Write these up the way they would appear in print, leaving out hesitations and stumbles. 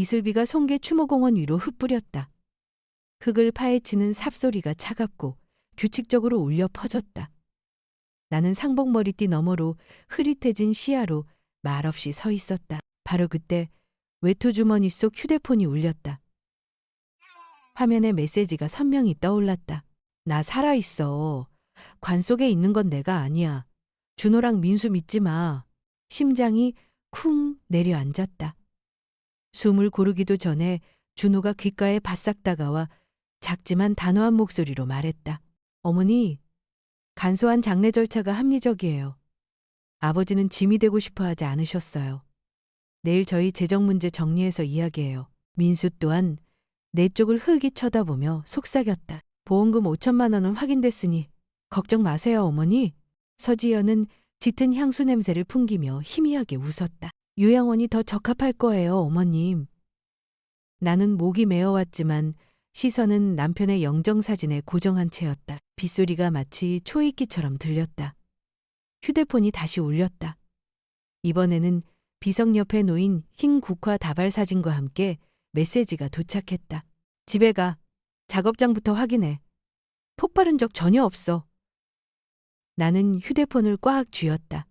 이슬비가 송계 추모공원 위로 흩뿌렸다. 흙을 파헤치는 삽소리가 차갑고 규칙적으로 울려 퍼졌다. 나는 상복 머리띠 너머로 흐릿해진 시야로 말없이 서 있었다. 바로 그때 외투 주머니 속 휴대폰이 울렸다. 화면에 메시지가 선명히 떠올랐다. 나 살아있어. 관 속에 있는 건 내가 아니야. 준호랑 민수 믿지 마. 심장이 쿵 내려앉았다. 숨을 고르기도 전에 준호가 귓가에 바싹 다가와 작지만 단호한 목소리로 말했다. 어머니, 간소한 장례 절차가 합리적이에요. 아버지는 짐이 되고 싶어 하지 않으셨어요. 내일 저희 재정 문제 정리해서 이야기해요. 민수 또한 내 쪽을 흐기 쳐다보며 속삭였다. 보험금 5천만 원은 확인됐으니 걱정 마세요, 어머니. 서지연은 짙은 향수 냄새를 풍기며 희미하게 웃었다. 요양원이 더 적합할 거예요, 어머님. 나는 목이 메어왔지만 시선은 남편의 영정사진에 고정한 채였다. 빗소리가 마치 초입기처럼 들렸다. 휴대폰이 다시 울렸다. 이번에는 비석 옆에 놓인 흰 국화 다발 사진과 함께 메시지가 도착했다. 집에 가. 작업장부터 확인해. 폭발한 적 전혀 없어. 나는 휴대폰을 꽉 쥐었다.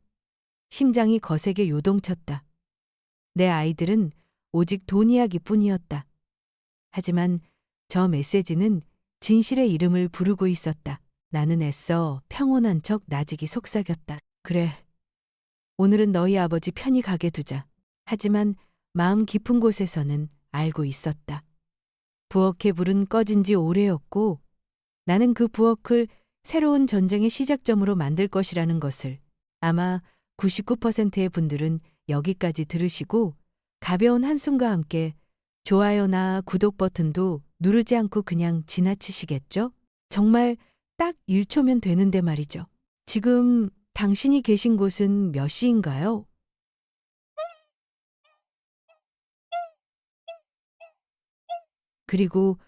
심장이 거세게 요동쳤다. 내 아이들은 오직 돈 이야기뿐이었다. 하지만 저 메시지는 진실의 이름을 부르고 있었다. 나는 애써 평온한 척 나직이 속삭였다. 그래. 오늘은 너희 아버지 편히 가게 두자. 하지만 마음 깊은 곳에서는 알고 있었다. 부엌의 불은 꺼진 지 오래였고 나는 그 부엌을 새로운 전쟁의 시작점으로 만들 것이라는 것을 아마 99%의 분들은 여기까지 들으시고 가벼운 한숨과 함께 좋아요나 구독 버튼도 누르지 않고 그냥 지나치시겠죠? 정말 딱 1초면 되는데 말이죠. 지금 당신이 계신 곳은 몇 시인가요? 그리고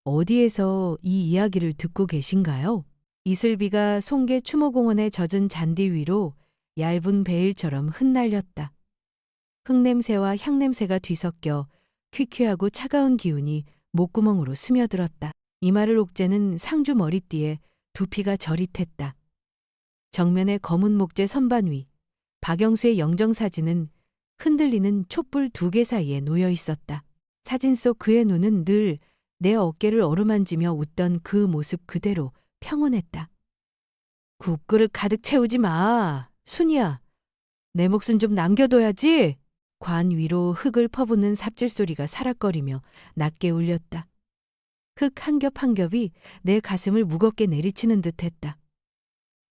어디에서 이 이야기를 듣고 계신가요? 이슬비가 송계 추모공원의 젖은 잔디 위로 얇은 베일처럼 흩날렸다. 흙냄새와 향냄새가 뒤섞여 퀴퀴하고 차가운 기운이 목구멍으로 스며들었다. 이마를 옥죄는 상주 머리띠에 두피가 저릿했다. 정면의 검은 목재 선반 위, 박영수의 영정사진은 흔들리는 촛불 2개 사이에 놓여 있었다. 사진 속 그의 눈은 늘 내 어깨를 어루만지며 웃던 그 모습 그대로 평온했다. 국그릇 가득 채우지 마. 순이야. 내 몫은 좀 남겨둬야지. 관 위로 흙을 퍼붓는 삽질 소리가 사락거리며 낮게 울렸다. 흙 한 겹 한 겹이 내 가슴을 무겁게 내리치는 듯했다.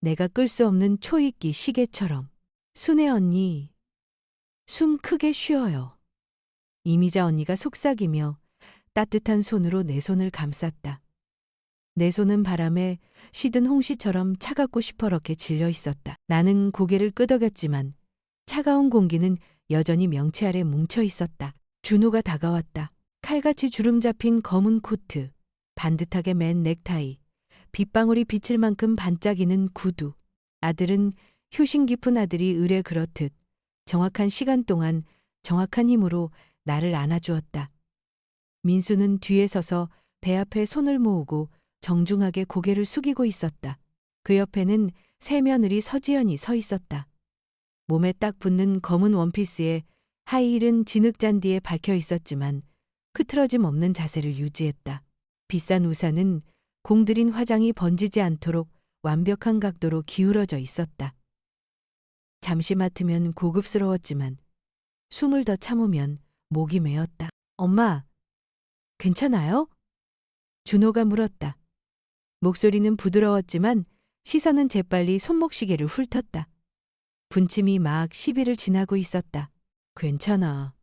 내가 끌 수 없는 초입기 시계처럼. 순애 언니, 숨 크게 쉬어요. 이미자 언니가 속삭이며 따뜻한 손으로 내 손을 감쌌다. 내 손은 바람에 시든 홍시처럼 차갑고 시퍼렇게 질려 있었다. 나는 고개를 끄덕였지만 차가운 공기는 여전히 명치 아래 뭉쳐 있었다. 준호가 다가왔다. 칼같이 주름 잡힌 검은 코트, 반듯하게 맨 넥타이, 빗방울이 비칠 만큼 반짝이는 구두. 아들은 효심 깊은 아들이 을에 그렇듯 정확한 시간 동안 정확한 힘으로 나를 안아주었다. 민수는 뒤에 서서 배 앞에 손을 모으고 정중하게 고개를 숙이고 있었다. 그 옆에는 새며느리 서지연이 서 있었다. 몸에 딱 붙는 검은 원피스에 하이힐은 진흙잔디에 박혀 있었지만 흐트러짐 없는 자세를 유지했다. 비싼 우산은 공들인 화장이 번지지 않도록 완벽한 각도로 기울어져 있었다. 잠시 맡으면 고급스러웠지만 숨을 더 참으면 목이 메었다. 엄마, 괜찮아요? 준호가 물었다. 목소리는 부드러웠지만 시선은 재빨리 손목시계를 훑었다. 분침이 막 10일을 지나고 있었다. 괜찮아.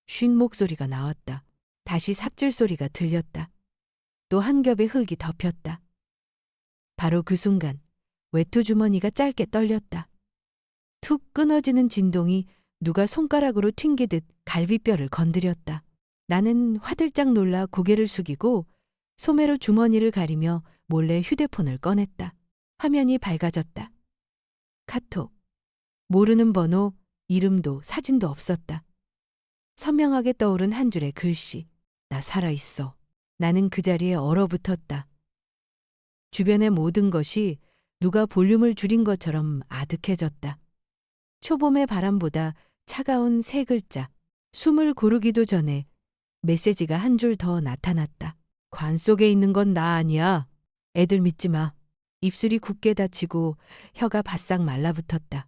쉰 목소리가 나왔다. 다시 삽질 소리가 들렸다. 또 한 겹의 흙이 덮였다. 바로 그 순간 외투 주머니가 짧게 떨렸다. 툭 끊어지는 진동이 누가 손가락으로 튕기듯 갈비뼈를 건드렸다. 나는 화들짝 놀라 고개를 숙이고 소매로 주머니를 가리며 몰래 휴대폰을 꺼냈다. 화면이 밝아졌다. 카톡. 모르는 번호, 이름도 사진도 없었다. 선명하게 떠오른 한 줄의 글씨. 나 살아있어. 나는 그 자리에 얼어붙었다. 주변의 모든 것이 누가 볼륨을 줄인 것처럼 아득해졌다. 초봄의 바람보다 차가운 세 글자. 숨을 고르기도 전에 메시지가 한 줄 더 나타났다. 관 속에 있는 건 나 아니야. 애들 믿지 마. 입술이 굳게 닫히고 혀가 바싹 말라붙었다.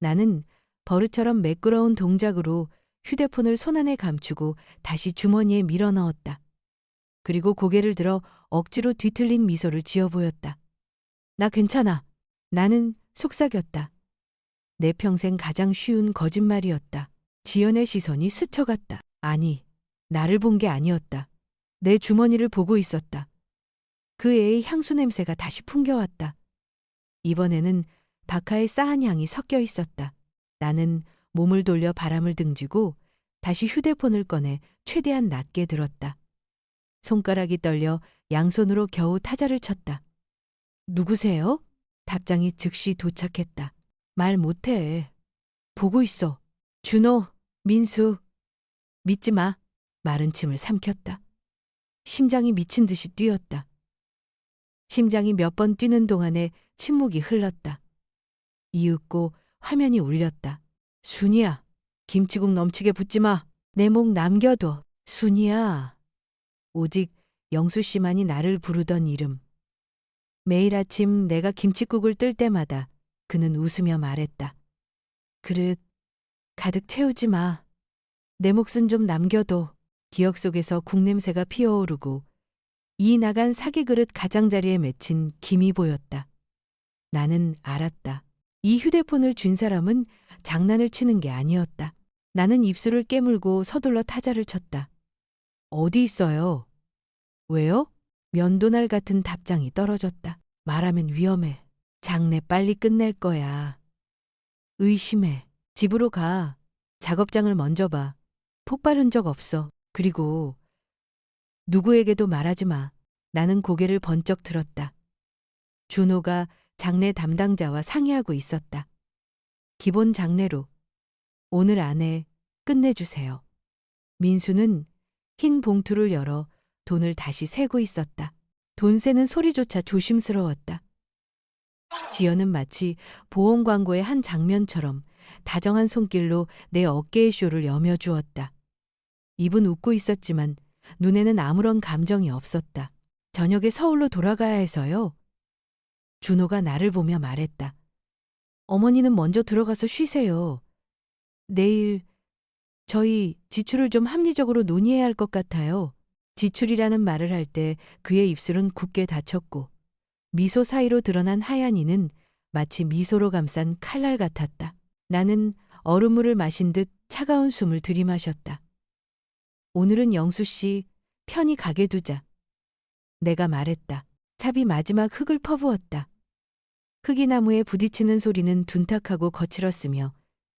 나는 버릇처럼 매끄러운 동작으로 휴대폰을 손안에 감추고 다시 주머니에 밀어 넣었다. 그리고 고개를 들어 억지로 뒤틀린 미소를 지어 보였다. 나 괜찮아. 나는 속삭였다. 내 평생 가장 쉬운 거짓말이었다. 지연의 시선이 스쳐갔다. 아니, 나를 본 게 아니었다. 내 주머니를 보고 있었다. 그 애의 향수 냄새가 다시 풍겨왔다. 이번에는 박하의 싸한 향이 섞여 있었다. 나는 몸을 돌려 바람을 등지고 다시 휴대폰을 꺼내 최대한 낮게 들었다. 손가락이 떨려 양손으로 겨우 타자를 쳤다. 누구세요? 답장이 즉시 도착했다. 말 못해. 보고 있어. 준호, 민수. 믿지 마. 마른 침을 삼켰다. 심장이 미친 듯이 뛰었다. 심장이 몇 번 뛰는 동안에 침묵이 흘렀다. 이윽고 화면이 울렸다. 순이야. 김치국 넘치게 붓지 마. 내 목 남겨둬. 순이야. 오직 영수 씨만이 나를 부르던 이름. 매일 아침 내가 김치국을 뜰 때마다 그는 웃으며 말했다. 그릇 가득 채우지 마. 내 몫은 좀 남겨둬. 기억 속에서 국 냄새가 피어오르고 이 나간 사기 그릇 가장자리에 맺힌 김이 보였다. 나는 알았다. 이 휴대폰을 쥔 사람은 장난을 치는 게 아니었다. 나는 입술을 깨물고 서둘러 타자를 쳤다. 어디 있어요? 왜요? 면도날 같은 답장이 떨어졌다. 말하면 위험해. 장래 빨리 끝낼 거야. 의심해. 집으로 가. 작업장을 먼저 봐. 폭발 흔적 없어. 그리고 누구에게도 말하지 마. 나는 고개를 번쩍 들었다. 준호가 장례 담당자와 상의하고 있었다. 기본 장례로 오늘 안에 끝내주세요. 민수는 흰 봉투를 열어 돈을 다시 세고 있었다. 돈 세는 소리조차 조심스러웠다. 지연은 마치 보험 광고의 한 장면처럼 다정한 손길로 내 어깨의 쇼를 여며주었다. 입은 웃고 있었지만 눈에는 아무런 감정이 없었다. 저녁에 서울로 돌아가야 해서요. 준호가 나를 보며 말했다. 어머니는 먼저 들어가서 쉬세요. 내일 저희 지출을 좀 합리적으로 논의해야 할 것 같아요. 지출이라는 말을 할 때 그의 입술은 굳게 닫혔고 미소 사이로 드러난 하얀 이는 마치 미소로 감싼 칼날 같았다. 나는 얼음물을 마신 듯 차가운 숨을 들이마셨다. 오늘은 영수 씨 편히 가게 두자. 내가 말했다. 찹이 마지막 흙을 퍼부었다. 흙이 나무에 부딪히는 소리는 둔탁하고 거칠었으며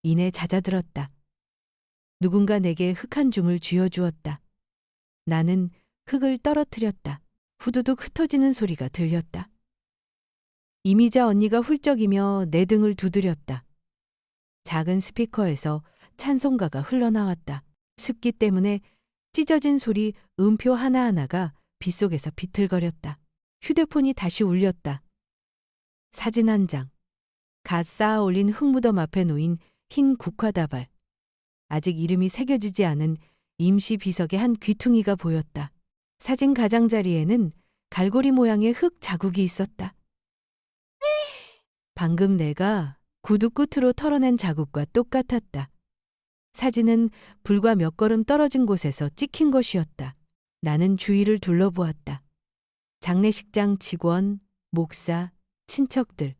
이내 잦아들었다. 누군가 내게 흙 한 줌을 쥐어주었다. 나는 흙을 떨어뜨렸다. 후두둑 흩어지는 소리가 들렸다. 이미자 언니가 훌쩍이며 내 등을 두드렸다. 작은 스피커에서 찬송가가 흘러나왔다. 습기 때문에 찢어진 소리 음표 하나하나가 빗속에서 비틀거렸다. 휴대폰이 다시 울렸다. 사진 한 장. 갓 쌓아 올린 흙무덤 앞에 놓인 흰 국화다발. 아직 이름이 새겨지지 않은 임시 비석의 한 귀퉁이가 보였다. 사진 가장자리에는 갈고리 모양의 흙 자국이 있었다. 방금 내가 구두 끝으로 털어낸 자국과 똑같았다. 사진은 불과 몇 걸음 떨어진 곳에서 찍힌 것이었다. 나는 주위를 둘러보았다. 장례식장 직원, 목사, 친척들.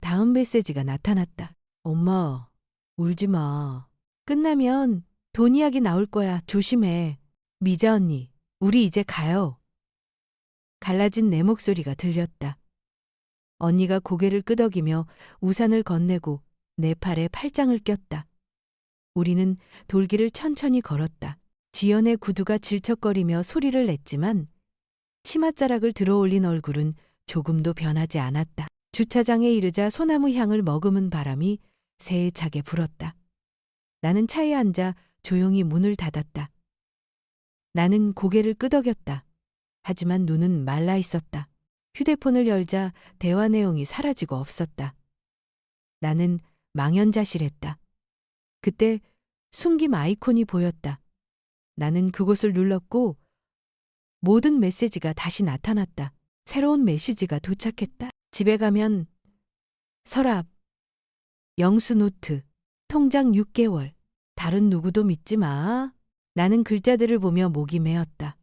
다음 메시지가 나타났다. 엄마, 울지 마. 끝나면 돈 이야기 나올 거야. 조심해. 미자 언니, 우리 이제 가요. 갈라진 내 목소리가 들렸다. 언니가 고개를 끄덕이며 우산을 건네고 내 팔에 팔짱을 꼈다. 우리는 돌길을 천천히 걸었다. 지연의 구두가 질척거리며 소리를 냈지만 치맛자락을 들어올린 얼굴은 조금도 변하지 않았다. 주차장에 이르자 소나무 향을 머금은 바람이 세차게 불었다. 나는 차에 앉아 조용히 문을 닫았다. 나는 고개를 끄덕였다. 하지만 눈은 말라 있었다. 휴대폰을 열자 대화 내용이 사라지고 없었다. 나는 망연자실했다. 그때 숨김 아이콘이 보였다. 나는 그곳을 눌렀고 모든 메시지가 다시 나타났다. 새로운 메시지가 도착했다. 집에 가면 서랍, 영수 노트, 통장 6개월. 다른 누구도 믿지 마. 나는 글자들을 보며 목이 메었다.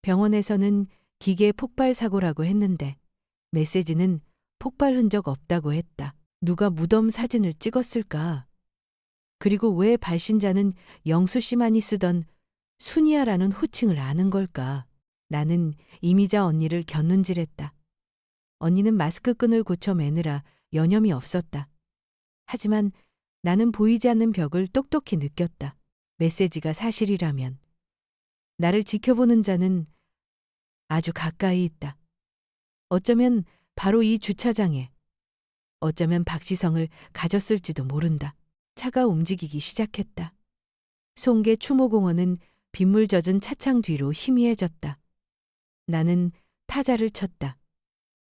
병원에서는 기계 폭발 사고라고 했는데 메시지는 폭발 흔적 없다고 했다. 누가 무덤 사진을 찍었을까? 그리고 왜 발신자는 영수 씨만이 쓰던 순이야라는 호칭을 아는 걸까? 나는 이미자 언니를 곁눈질했다. 언니는 마스크 끈을 고쳐 매느라 여념이 없었다. 하지만 나는 보이지 않는 벽을 똑똑히 느꼈다. 메시지가 사실이라면 나를 지켜보는 자는 아주 가까이 있다. 어쩌면 바로 이 주차장에, 어쩌면 박지성을 가졌을지도 모른다. 차가 움직이기 시작했다. 송계 추모공원은 빗물 젖은 차창 뒤로 희미해졌다. 나는 타자를 쳤다.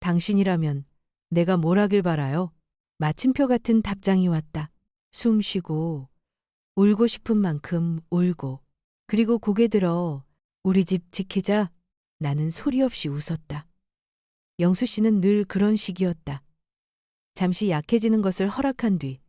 당신이라면 내가 뭘 하길 바라요? 마침표 같은 답장이 왔다. 숨 쉬고 울고 싶은 만큼 울고 그리고 고개 들어 우리 집 지키자. 나는 소리 없이 웃었다. 영수 씨는 늘 그런 식이었다. 잠시 약해지는 것을 허락한 뒤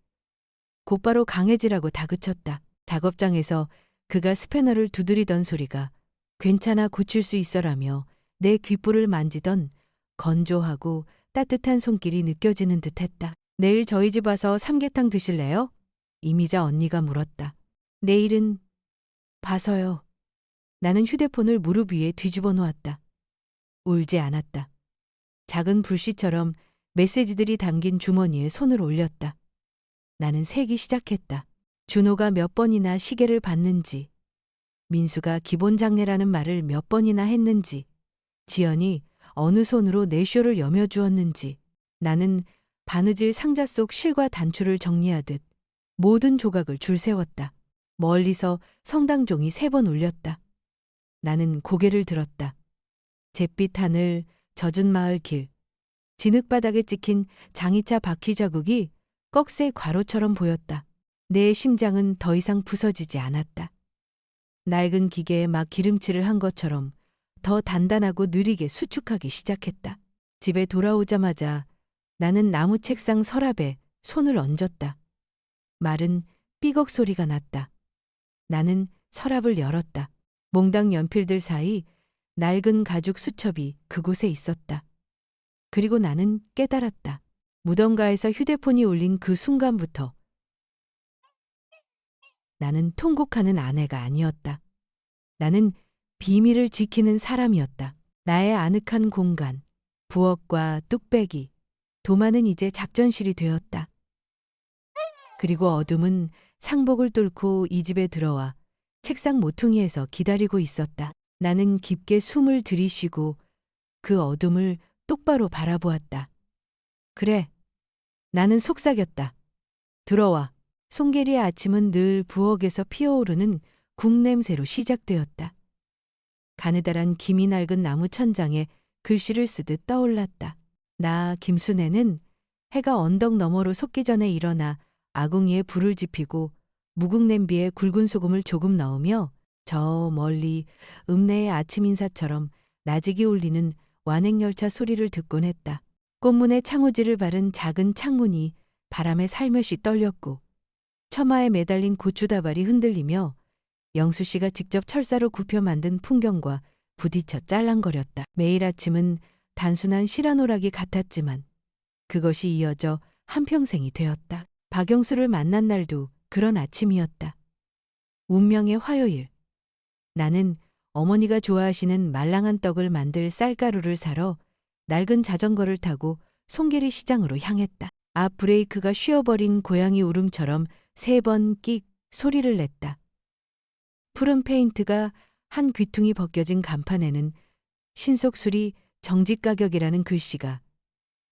곧바로 강해지라고 다그쳤다. 작업장에서 그가 스패너를 두드리던 소리가 괜찮아 고칠 수 있어라며 내 귓불을 만지던 건조하고 따뜻한 손길이 느껴지는 듯했다. 내일 저희 집 와서 삼계탕 드실래요? 이미자 언니가 물었다. 내일은 봐서요. 나는 휴대폰을 무릎 위에 뒤집어 놓았다. 울지 않았다. 작은 불씨처럼 메시지들이 담긴 주머니에 손을 올렸다. 나는 세기 시작했다. 준호가 몇 번이나 시계를 봤는지, 민수가 기본 장례라는 말을 몇 번이나 했는지, 지연이 어느 손으로 내 쇼를 여며주었는지, 나는 바느질 상자 속 실과 단추를 정리하듯 모든 조각을 줄 세웠다. 멀리서 성당종이 3번 울렸다. 나는 고개를 들었다. 잿빛 하늘, 젖은 마을 길, 진흙바닥에 찍힌 장의차 바퀴 자국이 꺽쇠 괄호처럼 보였다. 내 심장은 더 이상 부서지지 않았다. 낡은 기계에 막 기름칠을 한 것처럼 더 단단하고 느리게 수축하기 시작했다. 집에 돌아오자마자 나는 나무 책상 서랍에 손을 얹었다. 마른 삐걱 소리가 났다. 나는 서랍을 열었다. 몽당 연필들 사이 낡은 가죽 수첩이 그곳에 있었다. 그리고 나는 깨달았다. 무덤가에서 휴대폰이 울린 그 순간부터 나는 통곡하는 아내가 아니었다. 나는 비밀을 지키는 사람이었다. 나의 아늑한 공간, 부엌과 뚝배기, 도마는 이제 작전실이 되었다. 그리고 어둠은 상복을 뚫고 이 집에 들어와 책상 모퉁이에서 기다리고 있었다. 나는 깊게 숨을 들이쉬고 그 어둠을 똑바로 바라보았다. 그래, 나는 속삭였다. 들어와. 송계리의 아침은 늘 부엌에서 피어오르는 국냄새로 시작되었다. 가느다란 김이 낡은 나무 천장에 글씨를 쓰듯 떠올랐다. 나 김순애는 해가 언덕 너머로 솟기 전에 일어나 아궁이에 불을 지피고 묵은 냄비에 굵은 소금을 조금 넣으며 저 멀리 읍내의 아침 인사처럼 나직이 울리는 완행열차 소리를 듣곤 했다. 꽃문에 창호지를 바른 작은 창문이 바람에 살며시 떨렸고 처마에 매달린 고추다발이 흔들리며 영수 씨가 직접 철사로 굽혀 만든 풍경과 부딪혀 짤랑거렸다. 매일 아침은 단순한 실화노락이 같았지만 그것이 이어져 한평생이 되었다. 박영수를 만난 날도 그런 아침이었다. 운명의 화요일. 나는 어머니가 좋아하시는 말랑한 떡을 만들 쌀가루를 사러 낡은 자전거를 타고 송계리 시장으로 향했다. 앞 브레이크가 쉬어버린 고양이 울음처럼 3번 끽 소리를 냈다. 푸른 페인트가 한 귀퉁이 벗겨진 간판에는 신속수리 정직가격이라는 글씨가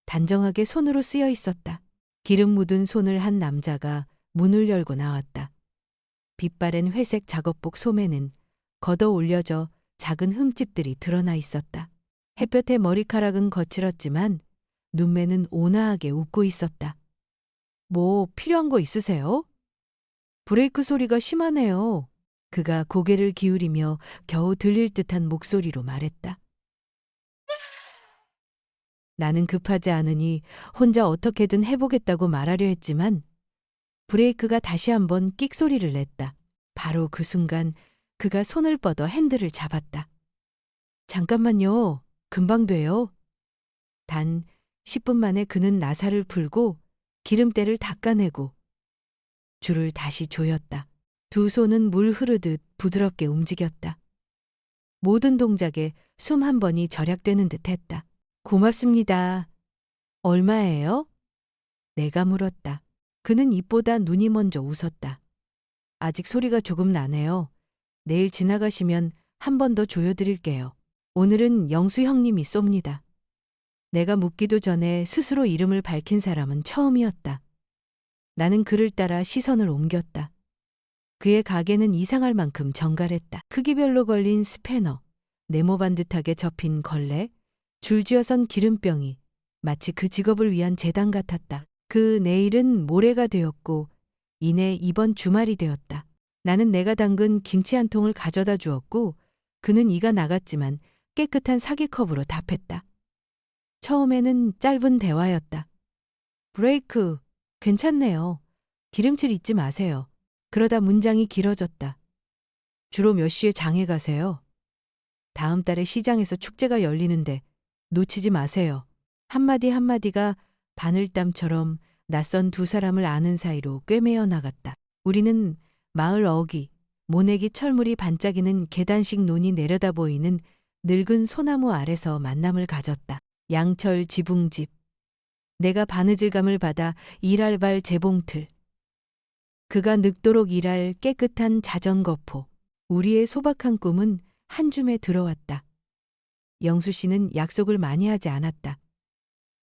단정하게 손으로 쓰여 있었다. 기름 묻은 손을 한 남자가 문을 열고 나왔다. 빛바랜 회색 작업복 소매는 걷어 올려져 작은 흠집들이 드러나 있었다. 햇볕에 머리카락은 거칠었지만 눈매는 온화하게 웃고 있었다. 뭐 필요한 거 있으세요? 브레이크 소리가 심하네요. 그가 고개를 기울이며 겨우 들릴 듯한 목소리로 말했다. 나는 급하지 않으니 혼자 어떻게든 해보겠다고 말하려 했지만 브레이크가 다시 한번 끽 소리를 냈다. 바로 그 순간 그가 손을 뻗어 핸들을 잡았다. 잠깐만요. 금방 돼요. 단 10분 만에 그는 나사를 풀고 기름때를 닦아내고 줄을 다시 조였다. 두 손은 물 흐르듯 부드럽게 움직였다. 모든 동작에 숨 한 번이 절약되는 듯 했다. 고맙습니다. 얼마예요? 내가 물었다. 그는 입보다 눈이 먼저 웃었다. 아직 소리가 조금 나네요. 내일 지나가시면 한 번 더 조여드릴게요. 오늘은 영수 형님이 쏩니다. 내가 묻기도 전에 스스로 이름을 밝힌 사람은 처음이었다. 나는 그를 따라 시선을 옮겼다. 그의 가게는 이상할 만큼 정갈했다. 크기별로 걸린 스패너, 네모반듯하게 접힌 걸레, 줄지어선 기름병이 마치 그 직업을 위한 재단 같았다. 그 내일은 모레가 되었고 이내 이번 주말이 되었다. 나는 내가 담근 김치 한 통을 가져다 주었고 그는 이가 나갔지만 깨끗한 사기컵으로 답했다. 처음에는 짧은 대화였다. 브레이크, 괜찮네요. 기름칠 잊지 마세요. 그러다 문장이 길어졌다. 주로 몇 시에 장에 가세요? 다음 달에 시장에서 축제가 열리는데 놓치지 마세요. 한마디 한마디가 바늘땀처럼 낯선 두 사람을 아는 사이로 꿰매어 나갔다. 우리는 마을 어귀, 모내기 철물이 반짝이는 계단식 논이 내려다 보이는 늙은 소나무 아래서 만남을 가졌다. 양철 지붕집. 내가 바느질감을 받아 일할 발 재봉틀. 그가 늙도록 일할 깨끗한 자전거포. 우리의 소박한 꿈은 한 줌에 들어왔다. 영수 씨는 약속을 많이 하지 않았다.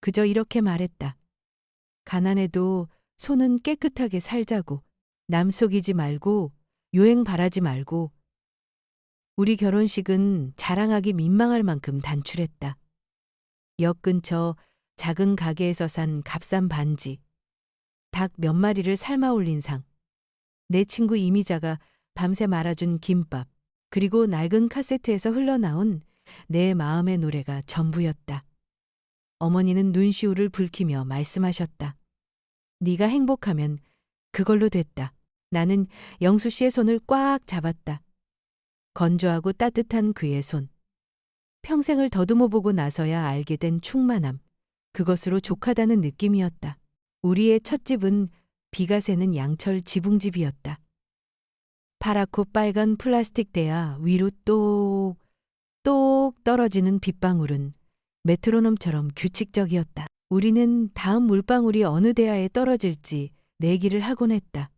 그저 이렇게 말했다. 가난해도 손은 깨끗하게 살자고. 남 속이지 말고 요행 바라지 말고. 우리 결혼식은 자랑하기 민망할 만큼 단출했다. 역 근처 작은 가게에서 산 값싼 반지, 닭 몇 마리를 삶아 올린 상, 내 친구 이미자가 밤새 말아준 김밥, 그리고 낡은 카세트에서 흘러나온 내 마음의 노래가 전부였다. 어머니는 눈시울을 붉히며 말씀하셨다. 네가 행복하면 그걸로 됐다. 나는 영수 씨의 손을 꽉 잡았다. 건조하고 따뜻한 그의 손. 평생을 더듬어 보고 나서야 알게 된 충만함. 그것으로 족하다는 느낌이었다. 우리의 첫 집은 비가 새는 양철 지붕집이었다. 파랗고 빨간 플라스틱 대야 위로 똑똑 떨어지는 빗방울은 메트로놈처럼 규칙적이었다. 우리는 다음 물방울이 어느 대야에 떨어질지 내기를 하곤 했다.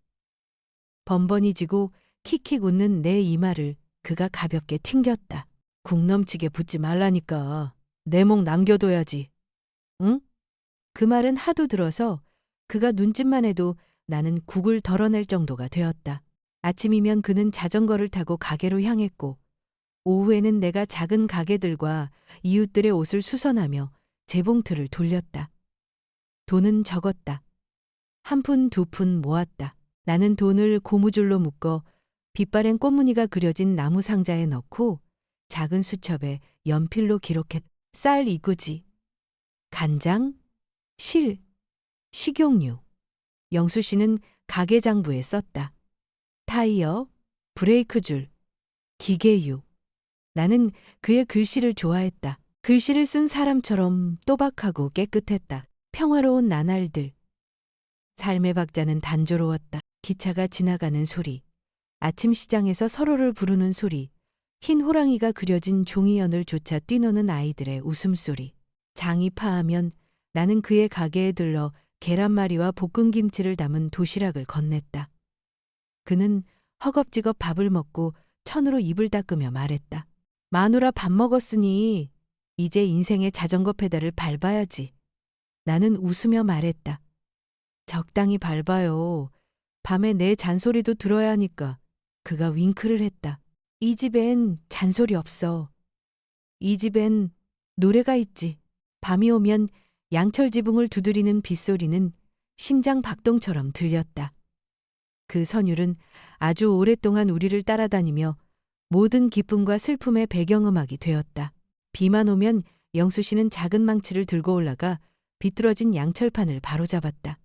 번번이 지고 킥킥 웃는 내 이마를 그가 가볍게 튕겼다. 국 넘치게 붙지 말라니까. 내 목 남겨둬야지. 응? 그 말은 하도 들어서 그가 눈짓만 해도 나는 국을 덜어낼 정도가 되었다. 아침이면 그는 자전거를 타고 가게로 향했고 오후에는 내가 작은 가게들과 이웃들의 옷을 수선하며 재봉틀을 돌렸다. 돈은 적었다. 한 푼, 두 푼 모았다. 나는 돈을 고무줄로 묶어 빛바랜 꽃무늬가 그려진 나무 상자에 넣고 작은 수첩에 연필로 기록했다. 쌀 2구지, 간장, 실, 식용유. 영수 씨는 가게 장부에 썼다. 타이어, 브레이크줄, 기계유. 나는 그의 글씨를 좋아했다. 글씨를 쓴 사람처럼 또박하고 깨끗했다. 평화로운 나날들. 삶의 박자는 단조로웠다. 기차가 지나가는 소리, 아침 시장에서 서로를 부르는 소리, 흰 호랑이가 그려진 종이연을 쫓아 뛰노는 아이들의 웃음소리. 장이 파하면 나는 그의 가게에 들러 계란말이와 볶은김치를 담은 도시락을 건넸다. 그는 허겁지겁 밥을 먹고 천으로 입을 닦으며 말했다. 마누라 밥 먹었으니 이제 인생의 자전거 페달을 밟아야지. 나는 웃으며 말했다. 적당히 밟아요. 밤에 내 잔소리도 들어야 하니까 그가 윙크를 했다. 이 집엔 잔소리 없어. 이 집엔 노래가 있지. 밤이 오면 양철 지붕을 두드리는 빗소리는 심장 박동처럼 들렸다. 그 선율은 아주 오랫동안 우리를 따라다니며 모든 기쁨과 슬픔의 배경음악이 되었다. 비만 오면 영수 씨는 작은 망치를 들고 올라가 비뚤어진 양철판을 바로잡았다.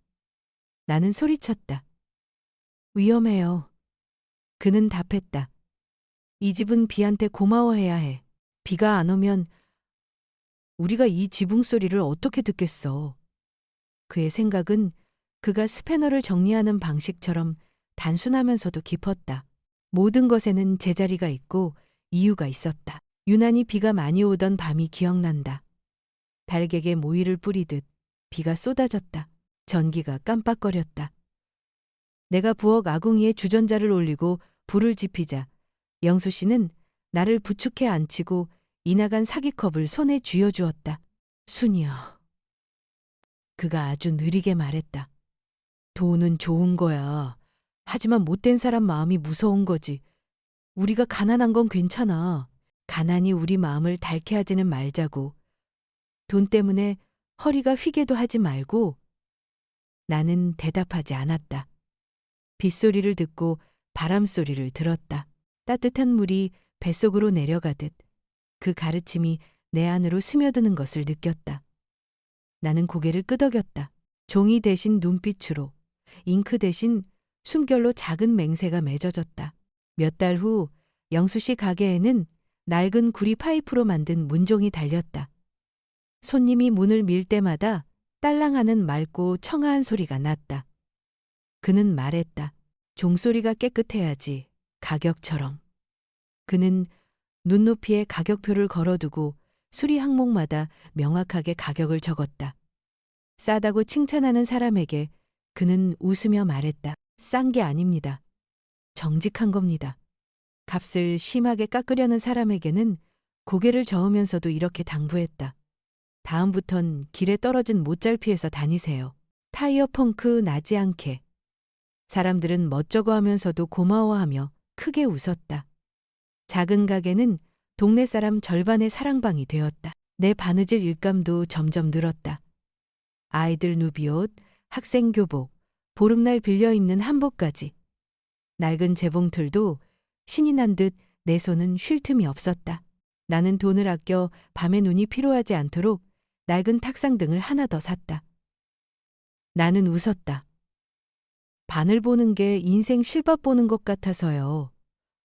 나는 소리쳤다. 위험해요. 그는 답했다. 이 집은 비한테 고마워해야 해. 비가 안 오면 우리가 이 지붕 소리를 어떻게 듣겠어. 그의 생각은 그가 스패너를 정리하는 방식처럼 단순하면서도 깊었다. 모든 것에는 제자리가 있고 이유가 있었다. 유난히 비가 많이 오던 밤이 기억난다. 달객에 모이를 뿌리듯 비가 쏟아졌다. 전기가 깜빡거렸다. 내가 부엌 아궁이에 주전자를 올리고 불을 지피자 영수 씨는 나를 부축해 앉히고 이나간 사기컵을 손에 쥐어주었다. 순이여. 그가 아주 느리게 말했다. 돈은 좋은 거야. 하지만 못된 사람 마음이 무서운 거지. 우리가 가난한 건 괜찮아. 가난이 우리 마음을 닳게 하지는 말자고. 돈 때문에 허리가 휘게도 하지 말고. 나는 대답하지 않았다. 빗소리를 듣고 바람소리를 들었다. 따뜻한 물이 뱃속으로 내려가듯 그 가르침이 내 안으로 스며드는 것을 느꼈다. 나는 고개를 끄덕였다. 종이 대신 눈빛으로, 잉크 대신 숨결로 작은 맹세가 맺어졌다. 몇 달 후 영수 씨 가게에는 낡은 구리 파이프로 만든 문종이 달렸다. 손님이 문을 밀 때마다 딸랑하는 맑고 청아한 소리가 났다. 그는 말했다. 종소리가 깨끗해야지. 가격처럼. 그는 눈높이에 가격표를 걸어두고 수리 항목마다 명확하게 가격을 적었다. 싸다고 칭찬하는 사람에게 그는 웃으며 말했다. 싼 게 아닙니다. 정직한 겁니다. 값을 심하게 깎으려는 사람에게는 고개를 저으면서도 이렇게 당부했다. 다음부턴 길에 떨어진 못잘 피해서 다니세요. 타이어 펑크 나지 않게. 사람들은 멋쩍어 하면서도 고마워하며 크게 웃었다. 작은 가게는 동네 사람 절반의 사랑방이 되었다. 내 바느질 일감도 점점 늘었다. 아이들 누비옷, 학생 교복, 보름날 빌려 입는 한복까지. 낡은 재봉틀도 신이 난 듯 내 손은 쉴 틈이 없었다. 나는 돈을 아껴 밤에 눈이 피로하지 않도록 낡은 탁상등을 하나 더 샀다. 나는 웃었다. 바늘 보는 게 인생 실밥 보는 것 같아서요.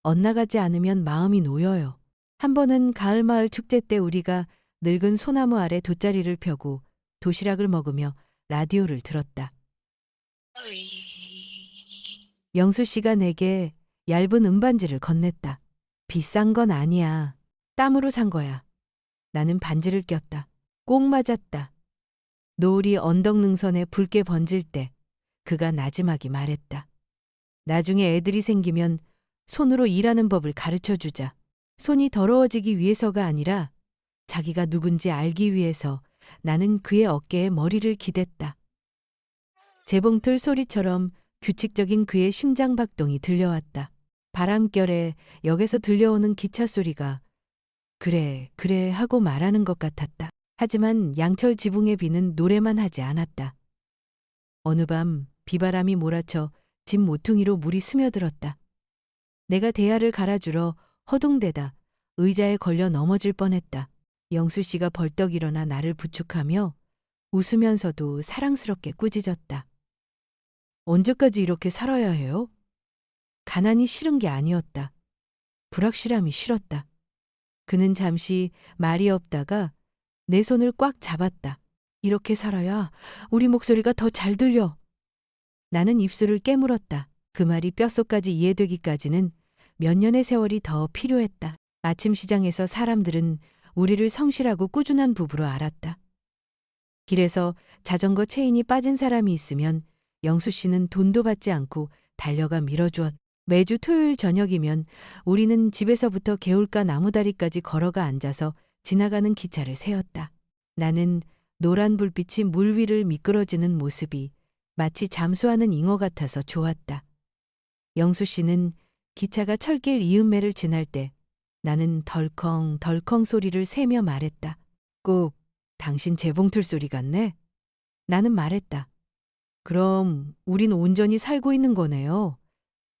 엇나가지 않으면 마음이 놓여요. 한 번은 가을마을 축제 때 우리가 늙은 소나무 아래 돗자리를 펴고 도시락을 먹으며 라디오를 들었다. 영수 씨가 내게 얇은 음반지를 건넸다. 비싼 건 아니야. 땀으로 산 거야. 나는 반지를 꼈다. 꼭 맞았다. 노을이 언덕 능선에 붉게 번질 때 그가 나지막이 말했다. 나중에 애들이 생기면 손으로 일하는 법을 가르쳐 주자. 손이 더러워지기 위해서가 아니라 자기가 누군지 알기 위해서 나는 그의 어깨에 머리를 기댔다. 재봉틀 소리처럼 규칙적인 그의 심장 박동이 들려왔다. 바람결에 역에서 들려오는 기차 소리가 그래, 그래 하고 말하는 것 같았다. 하지만 양철 지붕의 비는 노래만 하지 않았다. 어느 밤 비바람이 몰아쳐 집 모퉁이로 물이 스며들었다. 내가 대야를 갈아주러 허둥대다 의자에 걸려 넘어질 뻔했다. 영수 씨가 벌떡 일어나 나를 부축하며 웃으면서도 사랑스럽게 꾸짖었다. 언제까지 이렇게 살아야 해요? 가난이 싫은 게 아니었다. 불확실함이 싫었다. 그는 잠시 말이 없다가 내 손을 꽉 잡았다. 이렇게 살아야 우리 목소리가 더 잘 들려. 나는 입술을 깨물었다. 그 말이 뼛속까지 이해되기까지는 몇 년의 세월이 더 필요했다. 아침 시장에서 사람들은 우리를 성실하고 꾸준한 부부로 알았다. 길에서 자전거 체인이 빠진 사람이 있으면 영수 씨는 돈도 받지 않고 달려가 밀어주었다. 매주 토요일 저녁이면 우리는 집에서부터 개울가 나무다리까지 걸어가 앉아서 지나가는 기차를 세웠다. 나는 노란 불빛이 물 위를 미끄러지는 모습이 마치 잠수하는 잉어 같아서 좋았다. 영수 씨는 기차가 철길 이음매를 지날 때 나는 덜컹 덜컹 소리를 세며 말했다. 꼭 당신 재봉틀 소리 같네? 나는 말했다. 그럼 우린 온전히 살고 있는 거네요.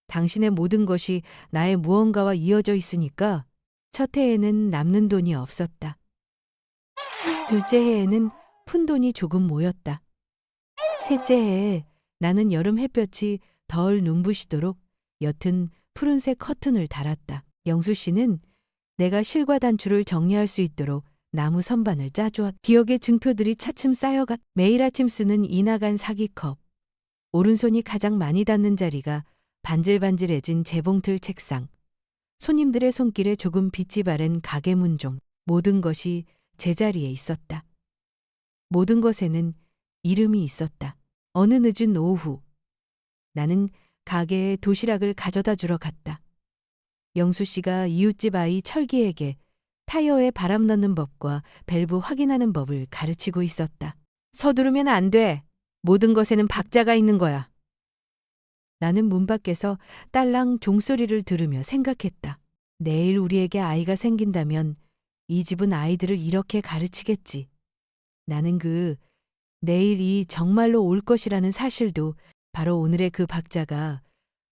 당신의 모든 것이 나의 무언가와 이어져 있으니까 첫 해에는 남는 돈이 없었다. 둘째 해에는 푼돈이 조금 모였다. 셋째 해에 나는 여름 햇볕이 덜 눈부시도록 옅은 푸른색 커튼을 달았다. 영수 씨는 내가 실과 단추를 정리할 수 있도록 나무 선반을 짜주었다. 기억의 증표들이 차츰 쌓여갔. 매일 아침 쓰는 이나간 사기컵. 오른손이 가장 많이 닿는 자리가 반질반질해진 재봉틀 책상. 손님들의 손길에 조금 빛이 바랜 가게 문종. 모든 것이 제자리에 있었다. 모든 것에는 이름이 있었다. 어느 늦은 오후 나는 가게에 도시락을 가져다 주러 갔다. 영수 씨가 이웃집 아이 철기에게 타이어에 바람 넣는 법과 밸브 확인하는 법을 가르치고 있었다. 서두르면 안 돼. 모든 것에는 박자가 있는 거야. 나는 문 밖에서 딸랑 종소리를 들으며 생각했다. 내일 우리에게 아이가 생긴다면 이 집은 아이들을 이렇게 가르치겠지. 나는 내일이 정말로 올 것이라는 사실도 바로 오늘의 그 박자가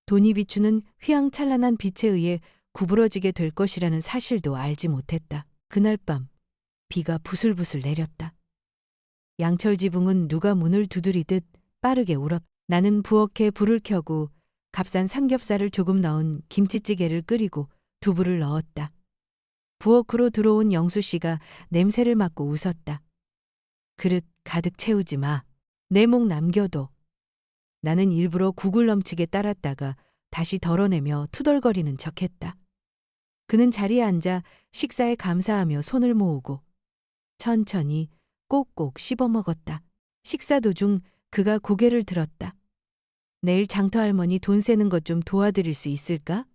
돈이 비추는 휘황찬란한 빛에 의해 구부러지게 될 것이라는 사실도 알지 못했다. 그날 밤 비가 부슬부슬 내렸다. 양철 지붕은 누가 문을 두드리듯 빠르게 울었다. 나는 부엌에 불을 켜고 값싼 삼겹살을 조금 넣은 김치찌개를 끓이고 두부를 넣었다. 부엌으로 들어온 영수 씨가 냄새를 맡고 웃었다. 그릇 가득 채우지 마. 내 목 남겨둬. 나는 일부러 국을 넘치게 따랐다가 다시 덜어내며 투덜거리는 척했다. 그는 자리에 앉아 식사에 감사하며 손을 모으고 천천히 꼭꼭 씹어먹었다. 식사 도중 그가 고개를 들었다. 내일 장터 할머니 돈 세는 것 좀 도와드릴 수 있을까?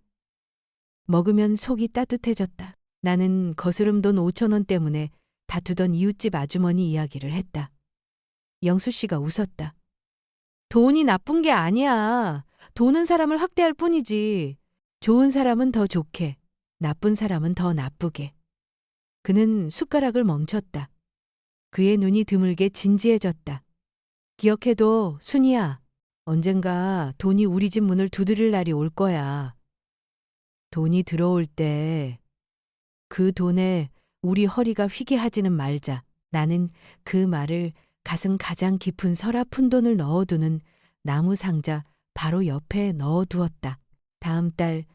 먹으면 속이 따뜻해졌다. 나는 거스름 돈 5,000원 때문에 다투던 이웃집 아주머니 이야기를 했다. 영수 씨가 웃었다. 돈이 나쁜 게 아니야. 돈은 사람을 확대할 뿐이지. 좋은 사람은 더 좋게, 나쁜 사람은 더 나쁘게. 그는 숟가락을 멈췄다. 그의 눈이 드물게 진지해졌다. 기억해둬, 순이야. 언젠가 돈이 우리 집 문을 두드릴 날이 올 거야. 돈이 들어올 때 그 돈에 우리 허리가 휘게 하지는 말자. 나는 그 말을 가슴 가장 깊은 서랍 푼돈을 넣어두는 나무 상자 바로 옆에 넣어두었다. 다음 달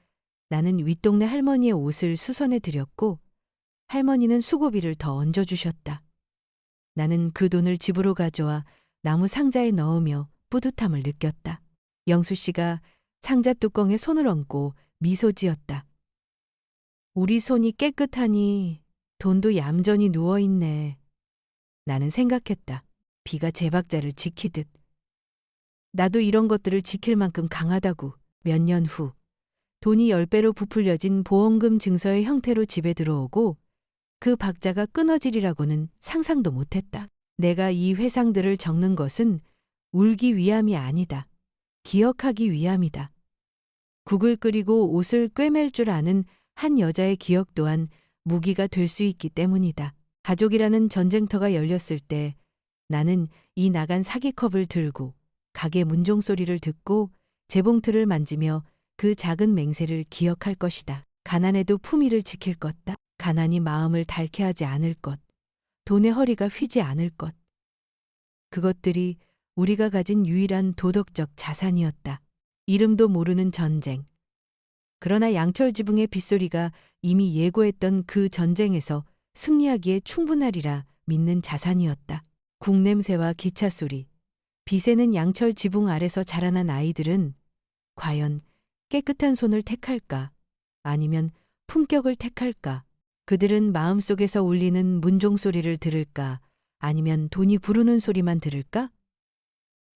나는 윗동네 할머니의 옷을 수선해 드렸고 할머니는 수고비를 더 얹어주셨다. 나는 그 돈을 집으로 가져와 나무 상자에 넣으며 뿌듯함을 느꼈다. 영수 씨가 상자 뚜껑에 손을 얹고 미소 지었다. 우리 손이 깨끗하니 돈도 얌전히 누워있네. 나는 생각했다. 비가 제 박자를 지키듯. 나도 이런 것들을 지킬 만큼 강하다고. 몇 년 후 돈이 10배로 부풀려진 보험금 증서의 형태로 집에 들어오고 그 박자가 끊어지리라고는 상상도 못했다. 내가 이 회상들을 적는 것은 울기 위함이 아니다. 기억하기 위함이다. 국을 끓이고 옷을 꿰맬 줄 아는 한 여자의 기억 또한 무기가 될 수 있기 때문이다. 가족이라는 전쟁터가 열렸을 때 나는 이 나간 사기컵을 들고 가게 문종 소리를 듣고 재봉틀을 만지며 그 작은 맹세를 기억할 것이다. 가난해도 품위를 지킬 것다. 가난이 마음을 닳게 하지 않을 것. 돈의 허리가 휘지 않을 것. 그것들이 우리가 가진 유일한 도덕적 자산이었다. 이름도 모르는 전쟁. 그러나 양철 지붕의 빗소리가 이미 예고했던 그 전쟁에서 승리하기에 충분하리라 믿는 자산이었다. 국냄새와 기차 소리, 비새는 양철 지붕 아래서 자라난 아이들은 과연 깨끗한 손을 택할까? 아니면 품격을 택할까? 그들은 마음속에서 울리는 문종 소리를 들을까? 아니면 돈이 부르는 소리만 들을까?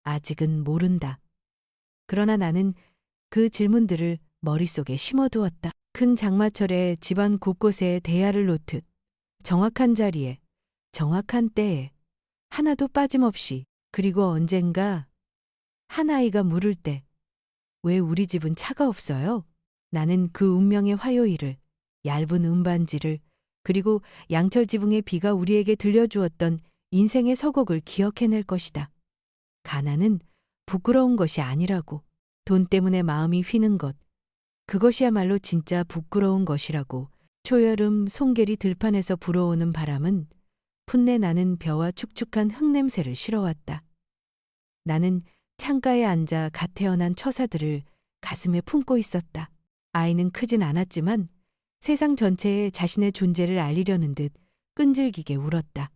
아직은 모른다. 그러나 나는 그 질문들을 머릿속에 심어두었다. 큰 장마철에 집안 곳곳에 대야를 놓듯 정확한 자리에, 정확한 때에, 하나도 빠짐없이, 그리고 언젠가 한 아이가 물을 때 왜 우리 집은 차가 없어요? 나는 그 운명의 화요일을, 얇은 음반지를, 그리고 양철 지붕의 비가 우리에게 들려주었던 인생의 서곡을 기억해낼 것이다. 가난은 부끄러운 것이 아니라고. 돈 때문에 마음이 휘는 것, 그것이야말로 진짜 부끄러운 것이라고. 초여름 송계리 들판에서 불어오는 바람은 풋내 나는 벼와 축축한 흙냄새를 실어왔다. 나는 창가에 앉아 갓 태어난 처사들을 가슴에 품고 있었다. 아이는 크진 않았지만 세상 전체에 자신의 존재를 알리려는 듯 끈질기게 울었다.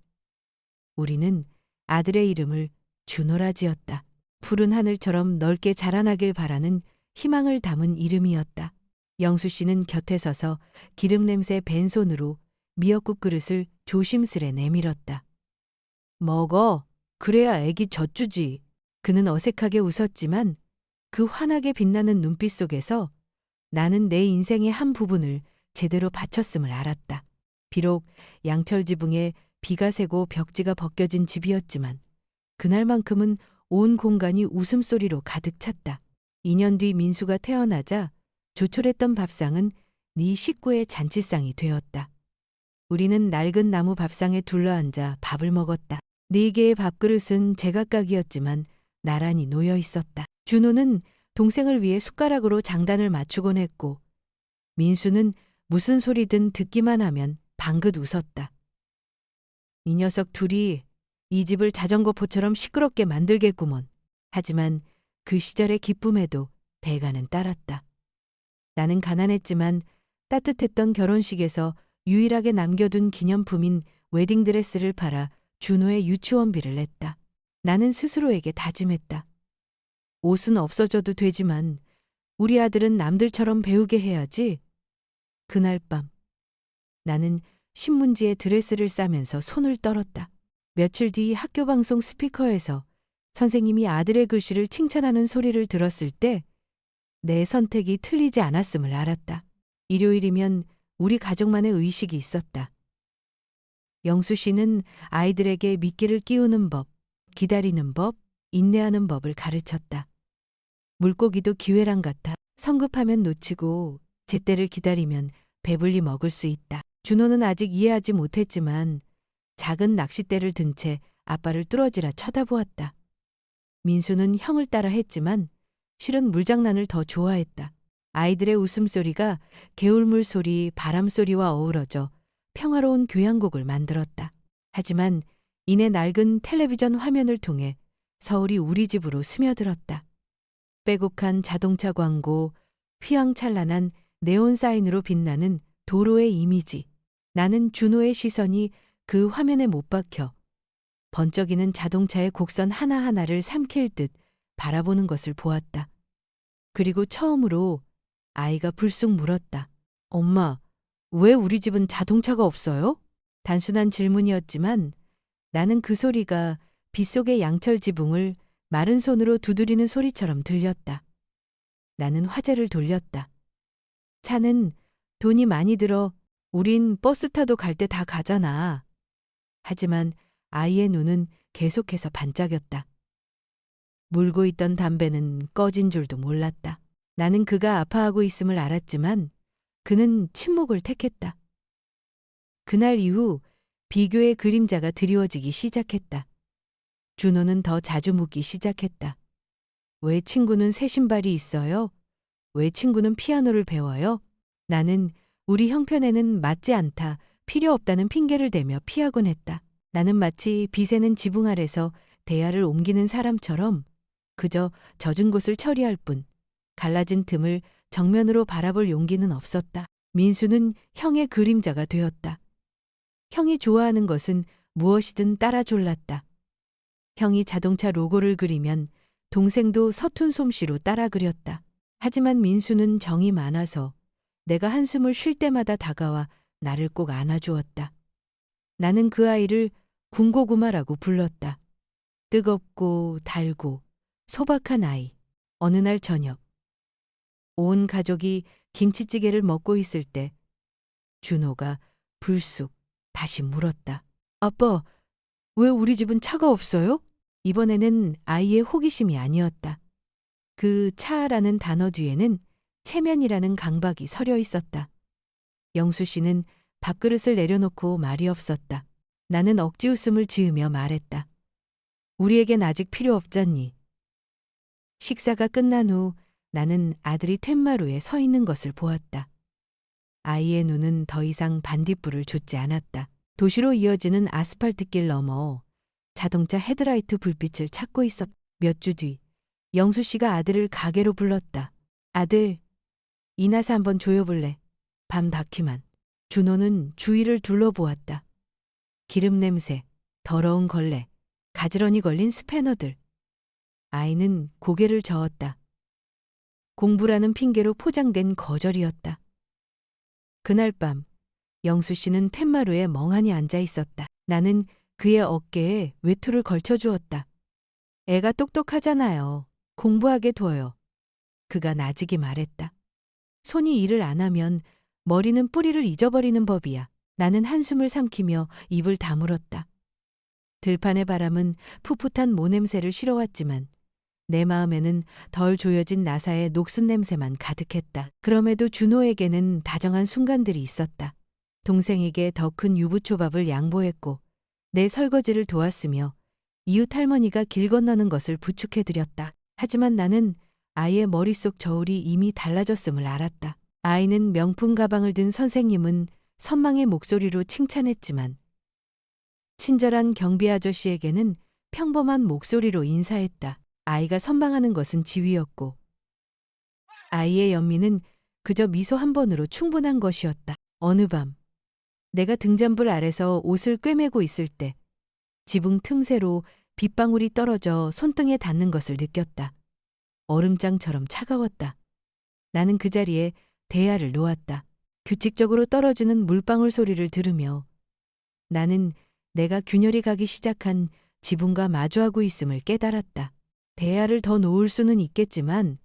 우리는 아들의 이름을 준호라 지었다. 푸른 하늘처럼 넓게 자라나길 바라는 희망을 담은 이름이었다. 영수 씨는 곁에 서서 기름 냄새 밴 손으로 미역국 그릇을 조심스레 내밀었다. 먹어. 그래야 애기 젖주지. 그는 어색하게 웃었지만 그 환하게 빛나는 눈빛 속에서 나는 내 인생의 한 부분을 제대로 바쳤음을 알았다. 비록 양철 지붕에 비가 새고 벽지가 벗겨진 집이었지만 그날만큼은 온 공간이 웃음소리로 가득 찼다. 2년 뒤 민수가 태어나자 조촐했던 밥상은 네 식구의 잔치상이 되었다. 우리는 낡은 나무 밥상에 둘러앉아 밥을 먹었다. 4개의 밥그릇은 제각각이었지만 나란히 놓여 있었다. 준호는 동생을 위해 숟가락으로 장단을 맞추곤 했고 민수는 무슨 소리든 듣기만 하면 방긋 웃었다. 이 녀석 둘이 이 집을 자전거포처럼 시끄럽게 만들겠구먼. 하지만 그 시절의 기쁨에도 대가는 따랐다. 나는 가난했지만 따뜻했던 결혼식에서 유일하게 남겨둔 기념품인 웨딩드레스를 팔아 준호의 유치원비를 냈다. 나는 스스로에게 다짐했다. 옷은 없어져도 되지만 우리 아들은 남들처럼 배우게 해야지. 그날 밤 나는 신문지에 드레스를 싸면서 손을 떨었다. 며칠 뒤 학교 방송 스피커에서 선생님이 아들의 글씨를 칭찬하는 소리를 들었을 때 내 선택이 틀리지 않았음을 알았다. 일요일이면 우리 가족만의 의식이 있었다. 영수 씨는 아이들에게 미끼를 끼우는 법, 기다리는 법, 인내하는 법을 가르쳤다. 물고기도 기회랑 같아. 성급하면 놓치고 제때를 기다리면 배불리 먹을 수 있다. 준호는 아직 이해하지 못했지만 작은 낚싯대를 든 채 아빠를 뚫어지라 쳐다보았다. 민수는 형을 따라 했지만 실은 물장난을 더 좋아했다. 아이들의 웃음소리가 개울물 소리, 바람 소리와 어우러져 평화로운 교향곡을 만들었다. 하지만 이내 낡은 텔레비전 화면을 통해 서울이 우리 집으로 스며들었다. 빼곡한 자동차 광고, 휘황찬란한 네온 사인으로 빛나는 도로의 이미지. 나는 준호의 시선이 그 화면에 못 박혀 번쩍이는 자동차의 곡선 하나하나를 삼킬 듯 바라보는 것을 보았다. 그리고 처음으로 아이가 불쑥 물었다. 엄마, 왜 우리 집은 자동차가 없어요? 단순한 질문이었지만 나는 그 소리가 빗속의 양철 지붕을 마른 손으로 두드리는 소리처럼 들렸다. 나는 화제를 돌렸다. 차는 돈이 많이 들어 우린 버스 타도 갈 때 다 가잖아. 하지만 아이의 눈은 계속해서 반짝였다. 물고 있던 담배는 꺼진 줄도 몰랐다. 나는 그가 아파하고 있음을 알았지만 그는 침묵을 택했다. 그날 이후 비교의 그림자가 드리워지기 시작했다. 준호는 더 자주 묻기 시작했다. 왜 친구는 새 신발이 있어요? 왜 친구는 피아노를 배워요? 나는 우리 형편에는 맞지 않다, 필요 없다는 핑계를 대며 피하곤 했다. 나는 마치 비새는 지붕 아래서 대야를 옮기는 사람처럼 그저 젖은 곳을 처리할 뿐 갈라진 틈을 정면으로 바라볼 용기는 없었다. 민수는 형의 그림자가 되었다. 형이 좋아하는 것은 무엇이든 따라 졸랐다. 형이 자동차 로고를 그리면 동생도 서툰 솜씨로 따라 그렸다. 하지만 민수는 정이 많아서 내가 한숨을 쉴 때마다 다가와 나를 꼭 안아주었다. 나는 그 아이를 군고구마라고 불렀다. 뜨겁고 달고 소박한 아이. 어느 날 저녁 온 가족이 김치찌개를 먹고 있을 때 준호가 불쑥 다시 물었다. 아빠, 왜 우리 집은 차가 없어요? 이번에는 아이의 호기심이 아니었다. 그 차라는 단어 뒤에는 체면이라는 강박이 서려 있었다. 영수 씨는 밥그릇을 내려놓고 말이 없었다. 나는 억지 웃음을 지으며 말했다. 우리에겐 아직 필요 없잖니. 식사가 끝난 후 나는 아들이 툇마루에 서 있는 것을 보았다. 아이의 눈은 더 이상 반딧불을 좇지 않았다. 도시로 이어지는 아스팔트길 너머 자동차 헤드라이트 불빛을 찾고 있었다. 몇 주 뒤 영수 씨가 아들을 가게로 불렀다. 아들, 이나사 한번 조여볼래? 밤 바퀴만. 준호는 주위를 둘러보았다. 기름 냄새, 더러운 걸레, 가지런히 걸린 스패너들. 아이는 고개를 저었다. 공부라는 핑계로 포장된 거절이었다. 그날 밤 영수 씨는 툇마루에 멍하니 앉아 있었다. 나는 그의 어깨에 외투를 걸쳐주었다. 애가 똑똑하잖아요. 공부하게 둬요. 그가 나직이 말했다. 손이 일을 안 하면 머리는 뿌리를 잊어버리는 법이야. 나는 한숨을 삼키며 입을 다물었다. 들판의 바람은 풋풋한 모냄새를 실어왔지만 내 마음에는 덜 조여진 나사의 녹슨 냄새만 가득했다. 그럼에도 준호에게는 다정한 순간들이 있었다. 동생에게 더 큰 유부초밥을 양보했고 내 설거지를 도왔으며 이웃 할머니가 길 건너는 것을 부축해드렸다. 하지만 나는 아이의 머릿속 저울이 이미 달라졌음을 알았다. 아이는 명품 가방을 든 선생님은 선망의 목소리로 칭찬했지만 친절한 경비 아저씨에게는 평범한 목소리로 인사했다. 아이가 선방하는 것은 지위였고 아이의 연민은 그저 미소 한 번으로 충분한 것이었다. 어느 밤 내가 등잔불 아래서 옷을 꿰매고 있을 때 지붕 틈새로 빗방울이 떨어져 손등에 닿는 것을 느꼈다. 얼음장처럼 차가웠다. 나는 그 자리에 대야를 놓았다. 규칙적으로 떨어지는 물방울 소리를 들으며 나는 내가 균열이 가기 시작한 지붕과 마주하고 있음을 깨달았다. 대야를 더 놓을 수는 있겠지만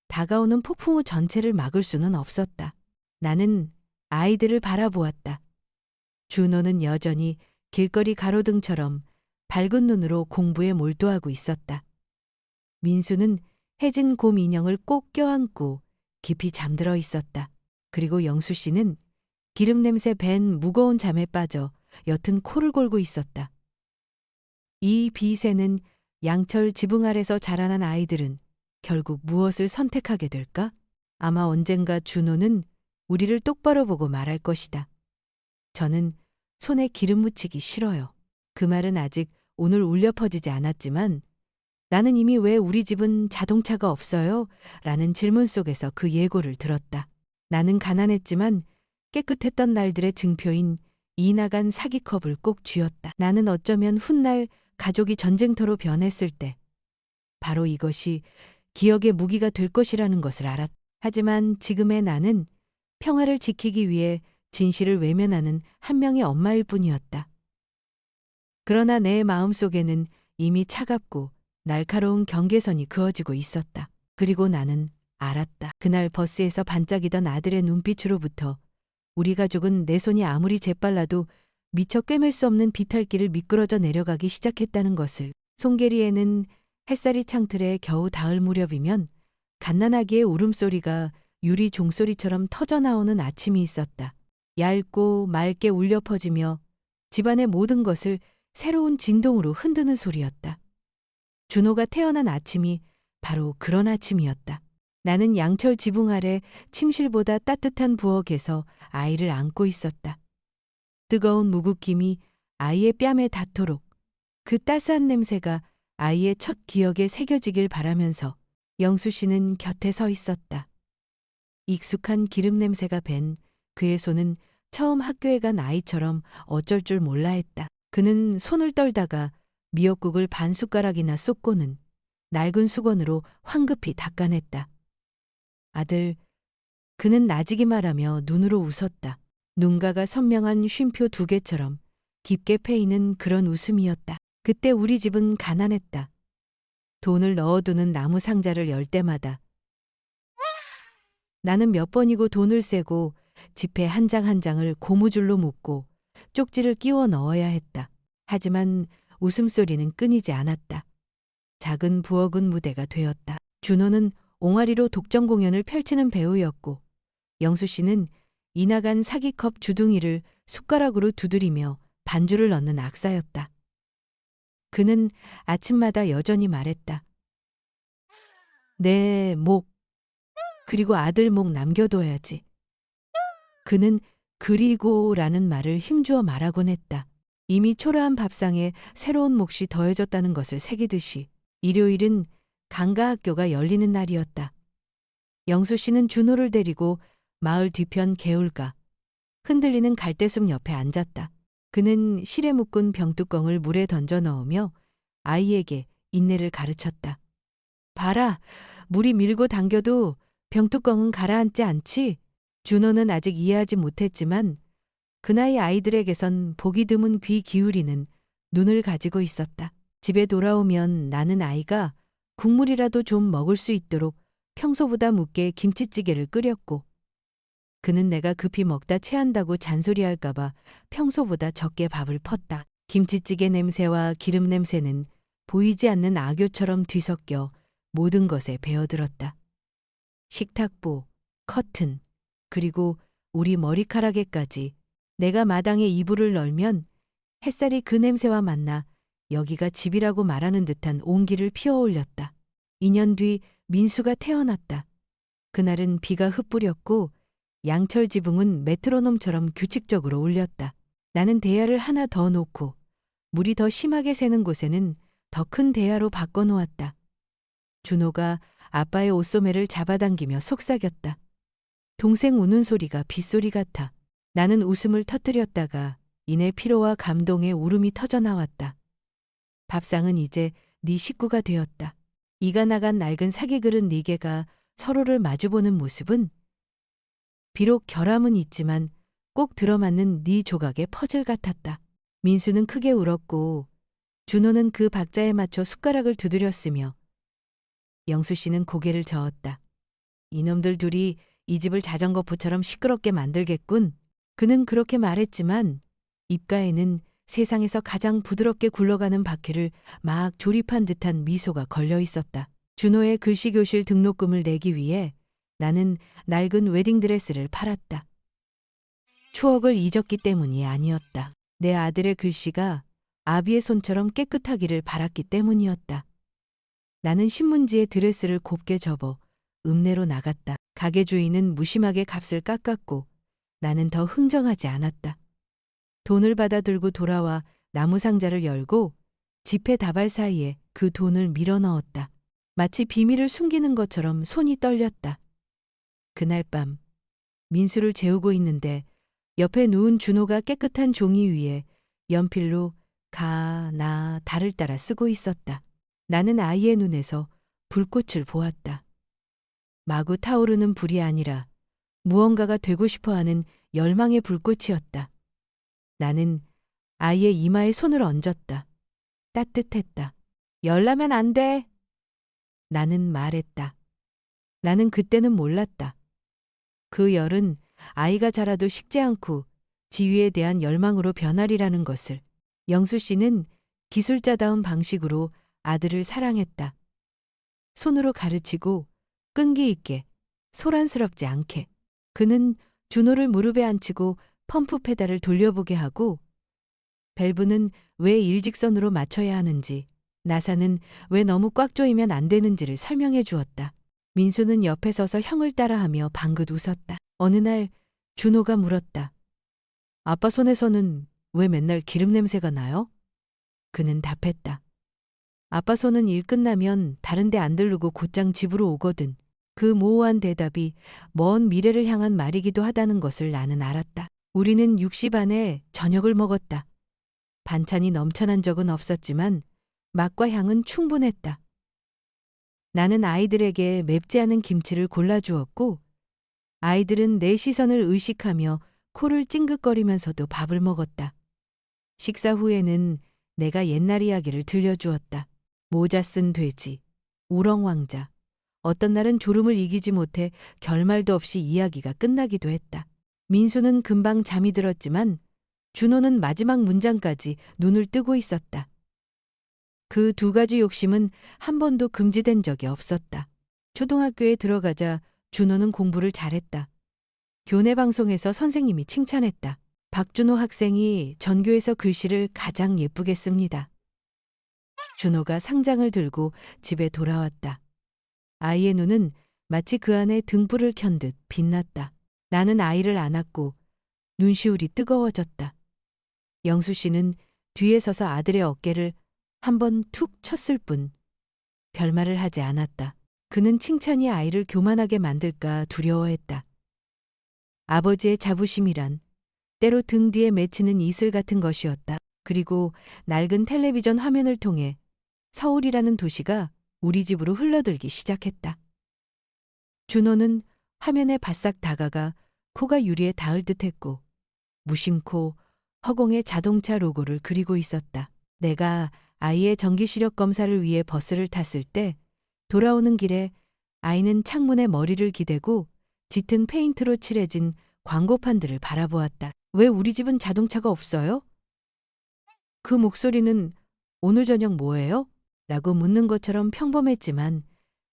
다가오는 폭풍우 전체를 막을 수는 없었다. 나는 아이들을 바라보았다. 준호는 여전히 길거리 가로등처럼 밝은 눈으로 공부에 몰두하고 있었다. 민수는 해진 곰 인형을 꼭 껴안고 깊이 잠들어 있었다. 그리고 영수 씨는 기름 냄새 밴 무거운 잠에 빠져 옅은 코를 골고 있었다. 이 비세는 양철 지붕 아래서 자라난 아이들은 결국 무엇을 선택하게 될까? 아마 언젠가 준호는 우리를 똑바로 보고 말할 것이다. 저는 손에 기름 묻히기 싫어요. 그 말은 아직 오늘 울려 퍼지지 않았지만 나는 이미 왜 우리 집은 자동차가 없어요? 라는 질문 속에서 그 예고를 들었다. 나는 가난했지만 깨끗했던 날들의 증표인 이나간 사기컵을 꼭 쥐었다. 나는 어쩌면 훗날 가족이 전쟁터로 변했을 때 바로 이것이 기억의 무기가 될 것이라는 것을 알았다. 하지만 지금의 나는 평화를 지키기 위해 진실을 외면하는 한 명의 엄마일 뿐이었다. 그러나 내 마음속에는 이미 차갑고 날카로운 경계선이 그어지고 있었다. 그리고 나는 알았다. 그날 버스에서 반짝이던 아들의 눈빛으로부터 우리 가족은 내 손이 아무리 재빨라도 미처 꿰맬 수 없는 비탈길을 미끄러져 내려가기 시작했다는 것을. 송계리에는 햇살이 창틀에 겨우 닿을 무렵이면 갓난아기의 울음소리가 유리 종소리처럼 터져나오는 아침이 있었다. 얇고 맑게 울려 퍼지며 집안의 모든 것을 새로운 진동으로 흔드는 소리였다. 준호가 태어난 아침이 바로 그런 아침이었다. 나는 양철 지붕 아래 침실보다 따뜻한 부엌에서 아이를 안고 있었다. 뜨거운 무국김이 아이의 뺨에 닿도록 그 따스한 냄새가 아이의 첫 기억에 새겨지길 바라면서 영수 씨는 곁에 서 있었다. 익숙한 기름 냄새가 밴 그의 손은 처음 학교에 간 아이처럼 어쩔 줄 몰라 했다. 그는 손을 떨다가 미역국을 반 숟가락이나 쏟고는 낡은 수건으로 황급히 닦아냈다. 아들, 그는 나지기 말하며 눈으로 웃었다. 눈가가 선명한 쉼표 두 개처럼 깊게 패이는 그런 웃음이었다. 그때 우리 집은 가난했다. 돈을 넣어두는 나무 상자를 열 때마다 나는 몇 번이고 돈을 세고 지폐 한 장 한 장을 고무줄로 묶고 쪽지를 끼워 넣어야 했다. 하지만 웃음소리는 끊이지 않았다. 작은 부엌은 무대가 되었다. 준호는 옹알이로 독점 공연을 펼치는 배우였고 영수 씨는 이나간 사기컵 주둥이를 숟가락으로 두드리며 반주를 넣는 악사였다. 그는 아침마다 여전히 말했다. 내 목, 그리고 아들 목 남겨둬야지. 그는 그리고라는 말을 힘주어 말하곤 했다. 이미 초라한 밥상에 새로운 몫이 더해졌다는 것을 새기듯이 일요일은 강가학교가 열리는 날이었다. 영수 씨는 준호를 데리고 마을 뒤편 개울가, 흔들리는 갈대숲 옆에 앉았다. 그는 실에 묶은 병뚜껑을 물에 던져 넣으며 아이에게 인내를 가르쳤다. 봐라, 물이 밀고 당겨도 병뚜껑은 가라앉지 않지? 준호는 아직 이해하지 못했지만 그 나이 아이들에게선 보기 드문 귀 기울이는 눈을 가지고 있었다. 집에 돌아오면 나는 아이가 국물이라도 좀 먹을 수 있도록 평소보다 묻게 김치찌개를 끓였고 그는 내가 급히 먹다 체한다고 잔소리할까봐 평소보다 적게 밥을 펐다. 김치찌개 냄새와 기름 냄새는 보이지 않는 악교처럼 뒤섞여 모든 것에 배어들었다. 식탁보, 커튼, 그리고 우리 머리카락에까지 내가 마당에 이불을 널면 햇살이 그 냄새와 만나 여기가 집이라고 말하는 듯한 온기를 피어올렸다. 2년 뒤 민수가 태어났다. 그날은 비가 흩뿌렸고 양철 지붕은 메트로놈처럼 규칙적으로 울렸다. 나는 대야를 하나 더 놓고 물이 더 심하게 새는 곳에는 더 큰 대야로 바꿔놓았다. 준호가 아빠의 옷소매를 잡아당기며 속삭였다. 동생 우는 소리가 빗소리 같아. 나는 웃음을 터뜨렸다가 이내 피로와 감동의 울음이 터져나왔다. 밥상은 이제 네 식구가 되었다. 이가 나간 낡은 사기그릇 4개가 서로를 마주보는 모습은 비록 결함은 있지만 꼭 들어맞는 네 조각의 퍼즐 같았다. 민수는 크게 울었고 준호는 그 박자에 맞춰 숟가락을 두드렸으며 영수 씨는 고개를 저었다. 이놈들 둘이 이 집을 자전거포처럼 시끄럽게 만들겠군. 그는 그렇게 말했지만 입가에는 세상에서 가장 부드럽게 굴러가는 바퀴를 막 조립한 듯한 미소가 걸려 있었다. 준호의 글씨교실 등록금을 내기 위해 나는 낡은 웨딩드레스를 팔았다. 추억을 잊었기 때문이 아니었다. 내 아들의 글씨가 아비의 손처럼 깨끗하기를 바랐기 때문이었다. 나는 신문지에 드레스를 곱게 접어 읍내로 나갔다. 가게 주인은 무심하게 값을 깎았고 나는 더 흥정하지 않았다. 돈을 받아 들고 돌아와 나무 상자를 열고 지폐 다발 사이에 그 돈을 밀어 넣었다. 마치 비밀을 숨기는 것처럼 손이 떨렸다. 그날 밤 민수를 재우고 있는데 옆에 누운 준호가 깨끗한 종이 위에 연필로 가, 나, 다를 따라 쓰고 있었다. 나는 아이의 눈에서 불꽃을 보았다. 마구 타오르는 불이 아니라 무언가가 되고 싶어하는 열망의 불꽃이었다. 나는 아이의 이마에 손을 얹었다. 따뜻했다. 열나면 안 돼. 나는 말했다. 나는 그때는 몰랐다. 그 열은 아이가 자라도 식지 않고 지위에 대한 열망으로 변하리라는 것을. 영수 씨는 기술자다운 방식으로 아들을 사랑했다. 손으로 가르치고 끈기 있게, 소란스럽지 않게. 그는 준호를 무릎에 앉히고 펌프 페달을 돌려보게 하고 밸브는 왜 일직선으로 맞춰야 하는지, 나사는 왜 너무 꽉 조이면 안 되는지를 설명해 주었다. 민수는 옆에 서서 형을 따라하며 방긋 웃었다. 어느 날 준호가 물었다. 아빠 손에서는 왜 맨날 기름 냄새가 나요? 그는 답했다. 아빠 손은 일 끝나면 다른 데 안 들르고 곧장 집으로 오거든. 그 모호한 대답이 먼 미래를 향한 말이기도 하다는 것을 나는 알았다. 우리는 6시 반에 저녁을 먹었다. 반찬이 넘쳐난 적은 없었지만 맛과 향은 충분했다. 나는 아이들에게 맵지 않은 김치를 골라주었고 아이들은 내 시선을 의식하며 코를 찡긋거리면서도 밥을 먹었다. 식사 후에는 내가 옛날 이야기를 들려주었다. 모자 쓴 돼지, 우렁왕자. 어떤 날은 졸음을 이기지 못해 결말도 없이 이야기가 끝나기도 했다. 민수는 금방 잠이 들었지만 준호는 마지막 문장까지 눈을 뜨고 있었다. 그 2가지 욕심은 한 번도 금지된 적이 없었다. 초등학교에 들어가자 준호는 공부를 잘했다. 교내 방송에서 선생님이 칭찬했다. 박준호 학생이 전교에서 글씨를 가장 예쁘게 씁니다. 준호가 상장을 들고 집에 돌아왔다. 아이의 눈은 마치 그 안에 등불을 켠 듯 빛났다. 나는 아이를 안았고 눈시울이 뜨거워졌다. 영수 씨는 뒤에 서서 아들의 어깨를 한번 툭 쳤을 뿐 별말을 하지 않았다. 그는 칭찬이 아이를 교만하게 만들까 두려워했다. 아버지의 자부심이란 때로 등 뒤에 맺히는 이슬 같은 것이었다. 그리고 낡은 텔레비전 화면을 통해 서울이라는 도시가 우리 집으로 흘러들기 시작했다. 준호는 화면에 바싹 다가가 코가 유리에 닿을 듯했고 무심코 허공에 자동차 로고를 그리고 있었다. 내가 아이의 전기 시력 검사를 위해 버스를 탔을 때 돌아오는 길에 아이는 창문에 머리를 기대고 짙은 페인트로 칠해진 광고판들을 바라보았다. 왜 우리 집은 자동차가 없어요? 그 목소리는 오늘 저녁 뭐예요? 라고 묻는 것처럼 평범했지만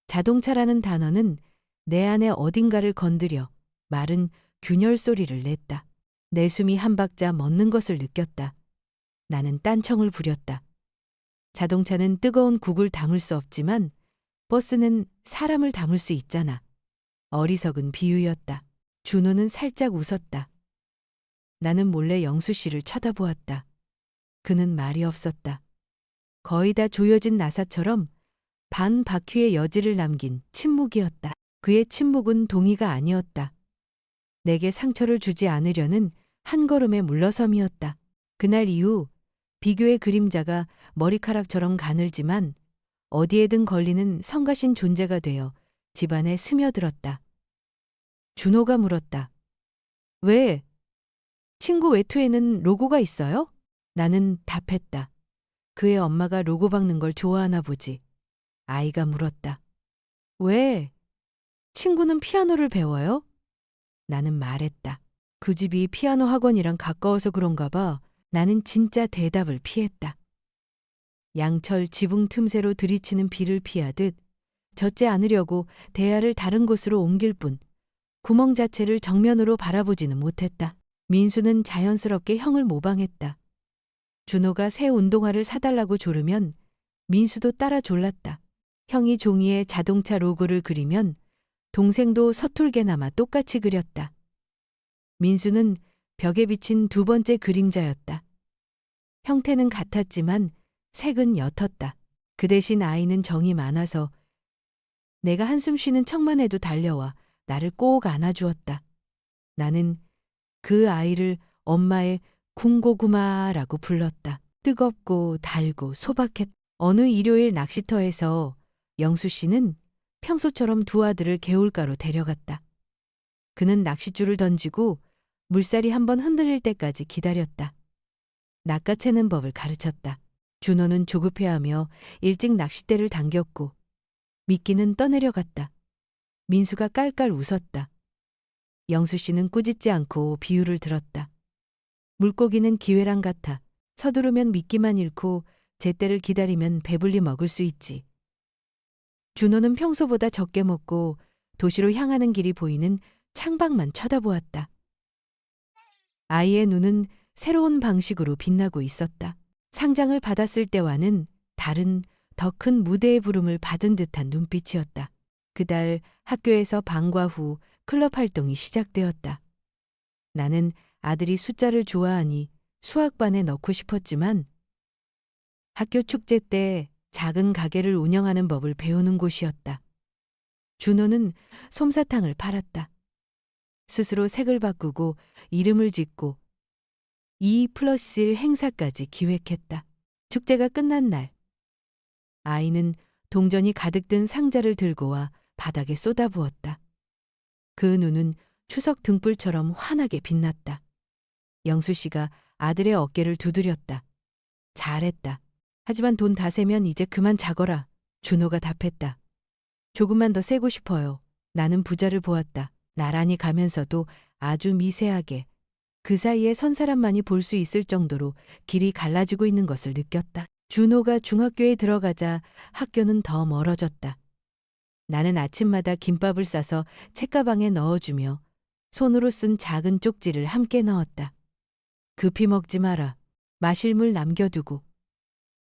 자동차라는 단어는 내 안의 어딘가를 건드려 마른 균열 소리를 냈다. 내 숨이 한 박자 멎는 것을 느꼈다. 나는 딴청을 부렸다. 자동차는 뜨거운 국을 담을 수 없지만 버스는 사람을 담을 수 있잖아. 어리석은 비유였다. 준호는 살짝 웃었다. 나는 몰래 영수 씨를 쳐다보았다. 그는 말이 없었다. 거의 다 조여진 나사처럼 반 바퀴의 여지를 남긴 침묵이었다. 그의 침묵은 동의가 아니었다. 내게 상처를 주지 않으려는 한 걸음의 물러섬이었다. 그날 이후 비교의 그림자가 머리카락처럼 가늘지만 어디에든 걸리는 성가신 존재가 되어 집안에 스며들었다. 준호가 물었다. 왜? 친구 외투에는 로고가 있어요? 나는 답했다. 그의 엄마가 로고 박는 걸 좋아하나 보지. 아이가 물었다. 왜? 친구는 피아노를 배워요? 나는 말했다. 그 집이 피아노 학원이랑 가까워서 그런가 봐. 나는 진짜 대답을 피했다. 양철 지붕 틈새로 들이치는 비를 피하듯 젖지 않으려고 대야를 다른 곳으로 옮길 뿐 구멍 자체를 정면으로 바라보지는 못했다. 민수는 자연스럽게 형을 모방했다. 준호가 새 운동화를 사달라고 조르면 민수도 따라 졸랐다. 형이 종이에 자동차 로고를 그리면 동생도 서툴게나마 똑같이 그렸다. 민수는 벽에 비친 두 번째 그림자였다. 형태는 같았지만 색은 옅었다. 그 대신 아이는 정이 많아서 내가 한숨 쉬는 척만 해도 달려와 나를 꼭 안아주었다. 나는 그 아이를 엄마의 군고구마라고 불렀다. 뜨겁고 달고 소박했다. 어느 일요일 낚시터에서 영수 씨는 평소처럼 두 아들을 개울가로 데려갔다. 그는 낚싯줄을 던지고 물살이 한번 흔들릴 때까지 기다렸다. 낚아채는 법을 가르쳤다. 준호는 조급해하며 일찍 낚싯대를 당겼고 미끼는 떠내려갔다. 민수가 깔깔 웃었다. 영수 씨는 꾸짖지 않고 비유를 들었다. 물고기는 기회랑 같아. 서두르면 미끼만 잃고 제때를 기다리면 배불리 먹을 수 있지. 준호는 평소보다 적게 먹고 도시로 향하는 길이 보이는 창밖만 쳐다보았다. 아이의 눈은 새로운 방식으로 빛나고 있었다. 상장을 받았을 때와는 다른 더 큰 무대의 부름을 받은 듯한 눈빛이었다. 그달 학교에서 방과 후 클럽 활동이 시작되었다. 나는 아들이 숫자를 좋아하니 수학반에 넣고 싶었지만 학교 축제 때 작은 가게를 운영하는 법을 배우는 곳이었다. 준호는 솜사탕을 팔았다. 스스로 색을 바꾸고 이름을 짓고 2+1 행사까지 기획했다. 축제가 끝난 날 아이는 동전이 가득 든 상자를 들고 와 바닥에 쏟아부었다. 그 눈은 추석 등불처럼 환하게 빛났다. 영수 씨가 아들의 어깨를 두드렸다. 잘했다. 하지만 돈 다 세면 이제 그만 자거라. 준호가 답했다. 조금만 더 세고 싶어요. 나는 부자를 보았다. 나란히 가면서도 아주 미세하게 그 사이에 선 사람만이 볼 수 있을 정도로 길이 갈라지고 있는 것을 느꼈다. 준호가 중학교에 들어가자 학교는 더 멀어졌다. 나는 아침마다 김밥을 싸서 책가방에 넣어주며 손으로 쓴 작은 쪽지를 함께 넣었다. 급히 먹지 마라. 마실 물 남겨두고.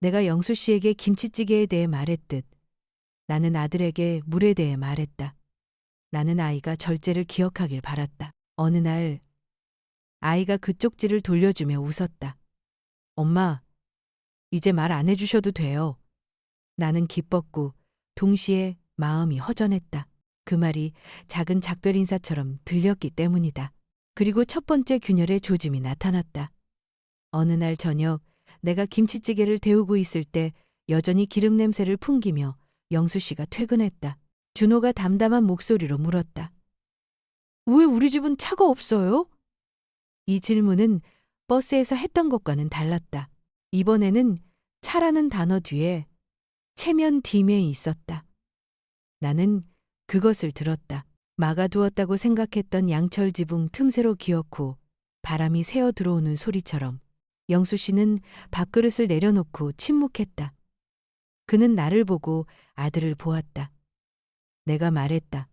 내가 영수 씨에게 김치찌개에 대해 말했듯 나는 아들에게 물에 대해 말했다. 나는 아이가 절제를 기억하길 바랐다. 어느 날 아이가 그 쪽지를 돌려주며 웃었다. 엄마, 이제 말 안 해주셔도 돼요. 나는 기뻤고 동시에 마음이 허전했다. 그 말이 작은 작별 인사처럼 들렸기 때문이다. 그리고 첫 번째 균열의 조짐이 나타났다. 어느 날 저녁 내가 김치찌개를 데우고 있을 때 여전히 기름 냄새를 풍기며 영수 씨가 퇴근했다. 준호가 담담한 목소리로 물었다. 왜 우리 집은 차가 없어요? 이 질문은 버스에서 했던 것과는 달랐다. 이번에는 차라는 단어 뒤에 체면 뒤면이 있었다. 나는 그것을 들었다. 막아두었다고 생각했던 양철 지붕 틈새로 기어코 바람이 새어 들어오는 소리처럼 영수 씨는 밥그릇을 내려놓고 침묵했다. 그는 나를 보고 아들을 보았다. 내가 말했다.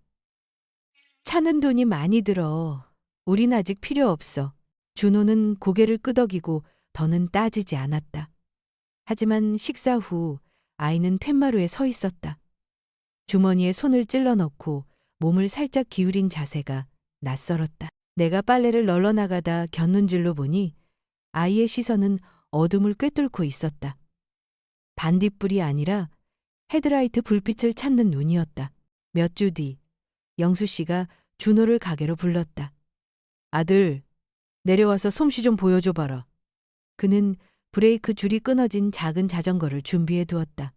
차는 돈이 많이 들어. 우린 아직 필요 없어. 준호는 고개를 끄덕이고 더는 따지지 않았다. 하지만 식사 후 아이는 툇마루에 서 있었다. 주머니에 손을 찔러 넣고 몸을 살짝 기울인 자세가 낯설었다. 내가 빨래를 널러 나가다 곁눈질로 보니 아이의 시선은 어둠을 꿰뚫고 있었다. 반딧불이 아니라 헤드라이트 불빛을 찾는 눈이었다. 몇 주 뒤 영수 씨가 준호를 가게로 불렀다. 아들, 내려와서 솜씨 좀 보여줘봐라. 그는 브레이크 줄이 끊어진 작은 자전거를 준비해 두었다.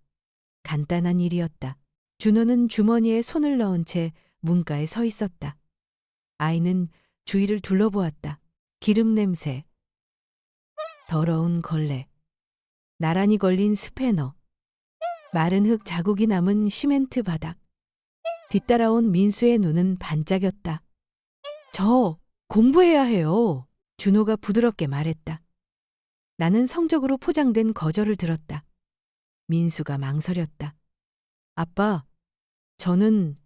간단한 일이었다. 준호는 주머니에 손을 넣은 채 문가에 서 있었다. 아이는 주위를 둘러보았다. 기름 냄새, 더러운 걸레, 나란히 걸린 스패너, 마른 흙 자국이 남은 시멘트 바닥. 뒤따라온 민수의 눈은 반짝였다. 저 공부해야 해요. 준호가 부드럽게 말했다. 나는 성적으로 포장된 거절을 들었다. 민수가 망설였다. 아빠, 저는...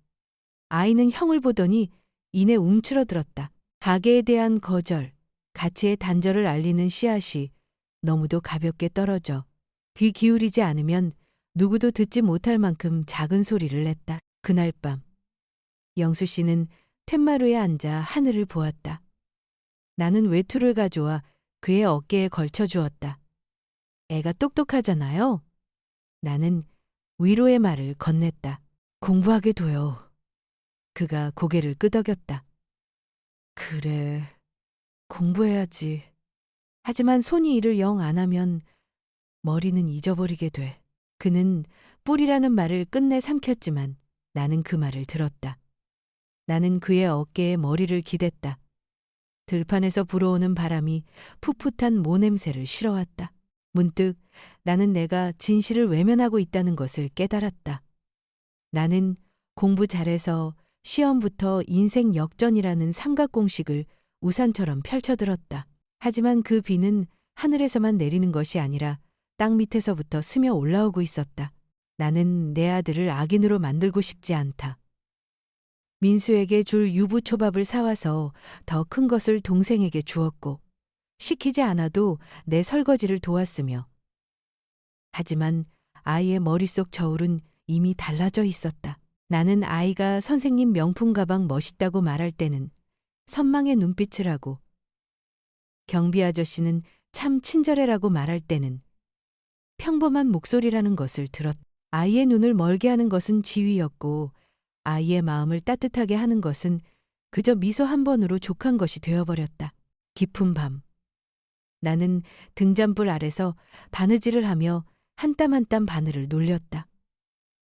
아이는 형을 보더니 이내 움츠러들었다. 가게에 대한 거절, 가치의 단절을 알리는 씨앗이 너무도 가볍게 떨어져 귀 기울이지 않으면 누구도 듣지 못할 만큼 작은 소리를 냈다. 그날 밤 영수 씨는 툇마루에 앉아 하늘을 보았다. 나는 외투를 가져와 그의 어깨에 걸쳐 주었다. 애가 똑똑하잖아요. 나는 위로의 말을 건넸다. 공부하게 둬요. 그가 고개를 끄덕였다. 그래, 공부해야지. 하지만 손이 일을 영 안 하면 머리는 잊어버리게 돼. 그는 뿔이라는 말을 끝내 삼켰지만 나는 그 말을 들었다. 나는 그의 어깨에 머리를 기댔다. 들판에서 불어오는 바람이 풋풋한 모냄새를 실어왔다. 문득 나는 내가 진실을 외면하고 있다는 것을 깨달았다. 나는 공부 잘해서 시험부터 인생 역전이라는 삼각공식을 우산처럼 펼쳐들었다. 하지만 그 비는 하늘에서만 내리는 것이 아니라 땅 밑에서부터 스며 올라오고 있었다. 나는 내 아들을 악인으로 만들고 싶지 않다. 민수에게 줄 유부초밥을 사와서 더 큰 것을 동생에게 주었고 시키지 않아도 내 설거지를 도왔으며 하지만 아이의 머릿속 저울은 이미 달라져 있었다. 나는 아이가 선생님 명품 가방 멋있다고 말할 때는 선망의 눈빛을 하고 경비 아저씨는 참 친절해라고 말할 때는 평범한 목소리라는 것을 들었다. 아이의 눈을 멀게 하는 것은 지위였고 아이의 마음을 따뜻하게 하는 것은 그저 미소 한 번으로 족한 것이 되어버렸다. 깊은 밤 나는 등잔불 아래서 바느질을 하며 한 땀 한 땀 바늘을 놀렸다.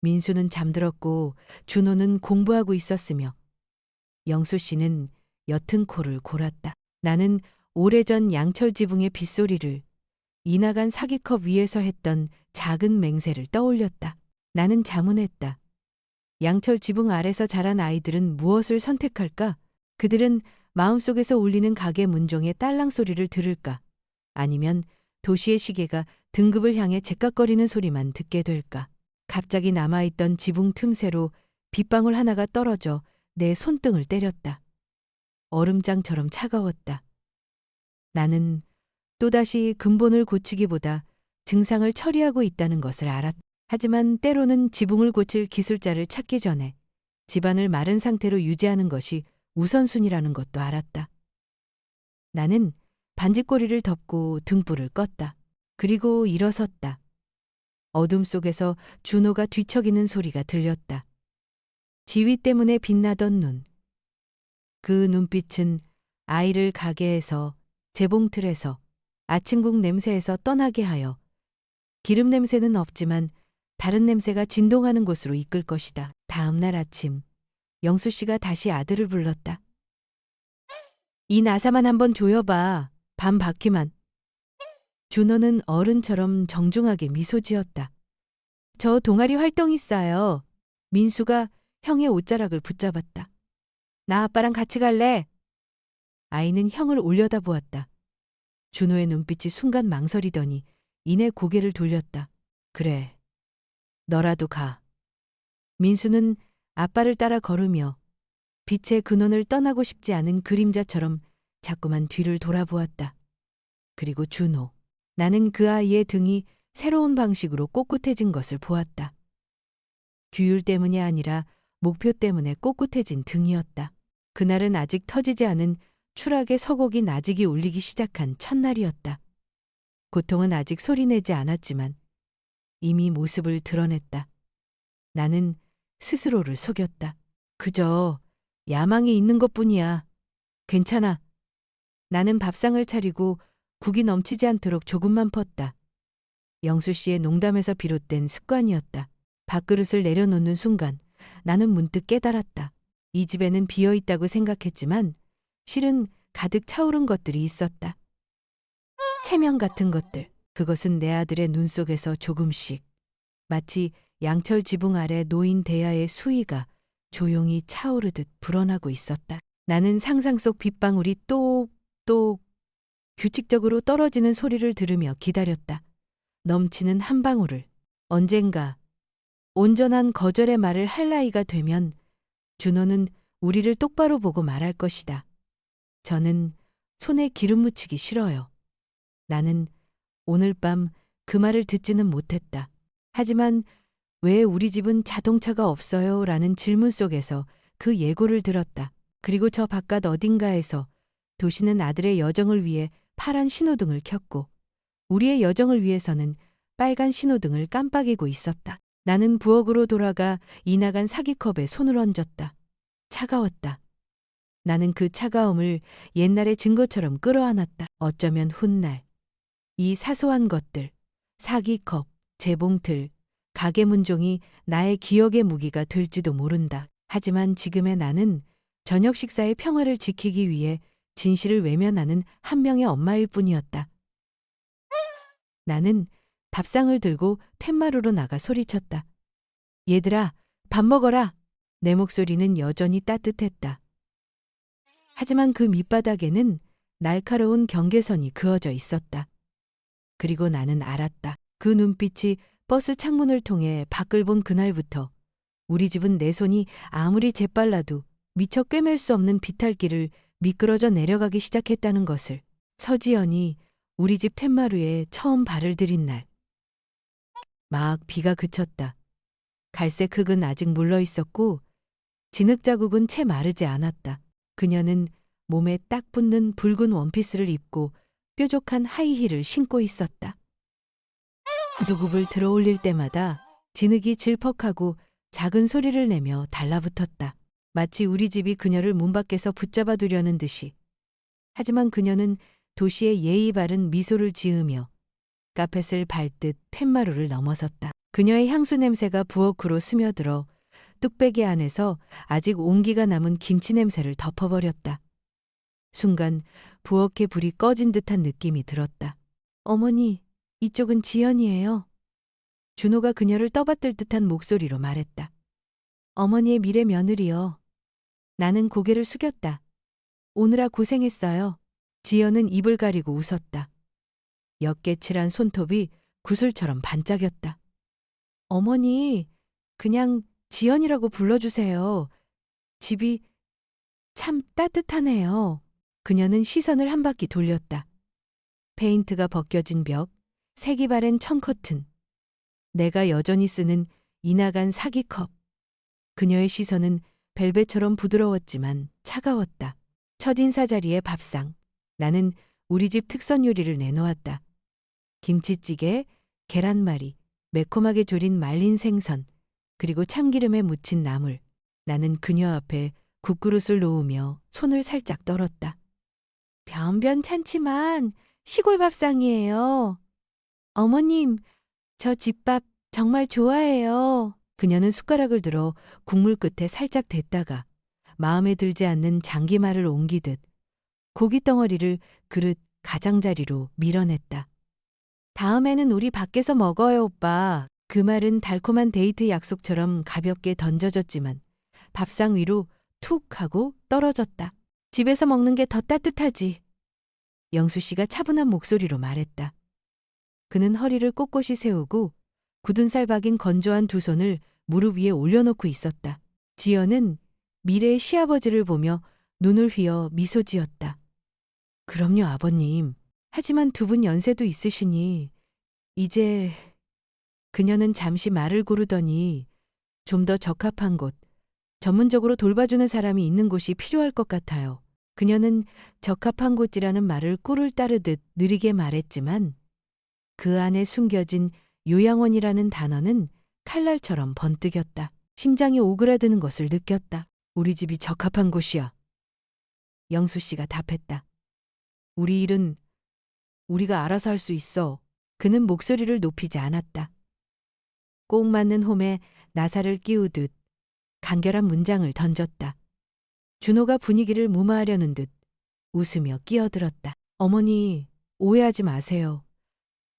민수는 잠들었고 준호는 공부하고 있었으며 영수 씨는 옅은 코를 골았다. 나는 오래전 양철 지붕의 빗소리를 이나간 사기컵 위에서 했던 작은 맹세를 떠올렸다. 나는 자문했다. 양철 지붕 아래서 자란 아이들은 무엇을 선택할까? 그들은 마음속에서 울리는 가게 문종의 딸랑 소리를 들을까? 아니면 도시의 시계가 등급을 향해 제깍거리는 소리만 듣게 될까? 갑자기 남아있던 지붕 틈새로 빗방울 하나가 떨어져 내 손등을 때렸다. 얼음장처럼 차가웠다. 나는 또다시 근본을 고치기보다 증상을 처리하고 있다는 것을 알았다. 하지만 때로는 지붕을 고칠 기술자를 찾기 전에 집안을 마른 상태로 유지하는 것이 우선순위라는 것도 알았다. 나는 반지꼬리를 덮고 등불을 껐다. 그리고 일어섰다. 어둠 속에서 준호가 뒤척이는 소리가 들렸다. 지위 때문에 빛나던 눈. 그 눈빛은 아이를 가게에서, 재봉틀에서, 아침국 냄새에서 떠나게 하여 기름 냄새는 없지만 다른 냄새가 진동하는 곳으로 이끌 것이다. 다음 날 아침 영수 씨가 다시 아들을 불렀다. 이 나사만 한번 조여봐. 반 바퀴만. 준호는 어른처럼 정중하게 미소 지었다. 저 동아리 활동 있어요. 민수가 형의 옷자락을 붙잡았다. 나 아빠랑 같이 갈래? 아이는 형을 올려다보았다. 준호의 눈빛이 순간 망설이더니 이내 고개를 돌렸다. 그래, 너라도 가. 민수는 아빠를 따라 걸으며 빛의 근원을 떠나고 싶지 않은 그림자처럼 자꾸만 뒤를 돌아보았다. 그리고 준호. 나는 그 아이의 등이 새로운 방식으로 꼿꼿해진 것을 보았다. 규율 때문이 아니라 목표 때문에 꼿꼿해진 등이었다. 그날은 아직 터지지 않은 추락의 서곡이 나직이 울리기 시작한 첫날이었다. 고통은 아직 소리내지 않았지만 이미 모습을 드러냈다. 나는 스스로를 속였다. 그저 야망이 있는 것뿐이야. 괜찮아. 나는 밥상을 차리고 국이 넘치지 않도록 조금만 펐다. 영수 씨의 농담에서 비롯된 습관이었다. 밥그릇을 내려놓는 순간 나는 문득 깨달았다. 이 집에는 비어 있다고 생각했지만 실은 가득 차오른 것들이 있었다. 체면 같은 것들. 그것은 내 아들의 눈 속에서 조금씩 마치 양철 지붕 아래 놓인 대야의 수위가 조용히 차오르듯 불어나고 있었다. 나는 상상 속 빗방울이 똑똑 규칙적으로 떨어지는 소리를 들으며 기다렸다. 넘치는 한 방울을. 언젠가 온전한 거절의 말을 할 나이가 되면 준호는 우리를 똑바로 보고 말할 것이다. 저는 손에 기름 묻히기 싫어요. 나는 오늘 밤 그 말을 듣지는 못했다. 하지만 왜 우리 집은 자동차가 없어요? 라는 질문 속에서 그 예고를 들었다. 그리고 저 바깥 어딘가에서 도시는 아들의 여정을 위해 파란 신호등을 켰고 우리의 여정을 위해서는 빨간 신호등을 깜빡이고 있었다. 나는 부엌으로 돌아가 이나간 사기컵에 손을 얹었다. 차가웠다. 나는 그 차가움을 옛날의 증거처럼 끌어안았다. 어쩌면 훗날 이 사소한 것들, 사기컵, 재봉틀, 가게 문종이 나의 기억의 무기가 될지도 모른다. 하지만 지금의 나는 저녁 식사의 평화를 지키기 위해 진실을 외면하는 한 명의 엄마일 뿐이었다. 나는 밥상을 들고 툇마루로 나가 소리쳤다. 얘들아, 밥 먹어라. 내 목소리는 여전히 따뜻했다. 하지만 그 밑바닥에는 날카로운 경계선이 그어져 있었다. 그리고 나는 알았다. 그 눈빛이 버스 창문을 통해 밖을 본 그날부터 우리 집은 내 손이 아무리 재빨라도 미처 꿰맬 수 없는 비탈길을 미끄러져 내려가기 시작했다는 것을. 서지연이 우리 집 툇마루에 처음 발을 들인 날. 막 비가 그쳤다. 갈색 흙은 아직 물러 있었고 진흙 자국은 채 마르지 않았다. 그녀는 몸에 딱 붙는 붉은 원피스를 입고 뾰족한 하이힐을 신고 있었다. 구두굽을 들어올릴 때마다 진흙이 질퍽하고 작은 소리를 내며 달라붙었다. 마치 우리 집이 그녀를 문 밖에서 붙잡아 두려는 듯이. 하지만 그녀는 도시의 예의 바른 미소를 지으며 카펫을 밟듯 툇마루를 넘어섰다. 그녀의 향수 냄새가 부엌으로 스며들어 뚝배기 안에서 아직 온기가 남은 김치 냄새를 덮어버렸다. 순간 부엌의 불이 꺼진 듯한 느낌이 들었다. 어머니, 이쪽은 지연이에요. 준호가 그녀를 떠받들 듯한 목소리로 말했다. 어머니의 미래 며느리요. 나는 고개를 숙였다. 오느라 고생했어요. 지연은 입을 가리고 웃었다. 옅게칠한 손톱이 구슬처럼 반짝였다. 어머니, 그냥 지연이라고 불러주세요. 집이 참 따뜻하네요. 그녀는 시선을 한 바퀴 돌렸다. 페인트가 벗겨진 벽, 색이 바랜 청커튼, 내가 여전히 쓰는 이나간 사기컵. 그녀의 시선은 벨벳처럼 부드러웠지만 차가웠다. 첫인사 자리에 밥상. 나는 우리 집 특선 요리를 내놓았다. 김치찌개, 계란말이, 매콤하게 졸인 말린 생선, 그리고 참기름에 묻힌 나물. 나는 그녀 앞에 국그릇을 놓으며 손을 살짝 떨었다. 변변찮지만 시골 밥상이에요. 어머님, 저 집밥 정말 좋아해요. 그녀는 숟가락을 들어 국물 끝에 살짝 댔다가 마음에 들지 않는 장기말을 옮기듯 고기 덩어리를 그릇 가장자리로 밀어냈다. 다음에는 우리 밖에서 먹어요, 오빠. 그 말은 달콤한 데이트 약속처럼 가볍게 던져졌지만 밥상 위로 툭 하고 떨어졌다. 집에서 먹는 게 더 따뜻하지. 영수 씨가 차분한 목소리로 말했다. 그는 허리를 꼿꼿이 세우고 굳은 살 박인 건조한 두 손을 무릎 위에 올려놓고 있었다. 지연은 미래의 시아버지를 보며 눈을 휘어 미소 지었다. 그럼요, 아버님. 하지만 두 분 연세도 있으시니 이제... 그녀는 잠시 말을 고르더니 좀 더 적합한 곳, 전문적으로 돌봐주는 사람이 있는 곳이 필요할 것 같아요. 그녀는 적합한 곳이라는 말을 꿀을 따르듯 느리게 말했지만 그 안에 숨겨진 요양원이라는 단어는 칼날처럼 번뜩였다. 심장이 오그라드는 것을 느꼈다. 우리 집이 적합한 곳이야. 영수 씨가 답했다. 우리 일은 우리가 알아서 할 수 있어. 그는 목소리를 높이지 않았다. 꼭 맞는 홈에 나사를 끼우듯 간결한 문장을 던졌다. 준호가 분위기를 무마하려는 듯 웃으며 끼어들었다. 어머니, 오해하지 마세요.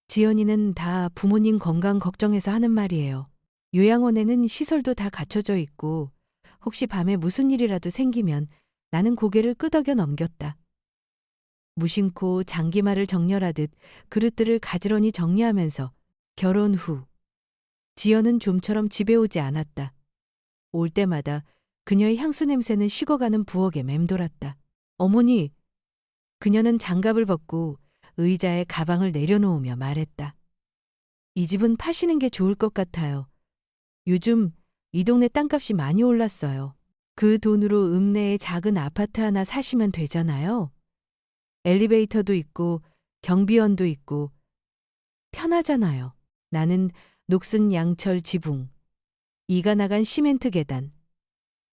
지연이는 다 부모님 건강 걱정해서 하는 말이에요. 요양원에는 시설도 다 갖춰져 있고 혹시 밤에 무슨 일이라도 생기면 나는 고개를 끄덕여 넘겼다. 무심코 장기말을 정렬하듯 그릇들을 가지런히 정리하면서 결혼 후 지연은 좀처럼 집에 오지 않았다. 올 때마다 그녀의 향수 냄새는 식어가는 부엌에 맴돌았다. 어머니, 그녀는 장갑을 벗고 의자에 가방을 내려놓으며 말했다. 이 집은 파시는 게 좋을 것 같아요. 요즘 이 동네 땅값이 많이 올랐어요. 그 돈으로 읍내에 작은 아파트 하나 사시면 되잖아요. 엘리베이터도 있고 경비원도 있고 편하잖아요. 나는 녹슨 양철 지붕, 이가 나간 시멘트 계단,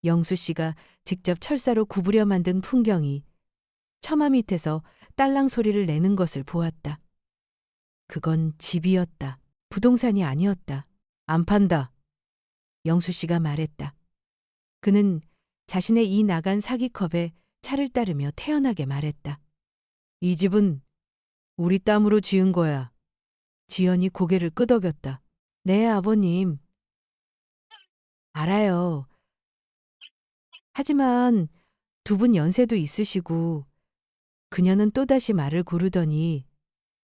영수 씨가 직접 철사로 구부려 만든 풍경이 처마 밑에서 딸랑 소리를 내는 것을 보았다. 그건 집이었다. 부동산이 아니었다. 안 판다. 영수 씨가 말했다. 그는 자신의 이 나간 사기컵에 차를 따르며 태연하게 말했다. 이 집은 우리 땀으로 지은 거야. 지연이 고개를 끄덕였다. 네, 아버님. 알아요. 하지만 두 분 연세도 있으시고 그녀는 또다시 말을 고르더니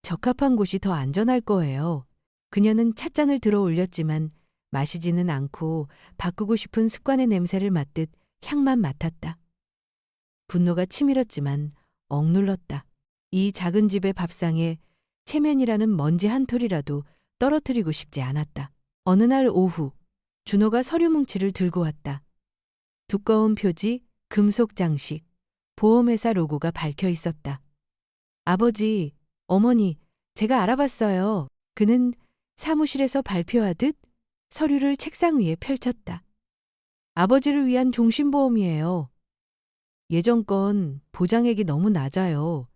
적합한 곳이 더 안전할 거예요. 그녀는 찻잔을 들어 올렸지만 마시지는 않고 바꾸고 싶은 습관의 냄새를 맡듯 향만 맡았다. 분노가 치밀었지만 억눌렀다. 이 작은 집의 밥상에 체면이라는 먼지 한 톨이라도 떨어뜨리고 싶지 않았다. 어느 날 오후 준호가 서류 뭉치를 들고 왔다. 두꺼운 표지, 금속 장식, 보험회사 로고가 밝혀 있었다. 아버지, 어머니, 제가 알아봤어요. 그는 사무실에서 발표하듯 서류를 책상 위에 펼쳤다. 아버지를 위한 종신보험이에요. 예전 건 보장액이 너무 낮아요.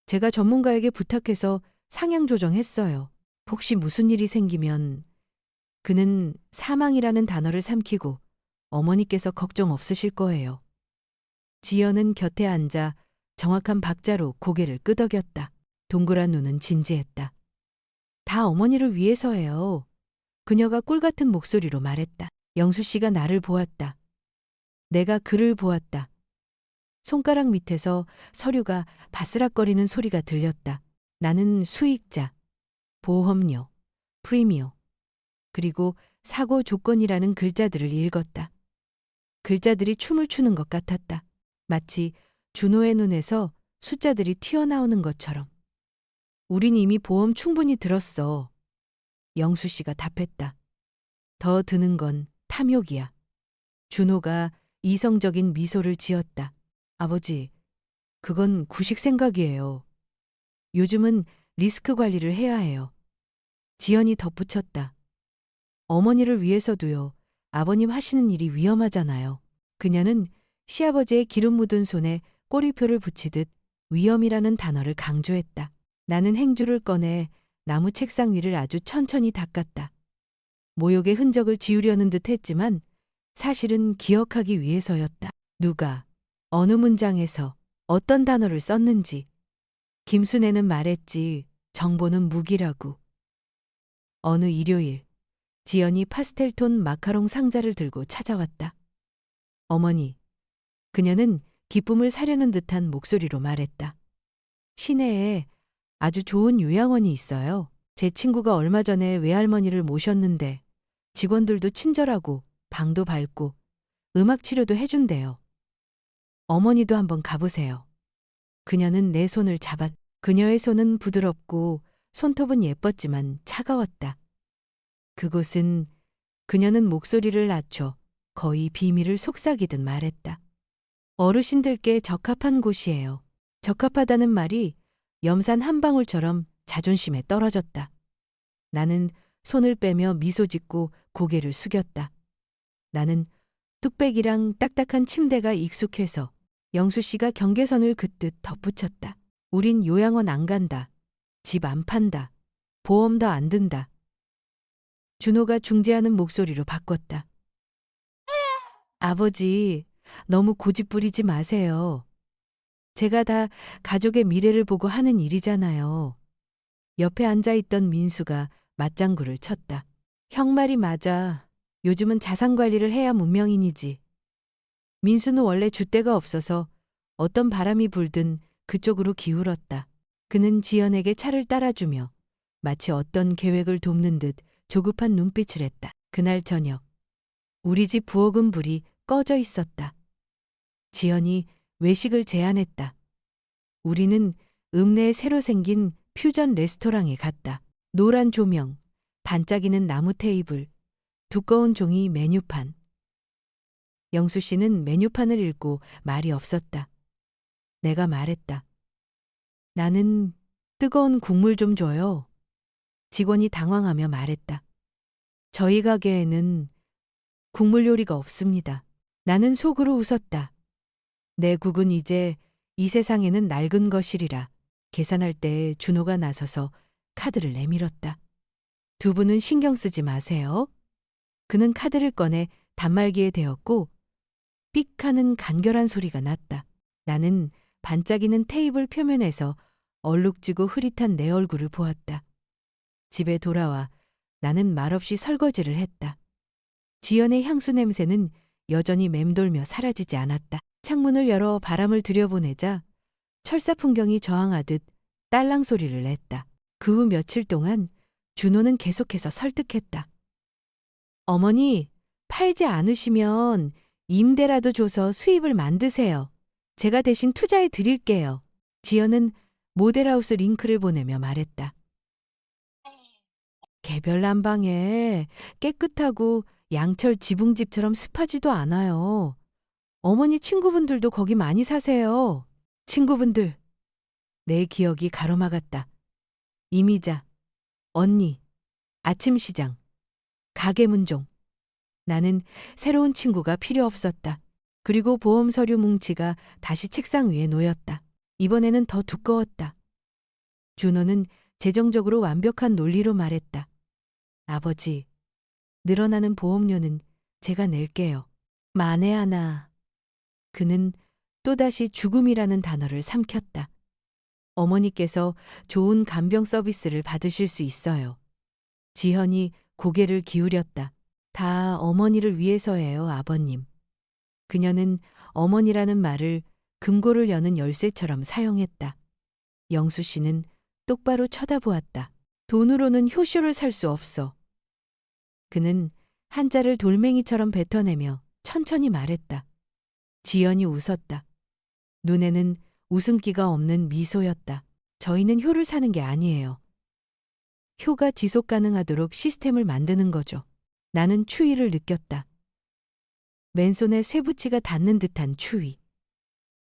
제가 전문가에게 부탁해서 상향 조정했어요. 혹시 무슨 일이 생기면 그는 사망이라는 단어를 삼키고 어머니께서 걱정 없으실 거예요. 지연은 곁에 앉아 정확한 박자로 고개를 끄덕였다. 동그란 눈은 진지했다. 다 어머니를 위해서예요. 그녀가 꿀같은 목소리로 말했다. 영수 씨가 나를 보았다. 내가 그를 보았다. 손가락 밑에서 서류가 바스락거리는 소리가 들렸다. 나는 수익자, 보험료, 프리미어, 그리고 사고 조건이라는 글자들을 읽었다. 글자들이 춤을 추는 것 같았다. 마치 준호의 눈에서 숫자들이 튀어나오는 것처럼. 우린 이미 보험 충분히 들었어. 영수 씨가 답했다. 더 드는 건 탐욕이야. 준호가 이성적인 미소를 지었다. 아버지, 그건 구식 생각이에요. 요즘은 리스크 관리를 해야 해요. 지연이 덧붙였다. 어머니를 위해서도요. 아버님 하시는 일이 위험하잖아요. 그녀는 시아버지의 기름 묻은 손에 꼬리표를 붙이듯 위험이라는 단어를 강조했다. 나는 행주를 꺼내 나무 책상 위를 아주 천천히 닦았다. 모욕의 흔적을 지우려는 듯 했지만 사실은 기억하기 위해서였다. 누가, 어느 문장에서 어떤 단어를 썼는지. 김순애는 말했지. 정보는 무기라고. 어느 일요일, 지연이 파스텔톤 마카롱 상자를 들고 찾아왔다. 어머니, 그녀는 기쁨을 사려는 듯한 목소리로 말했다. 시내에 아주 좋은 요양원이 있어요. 제 친구가 얼마 전에 외할머니를 모셨는데 직원들도 친절하고 방도 밝고 음악 치료도 해준대요. 어머니도 한번 가보세요. 그녀는 내 손을 잡았. 그녀의 손은 부드럽고 손톱은 예뻤지만 차가웠다. 그곳은 그녀는 목소리를 낮춰 거의 비밀을 속삭이듯 말했다. 어르신들께 적합한 곳이에요. 적합하다는 말이 염산 한 방울처럼 자존심에 떨어졌다. 나는 손을 빼며 미소 짓고 고개를 숙였다. 나는 뚝배기랑 딱딱한 침대가 익숙해서 영수 씨가 경계선을 긋듯 덧붙였다. 우린 요양원 안 간다. 집 안 판다. 보험도 안 든다. 준호가 중재하는 목소리로 바꿨다. 아버지, 너무 고집 부리지 마세요. 제가 다 가족의 미래를 보고 하는 일이잖아요. 옆에 앉아있던 민수가 맞장구를 쳤다. 형 말이 맞아. 요즘은 자산 관리를 해야 문명인이지. 민수는 원래 줏대가 없어서 어떤 바람이 불든 그쪽으로 기울었다. 그는 지연에게 차를 따라주며 마치 어떤 계획을 돕는 듯 조급한 눈빛을 했다. 그날 저녁, 우리 집 부엌은 불이 꺼져 있었다. 지연이 외식을 제안했다. 우리는 읍내에 새로 생긴 퓨전 레스토랑에 갔다. 노란 조명, 반짝이는 나무 테이블, 두꺼운 종이 메뉴판. 영수 씨는 메뉴판을 읽고 말이 없었다. 내가 말했다. 나는 뜨거운 국물 좀 줘요. 직원이 당황하며 말했다. 저희 가게에는 국물 요리가 없습니다. 나는 속으로 웃었다. 내 국은 이제 이 세상에는 낡은 것이리라. 계산할 때 준호가 나서서 카드를 내밀었다. 두 분은 신경 쓰지 마세요. 그는 카드를 꺼내 단말기에 대었고 삑 하는 간결한 소리가 났다. 나는 반짝이는 테이블 표면에서 얼룩지고 흐릿한 내 얼굴을 보았다. 집에 돌아와 나는 말없이 설거지를 했다. 지연의 향수 냄새는 여전히 맴돌며 사라지지 않았다. 창문을 열어 바람을 들여보내자 철사 풍경이 저항하듯 딸랑 소리를 냈다. 그 후 며칠 동안 준호는 계속해서 설득했다. 어머니, 팔지 않으시면 임대라도 줘서 수입을 만드세요. 제가 대신 투자해 드릴게요. 지연은 모델하우스 링크를 보내며 말했다. 개별 난방에 깨끗하고 양철 지붕집처럼 습하지도 않아요. 어머니 친구분들도 거기 많이 사세요. 친구분들. 내 기억이 가로막았다. 이미자, 언니, 아침시장, 가게문종. 나는 새로운 친구가 필요 없었다. 그리고 보험 서류 뭉치가 다시 책상 위에 놓였다. 이번에는 더 두꺼웠다. 준호는 재정적으로 완벽한 논리로 말했다. 아버지, 늘어나는 보험료는 제가 낼게요. 만에 하나. 그는 또다시 죽음이라는 단어를 삼켰다. 어머니께서 좋은 간병 서비스를 받으실 수 있어요. 지현이 고개를 기울였다. 다 어머니를 위해서예요, 아버님. 그녀는 어머니라는 말을 금고를 여는 열쇠처럼 사용했다. 영수 씨는 똑바로 쳐다보았다. 돈으로는 효쇼를 살 수 없어. 그는 한자를 돌멩이처럼 뱉어내며 천천히 말했다. 지연이 웃었다. 눈에는 웃음기가 없는 미소였다. 저희는 효를 사는 게 아니에요. 효가 지속 가능하도록 시스템을 만드는 거죠. 나는 추위를 느꼈다. 맨손에 쇠붙이가 닿는 듯한 추위.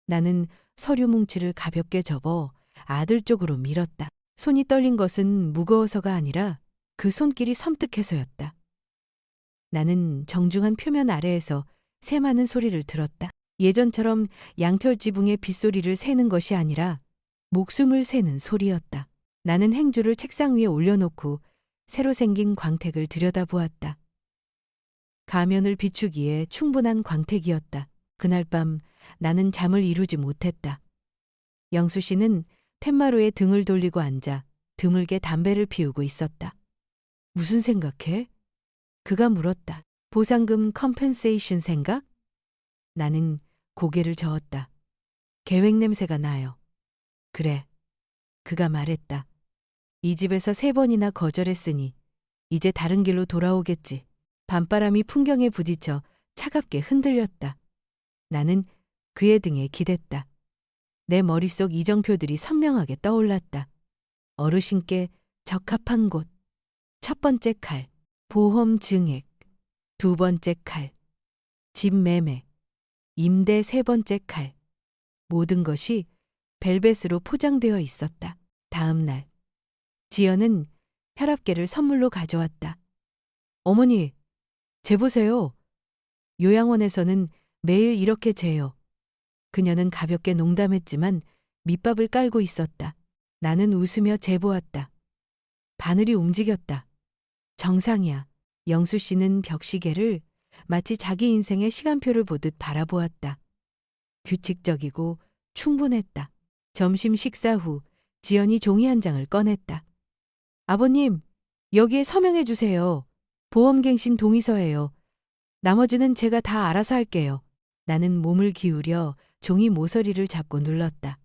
나는 서류 뭉치를 가볍게 접어 아들 쪽으로 밀었다. 손이 떨린 것은 무거워서가 아니라 그 손길이 섬뜩해서였다. 나는 정중한 표면 아래에서 새 많은 소리를 들었다. 예전처럼 양철 지붕의 빗소리를 새는 것이 아니라 목숨을 새는 소리였다. 나는 행주를 책상 위에 올려놓고 새로 생긴 광택을 들여다보았다. 가면을 비추기에 충분한 광택이었다. 그날 밤 나는 잠을 이루지 못했다. 영수 씨는 텐마루에 등을 돌리고 앉아 드물게 담배를 피우고 있었다. 무슨 생각해? 그가 물었다. 보상금 컴펜세이션 생각? 나는 고개를 저었다. 계획 냄새가 나요. 그래. 그가 말했다. 이 집에서 3번이나 거절했으니 이제 다른 길로 돌아오겠지. 밤바람이 풍경에 부딪혀 차갑게 흔들렸다. 나는 그의 등에 기댔다. 내 머릿속 이정표들이 선명하게 떠올랐다. 어르신께 적합한 곳. 첫 번째 칼. 보험 증액. 두 번째 칼. 집 매매. 임대 세 번째 칼. 모든 것이 벨벳으로 포장되어 있었다. 다음 날. 지연은 혈압계를 선물로 가져왔다. 어머니, 재보세요. 요양원에서는 매일 이렇게 재요. 그녀는 가볍게 농담했지만 밑밥을 깔고 있었다. 나는 웃으며 재보았다. 바늘이 움직였다. 정상이야. 영수 씨는 벽시계를 마치 자기 인생의 시간표를 보듯 바라보았다. 규칙적이고 충분했다. 점심 식사 후 지연이 종이 한 장을 꺼냈다. 아버님, 여기에 서명해 주세요. 보험갱신 동의서예요. 나머지는 제가 다 알아서 할게요. 나는 몸을 기울여 종이 모서리를 잡고 눌렀다.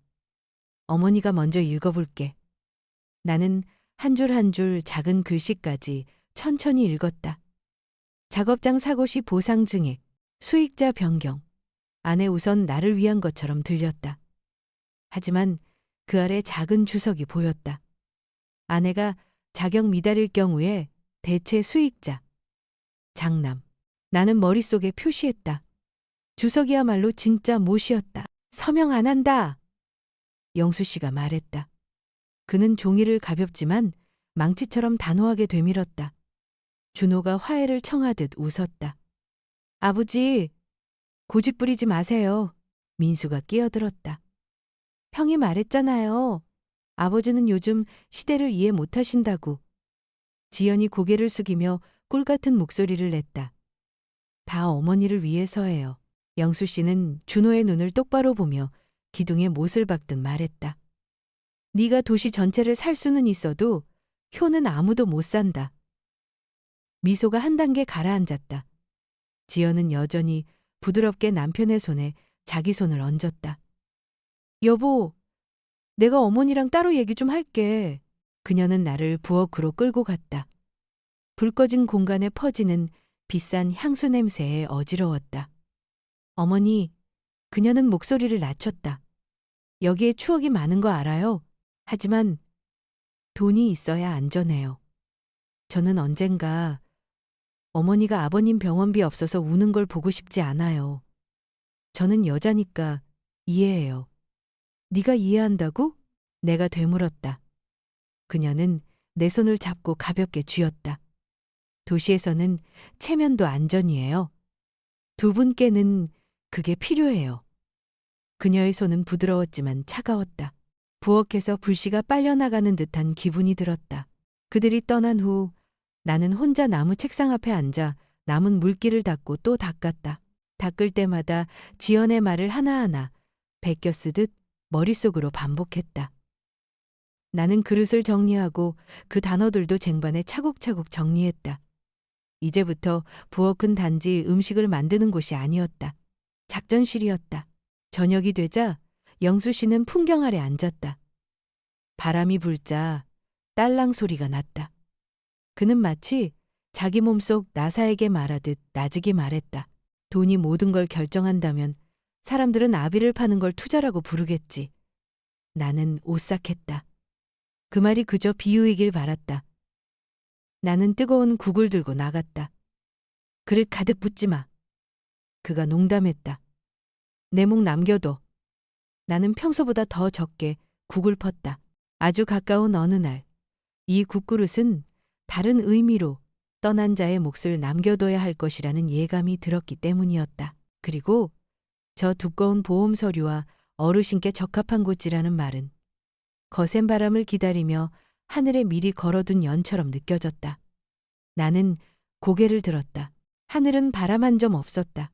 어머니가 먼저 읽어볼게. 나는 한 줄 한 줄 작은 글씨까지 천천히 읽었다. 작업장 사고 시 보상 증액, 수익자 변경. 안에 우선 나를 위한 것처럼 들렸다. 하지만 그 아래 작은 주석이 보였다. 아내가 자격 미달일 경우에 대체 수익자. 장남. 나는 머릿속에 표시했다. 주석이야말로 진짜 못이었다. 서명 안 한다. 영수 씨가 말했다. 그는 종이를 가볍지만 망치처럼 단호하게 되밀었다. 준호가 화해를 청하듯 웃었다. 아버지, 고집 부리지 마세요. 민수가 끼어들었다. 형이 말했잖아요. 아버지는 요즘 시대를 이해 못하신다고. 지연이 고개를 숙이며 꿀같은 목소리를 냈다. 다 어머니를 위해서예요. 영수 씨는 준호의 눈을 똑바로 보며 기둥에 못을 박듯 말했다. 네가 도시 전체를 살 수는 있어도 효는 아무도 못 산다. 미소가 한 단계 가라앉았다. 지연은 여전히 부드럽게 남편의 손에 자기 손을 얹었다. 여보, 내가 어머니랑 따로 얘기 좀 할게. 그녀는 나를 부엌으로 끌고 갔다. 불 꺼진 공간에 퍼지는 비싼 향수 냄새에 어지러웠다. 어머니, 그녀는 목소리를 낮췄다. 여기에 추억이 많은 거 알아요. 하지만 돈이 있어야 안전해요. 저는 언젠가 어머니가 아버님 병원비 없어서 우는 걸 보고 싶지 않아요. 저는 여자니까 이해해요. 네가 이해한다고? 내가 되물었다. 그녀는 내 손을 잡고 가볍게 쥐었다. 도시에서는 체면도 안전이에요. 두 분께는 그게 필요해요. 그녀의 손은 부드러웠지만 차가웠다. 부엌에서 불씨가 빨려나가는 듯한 기분이 들었다. 그들이 떠난 후 나는 혼자 나무 책상 앞에 앉아 남은 물기를 닦고 또 닦았다. 닦을 때마다 지연의 말을 하나하나 베껴 쓰듯 머릿속으로 반복했다. 나는 그릇을 정리하고 그 단어들도 쟁반에 차곡차곡 정리했다. 이제부터 부엌은 단지 음식을 만드는 곳이 아니었다. 작전실이었다. 저녁이 되자 영수 씨는 풍경 아래 앉았다. 바람이 불자 딸랑 소리가 났다. 그는 마치 자기 몸속 나사에게 말하듯 나직이 말했다. 돈이 모든 걸 결정한다면 사람들은 아비를 파는 걸 투자라고 부르겠지. 나는 오싹했다. 그 말이 그저 비유이길 바랐다. 나는 뜨거운 국을 들고 나갔다. 그릇 가득 붓지 마. 그가 농담했다. 내 목 남겨둬. 나는 평소보다 더 적게 국을 펐다. 아주 가까운 어느 날, 이 국그릇은 다른 의미로 떠난 자의 몫을 남겨둬야 할 것이라는 예감이 들었기 때문이었다. 그리고 저 두꺼운 보험 서류와 어르신께 적합한 곳이라는 말은 거센 바람을 기다리며 하늘에 미리 걸어둔 연처럼 느껴졌다. 나는 고개를 들었다. 하늘은 바람 한 점 없었다.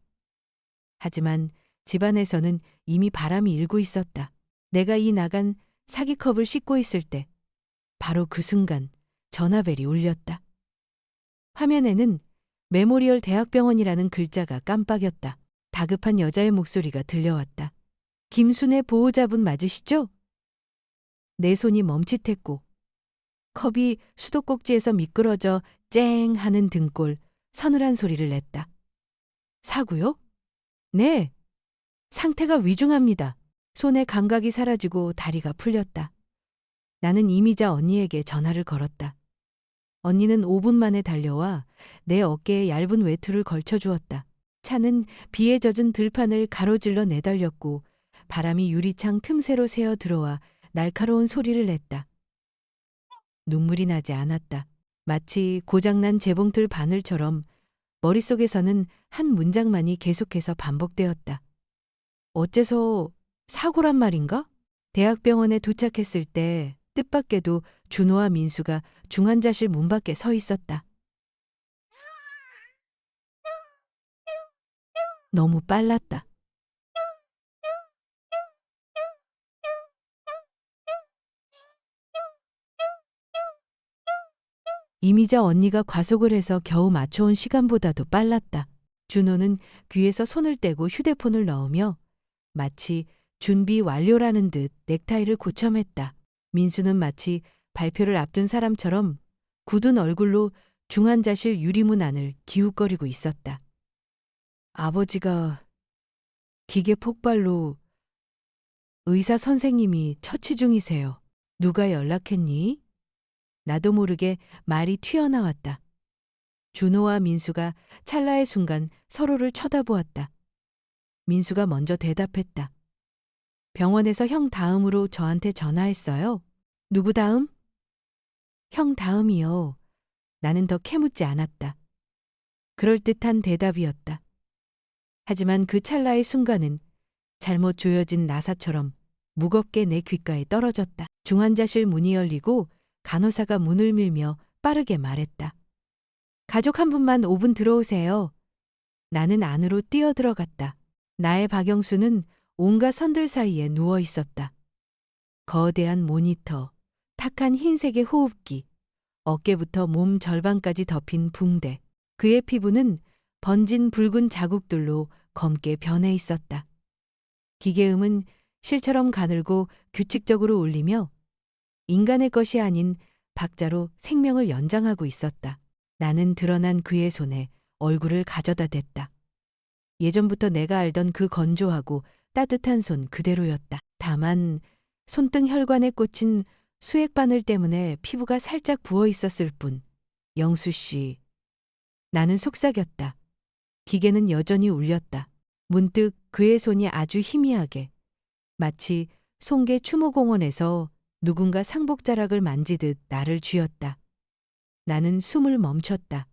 하지만 집안에서는 이미 바람이 일고 있었다. 내가 이 나간 사기컵을 씻고 있을 때 바로 그 순간 전화벨이 울렸다. 화면에는 메모리얼 대학병원이라는 글자가 깜빡였다. 다급한 여자의 목소리가 들려왔다. 김순애 보호자분 맞으시죠? 내 손이 멈칫했고 컵이 수도꼭지에서 미끄러져 쨍 하는 등골 서늘한 소리를 냈다. 사고요? 네. 상태가 위중합니다. 손의 감각이 사라지고 다리가 풀렸다. 나는 이미자 언니에게 전화를 걸었다. 언니는 5분 만에 달려와 내 어깨에 얇은 외투를 걸쳐주었다. 차는 비에 젖은 들판을 가로질러 내달렸고 바람이 유리창 틈새로 새어 들어와 날카로운 소리를 냈다. 눈물이 나지 않았다. 마치 고장난 재봉틀 바늘처럼 머릿속에서는 한 문장만이 계속해서 반복되었다. 어째서 사고란 말인가? 대학병원에 도착했을 때 뜻밖에도 준호와 민수가 중환자실 문 밖에 서 있었다. 너무 빨랐다. 이미자 언니가 과속을 해서 겨우 맞춰온 시간보다도 빨랐다. 준호는 귀에서 손을 떼고 휴대폰을 넣으며 마치 준비 완료라는 듯 넥타이를 고쳐맸다. 민수는 마치 발표를 앞둔 사람처럼 굳은 얼굴로 중환자실 유리문 안을 기웃거리고 있었다. 아버지가 기계 폭발로 의사 선생님이 처치 중이세요. 누가 연락했니? 나도 모르게 말이 튀어나왔다. 준호와 민수가 찰나의 순간 서로를 쳐다보았다. 민수가 먼저 대답했다. 병원에서 형 다음으로 저한테 전화했어요. 누구 다음? 형 다음이요. 나는 더 캐묻지 않았다. 그럴듯한 대답이었다. 하지만 그 찰나의 순간은 잘못 조여진 나사처럼 무겁게 내 귓가에 떨어졌다. 중환자실 문이 열리고 간호사가 문을 밀며 빠르게 말했다. 가족 한 분만 5분 들어오세요. 나는 안으로 뛰어들어갔다. 나의 박영수는 온갖 선들 사이에 누워 있었다. 거대한 모니터, 탁한 흰색의 호흡기, 어깨부터 몸 절반까지 덮인 붕대. 그의 피부는 번진 붉은 자국들로 검게 변해 있었다. 기계음은 실처럼 가늘고 규칙적으로 울리며 인간의 것이 아닌 박자로 생명을 연장하고 있었다. 나는 드러난 그의 손에 얼굴을 가져다 댔다. 예전부터 내가 알던 그 건조하고 따뜻한 손 그대로였다. 다만 손등 혈관에 꽂힌 수액 바늘 때문에 피부가 살짝 부어 있었을 뿐. 영수 씨. 나는 속삭였다. 기계는 여전히 울렸다. 문득 그의 손이 아주 희미하게 마치 송계 추모공원에서 누군가 상복자락을 만지듯 나를 쥐었다. 나는 숨을 멈췄다.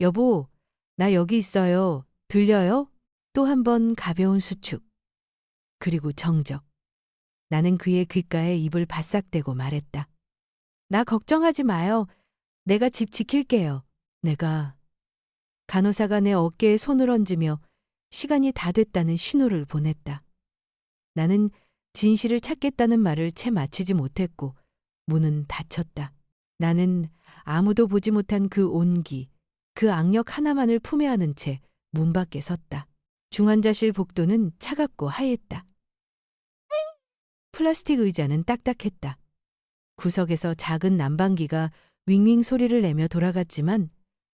여보, 나 여기 있어요. 들려요? 또 한 번 가벼운 수축. 그리고 정적. 나는 그의 귓가에 입을 바싹 대고 말했다. 나 걱정하지 마요. 내가 집 지킬게요. 내가. 간호사가 내 어깨에 손을 얹으며 시간이 다 됐다는 신호를 보냈다. 나는 진실을 찾겠다는 말을 채 마치지 못했고 문은 닫혔다. 나는 아무도 보지 못한 그 온기, 그 악력 하나만을 품에 안은 채 문 밖에 섰다. 중환자실 복도는 차갑고 하였다. 플라스틱 의자는 딱딱했다. 구석에서 작은 난방기가 윙윙 소리를 내며 돌아갔지만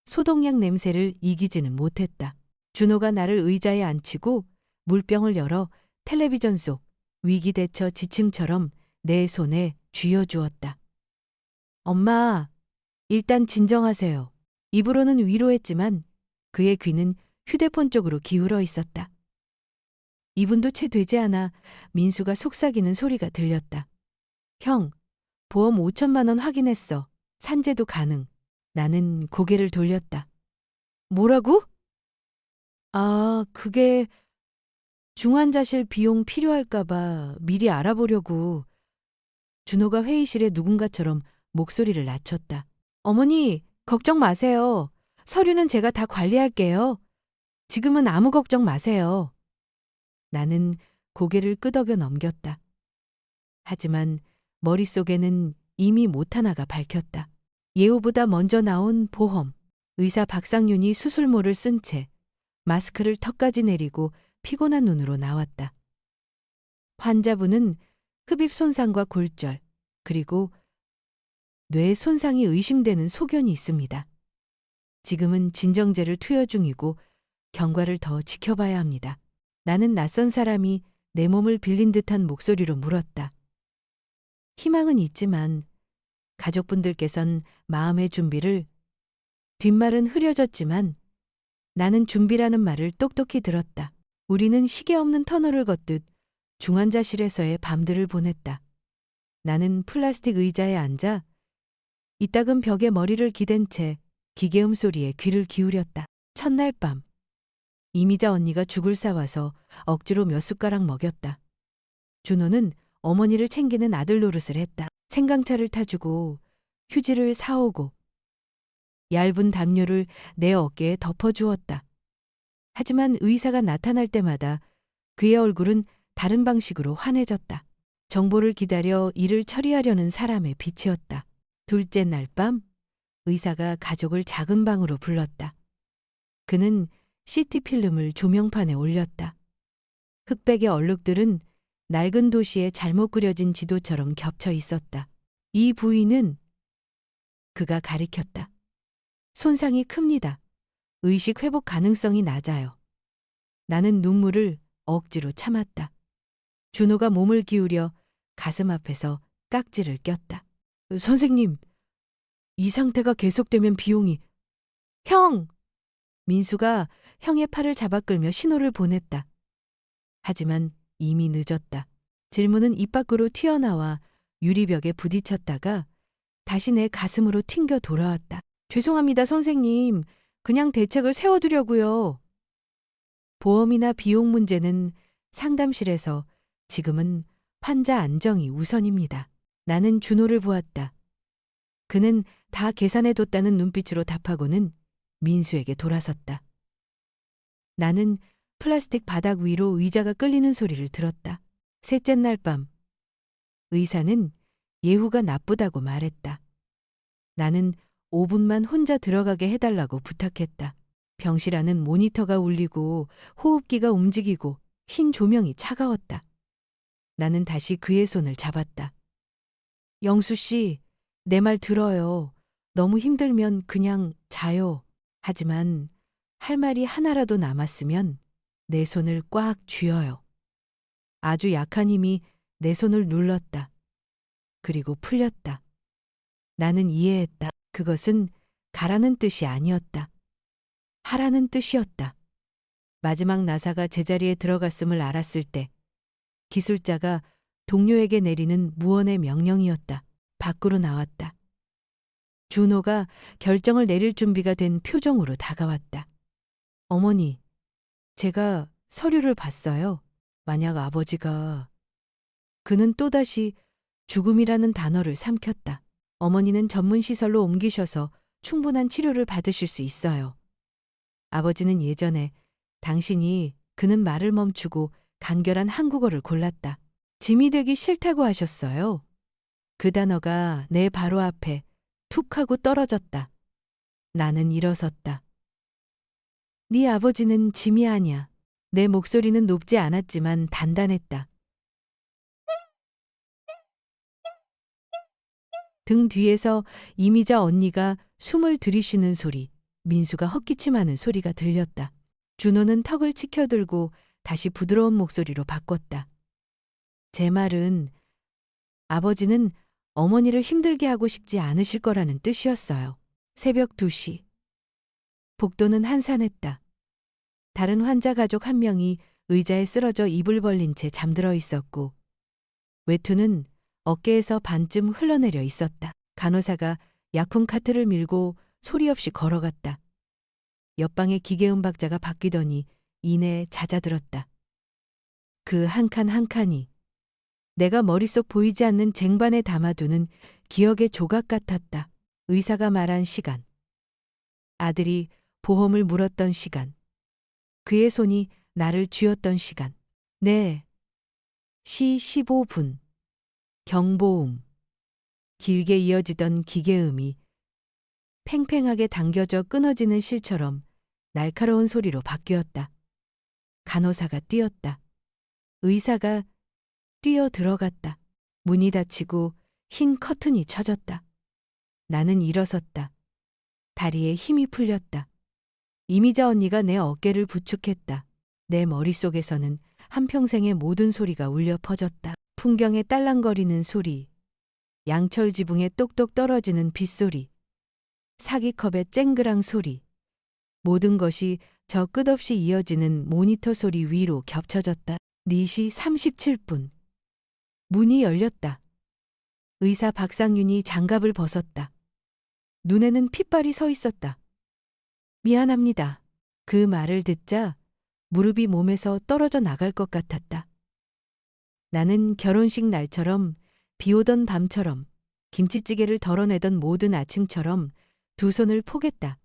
소독약 냄새를 이기지는 못했다. 준호가 나를 의자에 앉히고 물병을 열어 텔레비전 속 위기대처 지침처럼 내 손에 쥐어주었다. 엄마, 일단 진정하세요. 입으로는 위로했지만 그의 귀는 휴대폰 쪽으로 기울어 있었다. 2분도 채 되지 않아 민수가 속삭이는 소리가 들렸다. 형, 보험 5천만 원 확인했어. 산재도 가능. 나는 고개를 돌렸다. 뭐라고? 아, 그게 중환자실 비용 필요할까봐 미리 알아보려고. 준호가 회의실에 누군가처럼 목소리를 낮췄다. 어머니, 걱정 마세요. 서류는 제가 다 관리할게요. 지금은 아무 걱정 마세요. 나는 고개를 끄덕여 넘겼다. 하지만 머릿속에는 이미 못 하나가 밝혔다. 예후보다 먼저 나온 보험. 의사 박상윤이 수술모를 쓴 채 마스크를 턱까지 내리고 피곤한 눈으로 나왔다. 환자분은 흡입 손상과 골절, 그리고 뇌 손상이 의심되는 소견이 있습니다. 지금은 진정제를 투여 중이고 경과를 더 지켜봐야 합니다. 나는 낯선 사람이 내 몸을 빌린 듯한 목소리로 물었다. 희망은 있지만 가족분들께선 마음의 준비를. 뒷말은 흐려졌지만 나는 준비라는 말을 똑똑히 들었다. 우리는 시계 없는 터널을 걷듯 중환자실에서의 밤들을 보냈다. 나는 플라스틱 의자에 앉아 이따금 벽에 머리를 기댄 채 기계음 소리에 귀를 기울였다. 첫날 밤 이미자 언니가 죽을 싸와서 억지로 몇 숟가락 먹였다. 준호는 어머니를 챙기는 아들 노릇을 했다. 생강차를 타주고 휴지를 사오고 얇은 담요를 내 어깨에 덮어주었다. 하지만 의사가 나타날 때마다 그의 얼굴은 다른 방식으로 환해졌다. 정보를 기다려 일을 처리하려는 사람의 빛이었다. 둘째 날 밤 의사가 가족을 작은 방으로 불렀다. 그는 CT 필름을 조명판에 올렸다. 흑백의 얼룩들은 낡은 도시에 잘못 그려진 지도처럼 겹쳐 있었다. 이 부위는 그가 가리켰다. 손상이 큽니다. 의식 회복 가능성이 낮아요. 나는 눈물을 억지로 참았다. 준호가 몸을 기울여 가슴 앞에서 깍지를 꼈다. 선생님, 이 상태가 계속되면 비용이. 형! 민수가 형의 팔을 잡아 끌며 신호를 보냈다. 하지만 이미 늦었다. 질문은 입 밖으로 튀어나와 유리벽에 부딪혔다가 다시 내 가슴으로 튕겨 돌아왔다. 죄송합니다, 선생님. 그냥 대책을 세워두려고요. 보험이나 비용 문제는 상담실에서 지금은 환자 안정이 우선입니다. 나는 준호를 보았다. 그는 다 계산해뒀다는 눈빛으로 답하고는 민수에게 돌아섰다. 나는 플라스틱 바닥 위로 의자가 끌리는 소리를 들었다. 셋째 날 밤 의사는 예후가 나쁘다고 말했다. 나는 5분만 혼자 들어가게 해달라고 부탁했다. 병실 안은 모니터가 울리고 호흡기가 움직이고 흰 조명이 차가웠다. 나는 다시 그의 손을 잡았다. 영수 씨, 내 말 들어요. 너무 힘들면 그냥 자요. 하지만 할 말이 하나라도 남았으면 내 손을 꽉 쥐어요. 아주 약한 힘이 내 손을 눌렀다. 그리고 풀렸다. 나는 이해했다. 그것은 가라는 뜻이 아니었다. 하라는 뜻이었다. 마지막 나사가 제자리에 들어갔음을 알았을 때 기술자가 동료에게 내리는 무언의 명령이었다. 밖으로 나왔다. 준호가 결정을 내릴 준비가 된 표정으로 다가왔다. 어머니, 제가 서류를 봤어요. 만약 아버지가. 그는 또다시 죽음이라는 단어를 삼켰다. 어머니는 전문시설로 옮기셔서 충분한 치료를 받으실 수 있어요. 아버지는 예전에 당신이. 그는 말을 멈추고 간결한 한국어를 골랐다. 짐이 되기 싫다고 하셨어요. 그 단어가 내 바로 앞에 툭 하고 떨어졌다. 나는 일어섰다. 네 아버지는 짐이 아니야. 내 목소리는 높지 않았지만 단단했다. 등 뒤에서 이미자 언니가 숨을 들이쉬는 소리. 민수가 헛기침하는 소리가 들렸다. 준호는 턱을 치켜들고 다시 부드러운 목소리로 바꿨다. 제 말은 아버지는 어머니를 힘들게 하고 싶지 않으실 거라는 뜻이었어요. 새벽 2시. 복도는 한산했다. 다른 환자 가족 한 명이 의자에 쓰러져 입을 벌린 채 잠들어 있었고 외투는 어깨에서 반쯤 흘러내려 있었다. 간호사가 약품 카트를 밀고 소리 없이 걸어갔다. 옆방의 기계음 박자가 바뀌더니 이내 잦아들었다. 그 한 칸 한 칸이 내가 머릿속 보이지 않는 쟁반에 담아두는 기억의 조각 같았다. 의사가 말한 시간. 아들이 보험을 물었던 시간. 그의 손이 나를 쥐었던 시간. 네. 시 15분. 경보음. 길게 이어지던 기계음이 팽팽하게 당겨져 끊어지는 실처럼 날카로운 소리로 바뀌었다. 간호사가 뛰었다. 의사가 뛰어 들어갔다. 문이 닫히고 흰 커튼이 쳐졌다. 나는 일어섰다. 다리에 힘이 풀렸다. 이미자 언니가 내 어깨를 부축했다. 내 머릿속에서는 한평생의 모든 소리가 울려 퍼졌다. 풍경에 딸랑거리는 소리, 양철 지붕에 똑똑 떨어지는 빗소리, 사기컵의 쨍그랑 소리, 모든 것이 저 끝없이 이어지는 모니터 소리 위로 겹쳐졌다. 4시 37분. 문이 열렸다. 의사 박상윤이 장갑을 벗었다. 눈에는 핏발이 서 있었다. 미안합니다. 그 말을 듣자 무릎이 몸에서 떨어져 나갈 것 같았다. 나는 결혼식 날처럼 비 오던 밤처럼 김치찌개를 덜어내던 모든 아침처럼 두 손을 포겠다.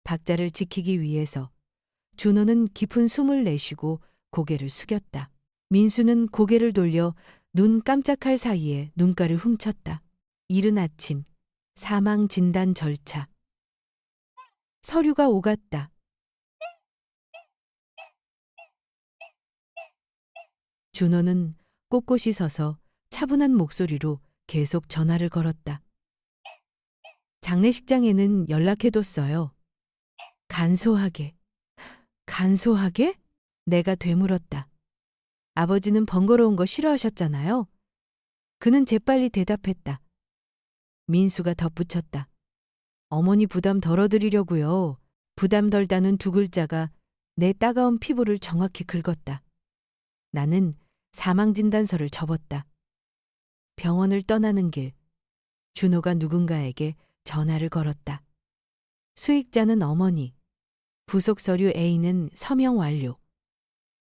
박자를 지키기 위해서 준호는 깊은 숨을 내쉬고 고개를 숙였다. 민수는 고개를 돌려 눈 깜짝할 사이에 눈가를 훔쳤다. 이른 아침, 사망 진단 절차. 서류가 오갔다. 준호는 꼿꼿이 서서 차분한 목소리로 계속 전화를 걸었다. 장례식장에는 연락해뒀어요. 간소하게. 간소하게? 내가 되물었다. 아버지는 번거로운 거 싫어하셨잖아요. 그는 재빨리 대답했다. 민수가 덧붙였다. 어머니 부담 덜어드리려고요. 부담 덜다는 두 글자가 내 따가운 피부를 정확히 긁었다. 나는 사망진단서를 접었다. 병원을 떠나는 길, 준호가 누군가에게 전화를 걸었다. 수익자는 어머니, 부속 서류 A는 서명 완료.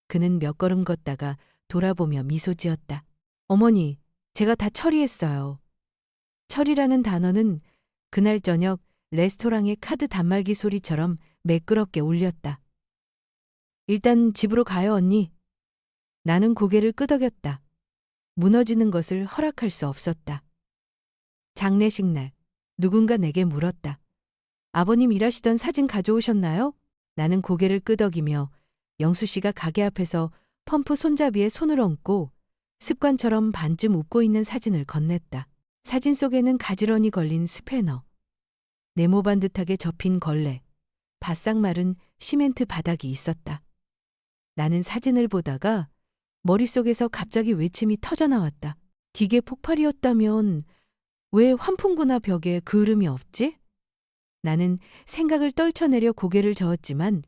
그는 몇 걸음 걷다가 돌아보며 미소 지었다. 어머니, 제가 다 처리했어요. 처리라는 단어는 그날 저녁 레스토랑의 카드 단말기 소리처럼 매끄럽게 울렸다. 일단 집으로 가요, 언니. 나는 고개를 끄덕였다. 무너지는 것을 허락할 수 없었다. 장례식 날, 누군가 내게 물었다. 아버님 일하시던 사진 가져오셨나요? 나는 고개를 끄덕이며 영수 씨가 가게 앞에서 펌프 손잡이에 손을 얹고 습관처럼 반쯤 웃고 있는 사진을 건넸다. 사진 속에는 가지런히 걸린 스패너, 네모 반듯하게 접힌 걸레, 바싹 마른 시멘트 바닥이 있었다. 나는 사진을 보다가 머릿속에서 갑자기 외침이 터져나왔다. 기계 폭발이었다면 왜 환풍구나 벽에 그을음이 없지? 나는 생각을 떨쳐내려 고개를 저었지만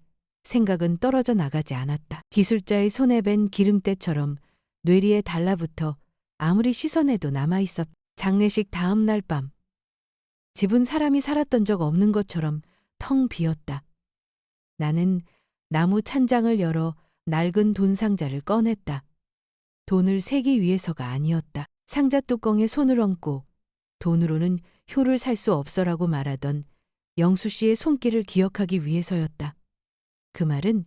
생각은 떨어져 나가지 않았다. 기술자의 손에 밴 기름때처럼 뇌리에 달라붙어 아무리 씻어내도 남아있었다. 장례식 다음 날 밤. 집은 사람이 살았던 적 없는 것처럼 텅 비었다. 나는 나무 찬장을 열어 낡은 돈 상자를 꺼냈다. 돈을 세기 위해서가 아니었다. 상자 뚜껑에 손을 얹고 돈으로는 효를 살 수 없어라고 말하던 영수 씨의 손길을 기억하기 위해서였다. 그 말은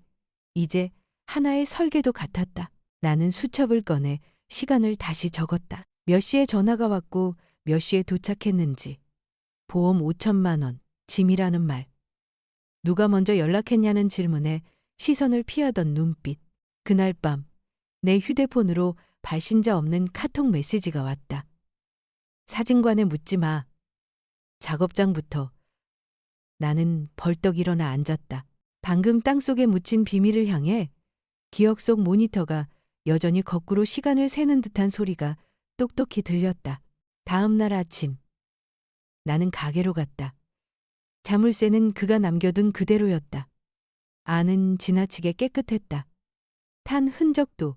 이제 하나의 설계도 같았다. 나는 수첩을 꺼내 시간을 다시 적었다. 몇 시에 전화가 왔고 몇 시에 도착했는지. 보험 5천만 원, 짐이라는 말. 누가 먼저 연락했냐는 질문에 시선을 피하던 눈빛. 그날 밤 내 휴대폰으로 발신자 없는 카톡 메시지가 왔다. 사진관에 묻지 마. 작업장부터 나는 벌떡 일어나 앉았다. 방금 땅속에 묻힌 비밀을 향해 기억 속 모니터가 여전히 거꾸로 시간을 세는 듯한 소리가 똑똑히 들렸다. 다음 날 아침 나는 가게로 갔다. 자물쇠는 그가 남겨둔 그대로였다. 안은 지나치게 깨끗했다. 탄 흔적도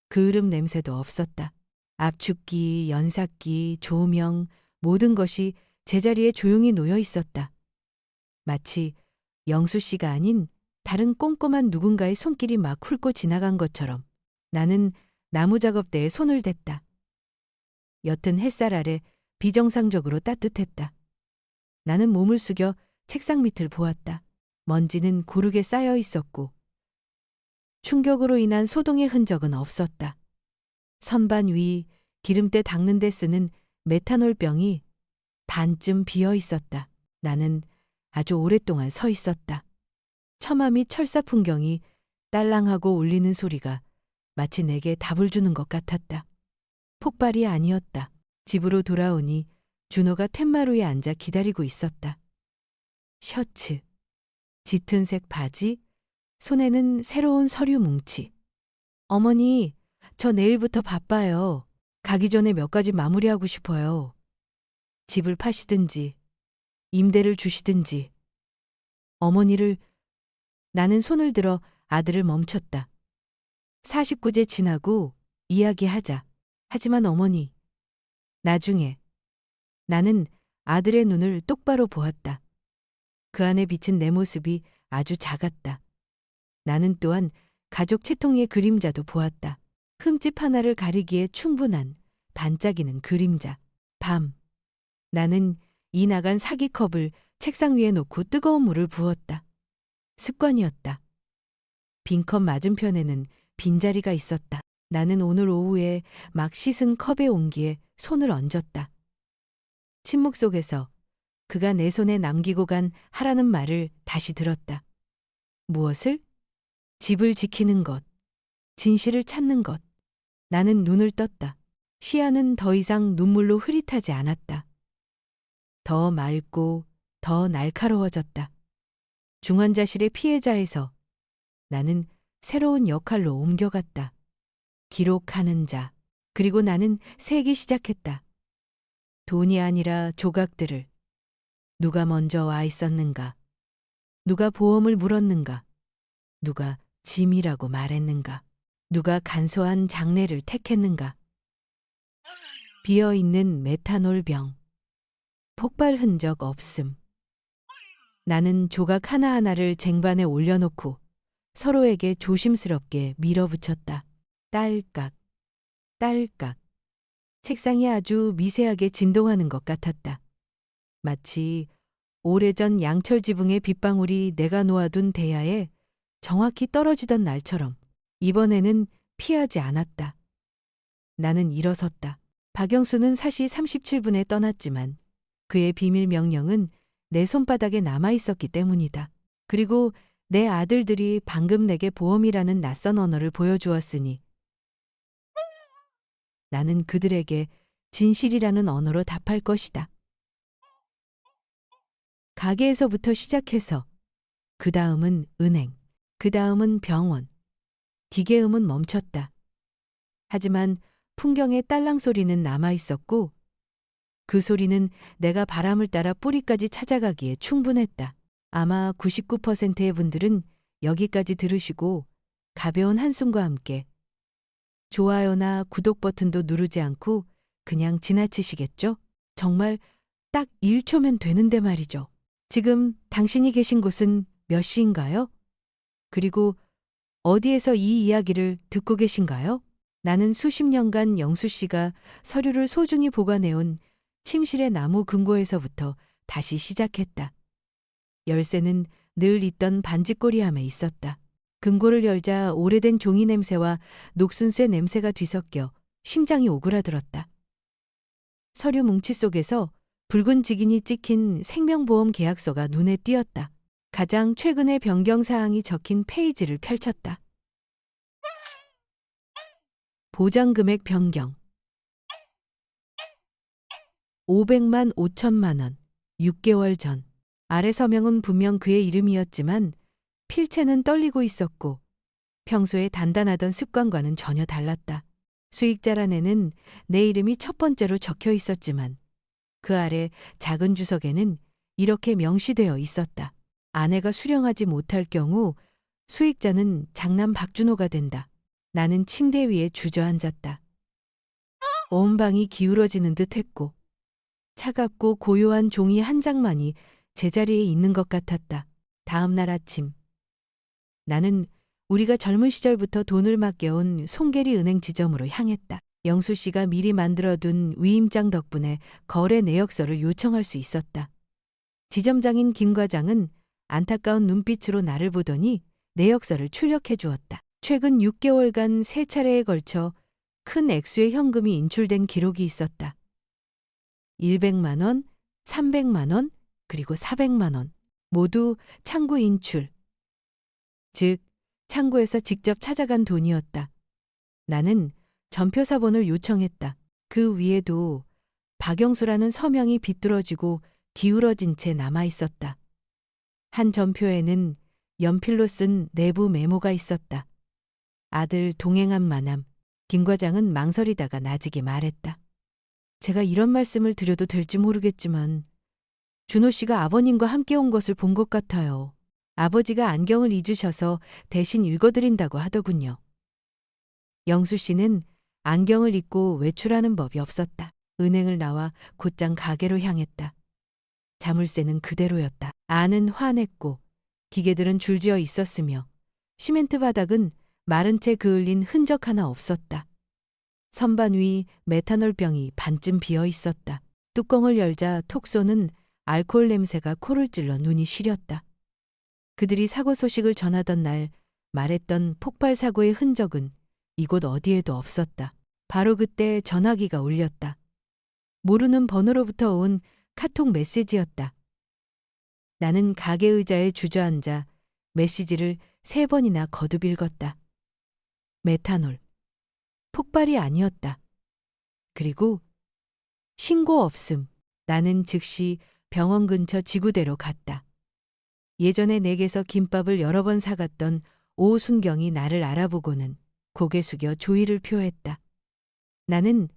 그을음 냄새도 없었다. 압축기, 연삭기, 조명, 모든 것이 제자리에 조용히 놓여 있었다. 마치 영수 씨가 아닌 다른 꼼꼼한 누군가의 손길이 막 훑고 지나간 것처럼 나는 나무작업대에 손을 댔다. 옅은 햇살 아래 비정상적으로 따뜻했다. 나는 몸을 숙여 책상 밑을 보았다. 먼지는 고르게 쌓여 있었고 충격으로 인한 소동의 흔적은 없었다. 선반 위 기름때 닦는 데 쓰는 메탄올 병이 반쯤 비어 있었다. 나는 아주 오랫동안 서 있었다. 처마 및 철사 풍경이 딸랑하고 울리는 소리가 마치 내게 답을 주는 것 같았다. 폭발이 아니었다. 집으로 돌아오니 준호가 툇마루에 앉아 기다리고 있었다. 셔츠, 짙은 색 바지, 손에는 새로운 서류 뭉치. 어머니, 저 내일부터 바빠요. 가기 전에 몇 가지 마무리하고 싶어요. 집을 파시든지, 임대를 주시든지. 어머니를, 나는 손을 들어 아들을 멈췄다. 49제 지나고 이야기하자. 하지만 어머니, 나중에. 나는 아들의 눈을 똑바로 보았다. 그 안에 비친 내 모습이 아주 작았다. 나는 또한 가족 채통의 그림자도 보았다. 흠집 하나를 가리기에 충분한 반짝이는 그림자. 밤. 나는 이 나간 사기컵을 책상 위에 놓고 뜨거운 물을 부었다. 습관이었다. 빈컵 맞은편에는 빈자리가 있었다. 나는 오늘 오후에 막 씻은 컵의 온기에 손을 얹었다. 침묵 속에서 그가 내 손에 남기고 간 하라는 말을 다시 들었다. 무엇을? 집을 지키는 것, 진실을 찾는 것. 나는 눈을 떴다. 시야는 더 이상 눈물로 흐릿하지 않았다. 더 맑고 더 날카로워졌다. 중환자실의 피해자에서 나는 새로운 역할로 옮겨갔다. 기록하는 자. 그리고 나는 세기 시작했다. 돈이 아니라 조각들을. 누가 먼저 와 있었는가? 누가 보험을 물었는가? 누가 짐이라고 말했는가? 누가 간소한 장례를 택했는가? 비어있는 메탄올 병. 폭발 흔적 없음. 나는 조각 하나하나를 쟁반에 올려놓고 서로에게 조심스럽게 밀어붙였다. 딸깍, 딸깍. 책상이 아주 미세하게 진동하는 것 같았다. 마치 오래전 양철 지붕의 빗방울이 내가 놓아둔 대야에 정확히 떨어지던 날처럼 이번에는 피하지 않았다. 나는 일어섰다. 박영수는 사시 37분에 떠났지만 그의 비밀 명령은 내 손바닥에 남아 있었기 때문이다. 그리고 내 아들들이 방금 내게 보험이라는 낯선 언어를 보여주었으니 나는 그들에게 진실이라는 언어로 답할 것이다. 가게에서부터 시작해서 그 다음은 은행, 그 다음은 병원, 기계음은 멈췄다. 하지만 풍경의 딸랑 소리는 남아 있었고 그 소리는 내가 바람을 따라 뿌리까지 찾아가기에 충분했다. 아마 99%의 분들은 여기까지 들으시고 가벼운 한숨과 함께 좋아요나 구독 버튼도 누르지 않고 그냥 지나치시겠죠? 정말 딱 1초면 되는데 말이죠. 지금 당신이 계신 곳은 몇 시인가요? 그리고 어디에서 이 이야기를 듣고 계신가요? 나는 수십 년간 영수 씨가 서류를 소중히 보관해온 침실의 나무 금고에서부터 다시 시작했다. 열쇠는 늘 있던 반지꼬리함에 있었다. 금고를 열자 오래된 종이 냄새와 녹슨쇠 냄새가 뒤섞여 심장이 오그라들었다. 서류 뭉치 속에서 붉은 직인이 찍힌 생명보험 계약서가 눈에 띄었다. 가장 최근의 변경 사항이 적힌 페이지를 펼쳤다. 보장 금액 변경. 500만 5천만 원. 6개월 전. 아래 서명은 분명 그의 이름이었지만 필체는 떨리고 있었고 평소에 단단하던 습관과는 전혀 달랐다. 수익자란에는 내 이름이 첫 번째로 적혀 있었지만 그 아래 작은 주석에는 이렇게 명시되어 있었다. 아내가 수령하지 못할 경우 수익자는 장남 박준호가 된다. 나는 침대 위에 주저앉았다. 온 방이 기울어지는 듯 했고 차갑고 고요한 종이 한 장만이 제자리에 있는 것 같았다. 다음 날 아침 나는 우리가 젊은 시절부터 돈을 맡겨온 송계리 은행 지점으로 향했다. 영수 씨가 미리 만들어둔 위임장 덕분에 거래 내역서를 요청할 수 있었다. 지점장인 김 과장은 안타까운 눈빛으로 나를 보더니 내역서를 출력해 주었다. 최근 6개월간 3차례에 걸쳐 큰 액수의 현금이 인출된 기록이 있었다. 100만 원, 300만 원, 그리고 400만 원. 모두 창구 인출. 즉, 창구에서 직접 찾아간 돈이었다. 나는 전표사본을 요청했다. 그 위에도 박영수라는 서명이 비뚤어지고 기울어진 채 남아 있었다. 한 전표에는 연필로 쓴 내부 메모가 있었다. 아들 동행한 마남. 김 과장은 망설이다가 나직이 말했다. 제가 이런 말씀을 드려도 될지 모르겠지만 준호 씨가 아버님과 함께 온 것을 본 것 같아요. 아버지가 안경을 잊으셔서 대신 읽어드린다고 하더군요. 영수 씨는 안경을 잊고 외출하는 법이 없었다. 은행을 나와 곧장 가게로 향했다. 자물쇠는 그대로였다. 안은 환했고 기계들은 줄지어 있었으며 시멘트 바닥은 마른 채 그을린 흔적 하나 없었다. 선반 위 메탄올 병이 반쯤 비어 있었다. 뚜껑을 열자 톡 쏘는 알코올 냄새가 코를 찔러 눈이 시렸다. 그들이 사고 소식을 전하던 날 말했던 폭발 사고의 흔적은 이곳 어디에도 없었다. 바로 그때 전화기가 울렸다. 모르는 번호로부터 온 카톡 메시지였다. 나는 가게 의자에 주저앉아 메시지를 3번이나 거듭 읽었다. 메탄올. 폭발이 아니었다. 그리고 신고 없음. 나는 즉시 병원 근처 지구대로 갔다. 예전에 내게서 김밥을 여러 번 사갔던 오순경이 나를 알아보고는 고개 숙여 조의를 표했다. 나는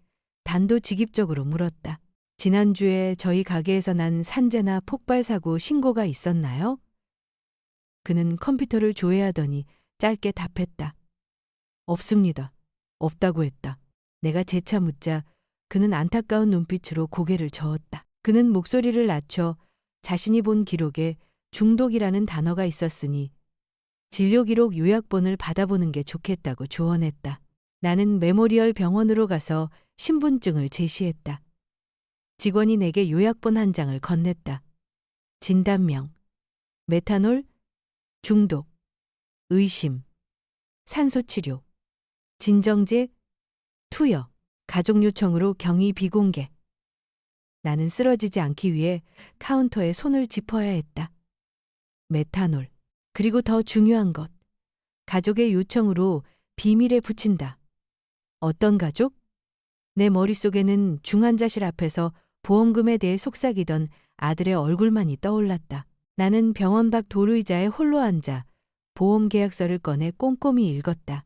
단도직입적으로 물었다. 지난주에 저희 가게에서 난 산재나 폭발 사고 신고가 있었나요? 그는 컴퓨터를 조회하더니 짧게 답했다. 없습니다. 없다고 했다. 내가 재차 묻자 그는 안타까운 눈빛으로 고개를 저었다. 그는 목소리를 낮춰 자신이 본 기록에 중독이라는 단어가 있었으니 진료기록 요약본을 받아보는 게 좋겠다고 조언했다. 나는 메모리얼 병원으로 가서 신분증을 제시했다. 직원이 내게 요약본 한 장을 건넸다. 진단명, 메탄올, 중독, 의심, 산소치료, 진정제, 투여, 가족 요청으로 경위 비공개. 나는 쓰러지지 않기 위해 카운터에 손을 짚어야 했다. 메탄올, 그리고 더 중요한 것, 가족의 요청으로 비밀에 붙인다. 어떤 가족? 내 머릿속에는 중환자실 앞에서 보험금에 대해 속삭이던 아들의 얼굴만이 떠올랐다. 나는 병원 밖 돌의자에 홀로 앉아 보험 계약서를 꺼내 꼼꼼히 읽었다.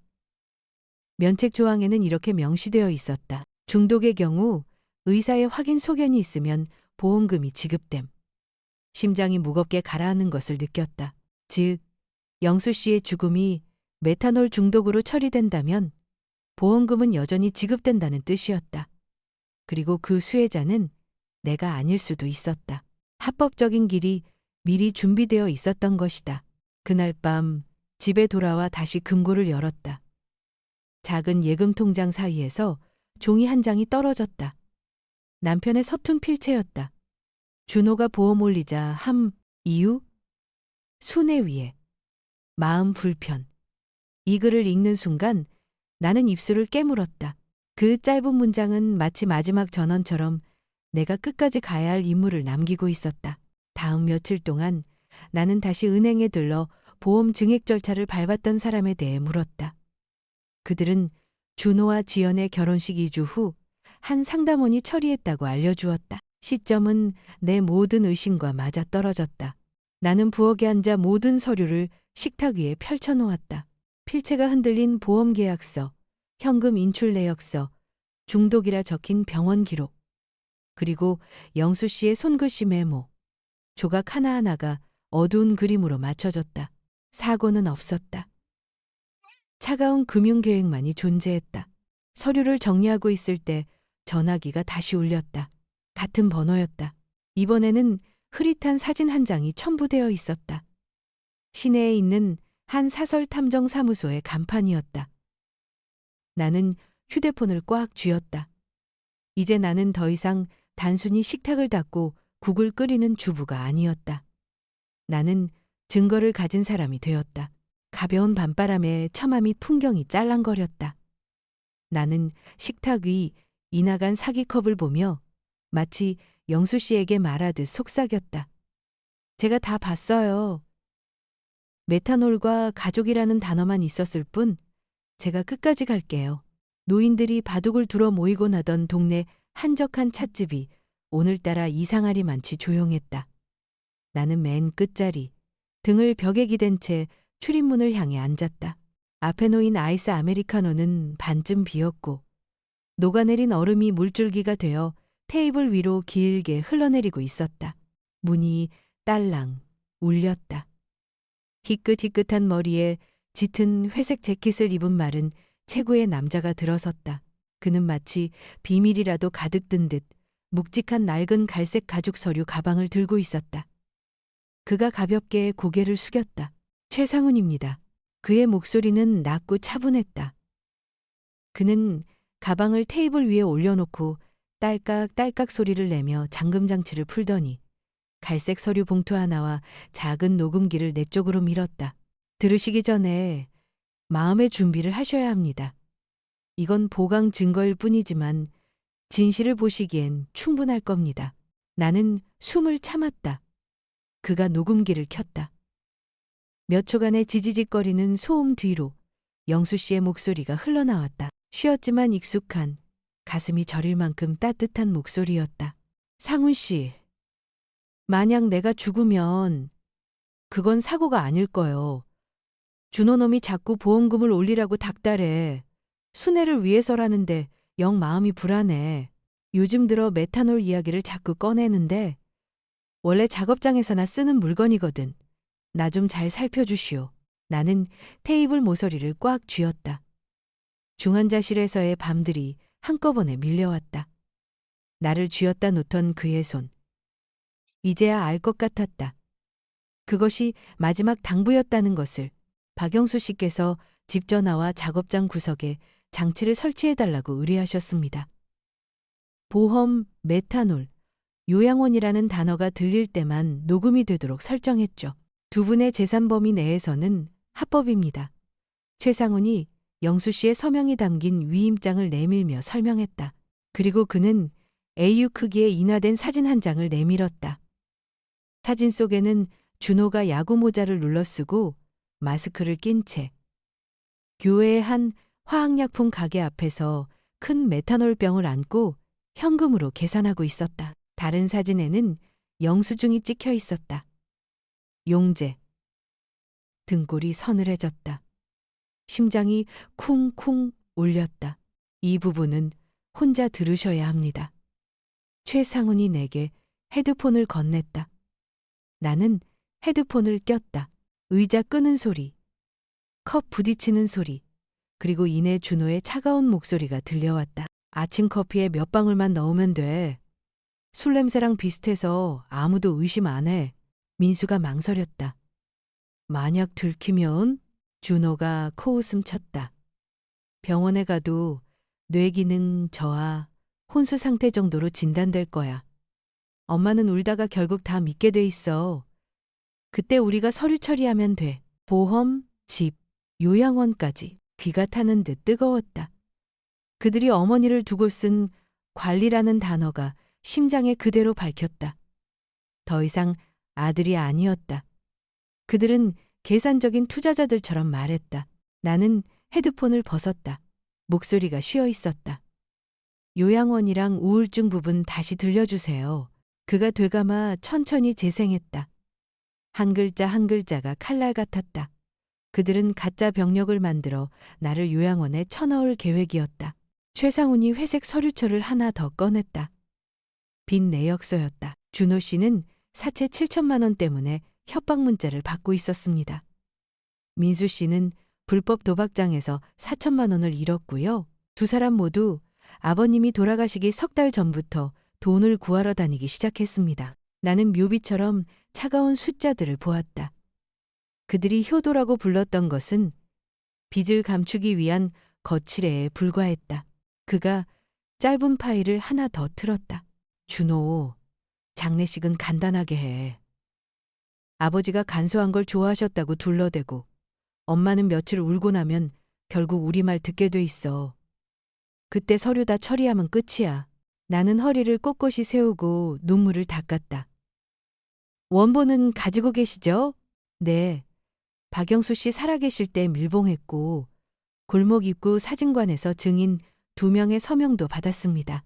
면책 조항에는 이렇게 명시되어 있었다. 중독의 경우 의사의 확인 소견이 있으면 보험금이 지급됨. 심장이 무겁게 가라앉는 것을 느꼈다. 즉, 영수 씨의 죽음이 메탄올 중독으로 처리된다면 보험금은 여전히 지급된다는 뜻이었다. 그리고 그 수혜자는 내가 아닐 수도 있었다. 합법적인 길이 미리 준비되어 있었던 것이다. 그날 밤 집에 돌아와 다시 금고를 열었다. 작은 예금 통장 사이에서 종이 한 장이 떨어졌다. 남편의 서툰 필체였다. 준호가 보험 올리자 함 이유? 순회 위에 마음 불편. 이 글을 읽는 순간 나는 입술을 깨물었다. 그 짧은 문장은 마치 마지막 전언처럼 내가 끝까지 가야 할 임무를 남기고 있었다. 다음 며칠 동안 나는 다시 은행에 들러 보험 증액 절차를 밟았던 사람에 대해 물었다. 그들은 준호와 지연의 결혼식 2주 후 한 상담원이 처리했다고 알려주었다. 시점은 내 모든 의심과 맞아떨어졌다. 나는 부엌에 앉아 모든 서류를 식탁 위에 펼쳐놓았다. 필체가 흔들린 보험계약서, 현금 인출 내역서, 중독이라 적힌 병원 기록, 그리고 영수 씨의 손글씨 메모, 조각 하나하나가 어두운 그림으로 맞춰졌다. 사고는 없었다. 차가운 금융계획만이 존재했다. 서류를 정리하고 있을 때 전화기가 다시 울렸다. 같은 번호였다. 이번에는 흐릿한 사진 한 장이 첨부되어 있었다. 시내에 있는 한 사설 탐정 사무소의 간판이었다. 나는 휴대폰을 꽉 쥐었다. 이제 나는 더 이상 단순히 식탁을 닦고 국을 끓이는 주부가 아니었다. 나는 증거를 가진 사람이 되었다. 가벼운 밤바람에 처마 및 풍경이 짤랑거렸다. 나는 식탁 위 이나간 사기컵을 보며 마치 영수 씨에게 말하듯 속삭였다. 제가 다 봤어요. 메탄올과 가족이라는 단어만 있었을 뿐 제가 끝까지 갈게요. 노인들이 바둑을 두러 모이곤 하던 동네 한적한 찻집이 오늘따라 이상하리만치 조용했다. 나는 맨 끝자리, 등을 벽에 기댄 채 출입문을 향해 앉았다. 앞에 놓인 아이스 아메리카노는 반쯤 비었고 녹아내린 얼음이 물줄기가 되어 테이블 위로 길게 흘러내리고 있었다. 문이 딸랑 울렸다. 희끗희끗한 머리에 짙은 회색 재킷을 입은 마른 체구의 남자가 들어섰다. 그는 마치 비밀이라도 가득 든 듯 묵직한 낡은 갈색 가죽 서류 가방을 들고 있었다. 그가 가볍게 고개를 숙였다. 최상훈입니다. 그의 목소리는 낮고 차분했다. 그는 가방을 테이블 위에 올려놓고 딸깍딸깍 소리를 내며 잠금장치를 풀더니 갈색 서류 봉투 하나와 작은 녹음기를 내 쪽으로 밀었다. 들으시기 전에 마음의 준비를 하셔야 합니다. 이건 보강 증거일 뿐이지만 진실을 보시기엔 충분할 겁니다. 나는 숨을 참았다. 그가 녹음기를 켰다. 몇 초간의 지지직거리는 소음 뒤로 영수 씨의 목소리가 흘러나왔다. 쉬었지만 익숙한, 가슴이 저릴 만큼 따뜻한 목소리였다. 상훈 씨, 만약 내가 죽으면 그건 사고가 아닐 거요. 준호놈이 자꾸 보험금을 올리라고 닥달해. 순애를 위해서라는데 영 마음이 불안해. 요즘 들어 메탄올 이야기를 자꾸 꺼내는데 원래 작업장에서나 쓰는 물건이거든. 나 좀 잘 살펴주시오. 나는 테이블 모서리를 꽉 쥐었다. 중환자실에서의 밤들이 한꺼번에 밀려왔다. 나를 쥐었다 놓던 그의 손. 이제야 알 것 같았다. 그것이 마지막 당부였다는 것을. 박영수 씨께서 집 전화와 작업장 구석에 장치를 설치해달라고 의뢰하셨습니다. 보험, 메탄올, 요양원이라는 단어가 들릴 때만 녹음이 되도록 설정했죠. 두 분의 재산 범위 내에서는 합법입니다. 최상훈이 영수 씨의 서명이 담긴 위임장을 내밀며 설명했다. 그리고 그는 AU 크기의 인화된 사진 한 장을 내밀었다. 사진 속에는 준호가 야구 모자를 눌러쓰고 마스크를 낀 채 교외의 한 화학약품 가게 앞에서 큰 메탄올병을 안고 현금으로 계산하고 있었다. 다른 사진에는 영수증이 찍혀 있었다. 용재. 등골이 서늘해졌다. 심장이 쿵쿵 울렸다. 이 부분은 혼자 들으셔야 합니다. 최상훈이 내게 헤드폰을 건넸다. 나는 헤드폰을 꼈다. 의자 끄는 소리, 컵 부딪히는 소리, 그리고 이내 준호의 차가운 목소리가 들려왔다. 아침 커피에 몇 방울만 넣으면 돼. 술 냄새랑 비슷해서 아무도 의심 안 해. 민수가 망설였다. 만약 들키면? 준호가 코웃음 쳤다. 병원에 가도 뇌기능 저하, 혼수 상태 정도로 진단될 거야. 엄마는 울다가 결국 다 믿게 돼 있어. 그때 우리가 서류 처리하면 돼. 보험, 집, 요양원까지. 귀가 타는 듯 뜨거웠다. 그들이 어머니를 두고 쓴 관리라는 단어가 심장에 그대로 밝혔다. 더 이상 아들이 아니었다. 그들은 계산적인 투자자들처럼 말했다. 나는 헤드폰을 벗었다. 목소리가 쉬어 있었다. 요양원이랑 우울증 부분 다시 들려주세요. 그가 되감아 천천히 재생했다. 한 글자 한 글자가 칼날 같았다. 그들은 가짜 병력을 만들어 나를 요양원에 쳐넣을 계획이었다. 최상훈이 회색 서류철을 하나 더 꺼냈다. 빈 내역서였다. 준호 씨는 사채 7천만 원 때문에 협박 문자를 받고 있었습니다. 민수 씨는 불법 도박장에서 4천만 원을 잃었고요. 두 사람 모두 아버님이 돌아가시기 석 달 전부터 돈을 구하러 다니기 시작했습니다. 나는 묘비처럼 차가운 숫자들을 보았다. 그들이 효도라고 불렀던 것은 빚을 감추기 위한 거칠애에 불과했다. 그가 짧은 파일을 하나 더 틀었다. 준호, 장례식은 간단하게 해. 아버지가 간소한 걸 좋아하셨다고 둘러대고 엄마는 며칠 울고 나면 결국 우리 말 듣게 돼 있어. 그때 서류 다 처리하면 끝이야. 나는 허리를 꼿꼿이 세우고 눈물을 닦았다. 원본은 가지고 계시죠? 네. 박영수 씨 살아계실 때 밀봉했고 골목 입구 사진관에서 증인 2명의 서명도 받았습니다.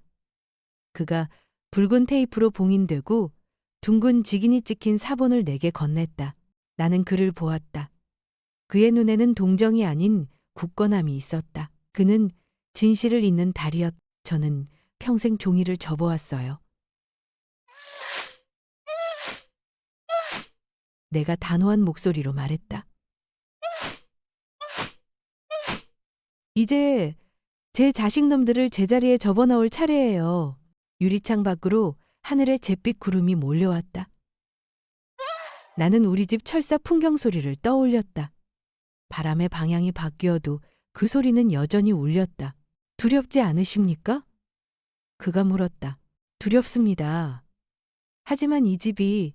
그가 붉은 테이프로 봉인되고 둥근 직인이 찍힌 사본을 내게 건넸다. 나는 그를 보았다. 그의 눈에는 동정이 아닌 굳건함이 있었다. 그는 진실을 잇는 달이었. 저는 평생 종이를 접어왔어요. 내가 단호한 목소리로 말했다. 이제 제 자식놈들을 제자리에 접어넣을 차례예요. 유리창 밖으로 하늘에 잿빛 구름이 몰려왔다. 나는 우리 집 철사 풍경 소리를 떠올렸다. 바람의 방향이 바뀌어도 그 소리는 여전히 울렸다. 두렵지 않으십니까? 그가 물었다. 두렵습니다. 하지만 이 집이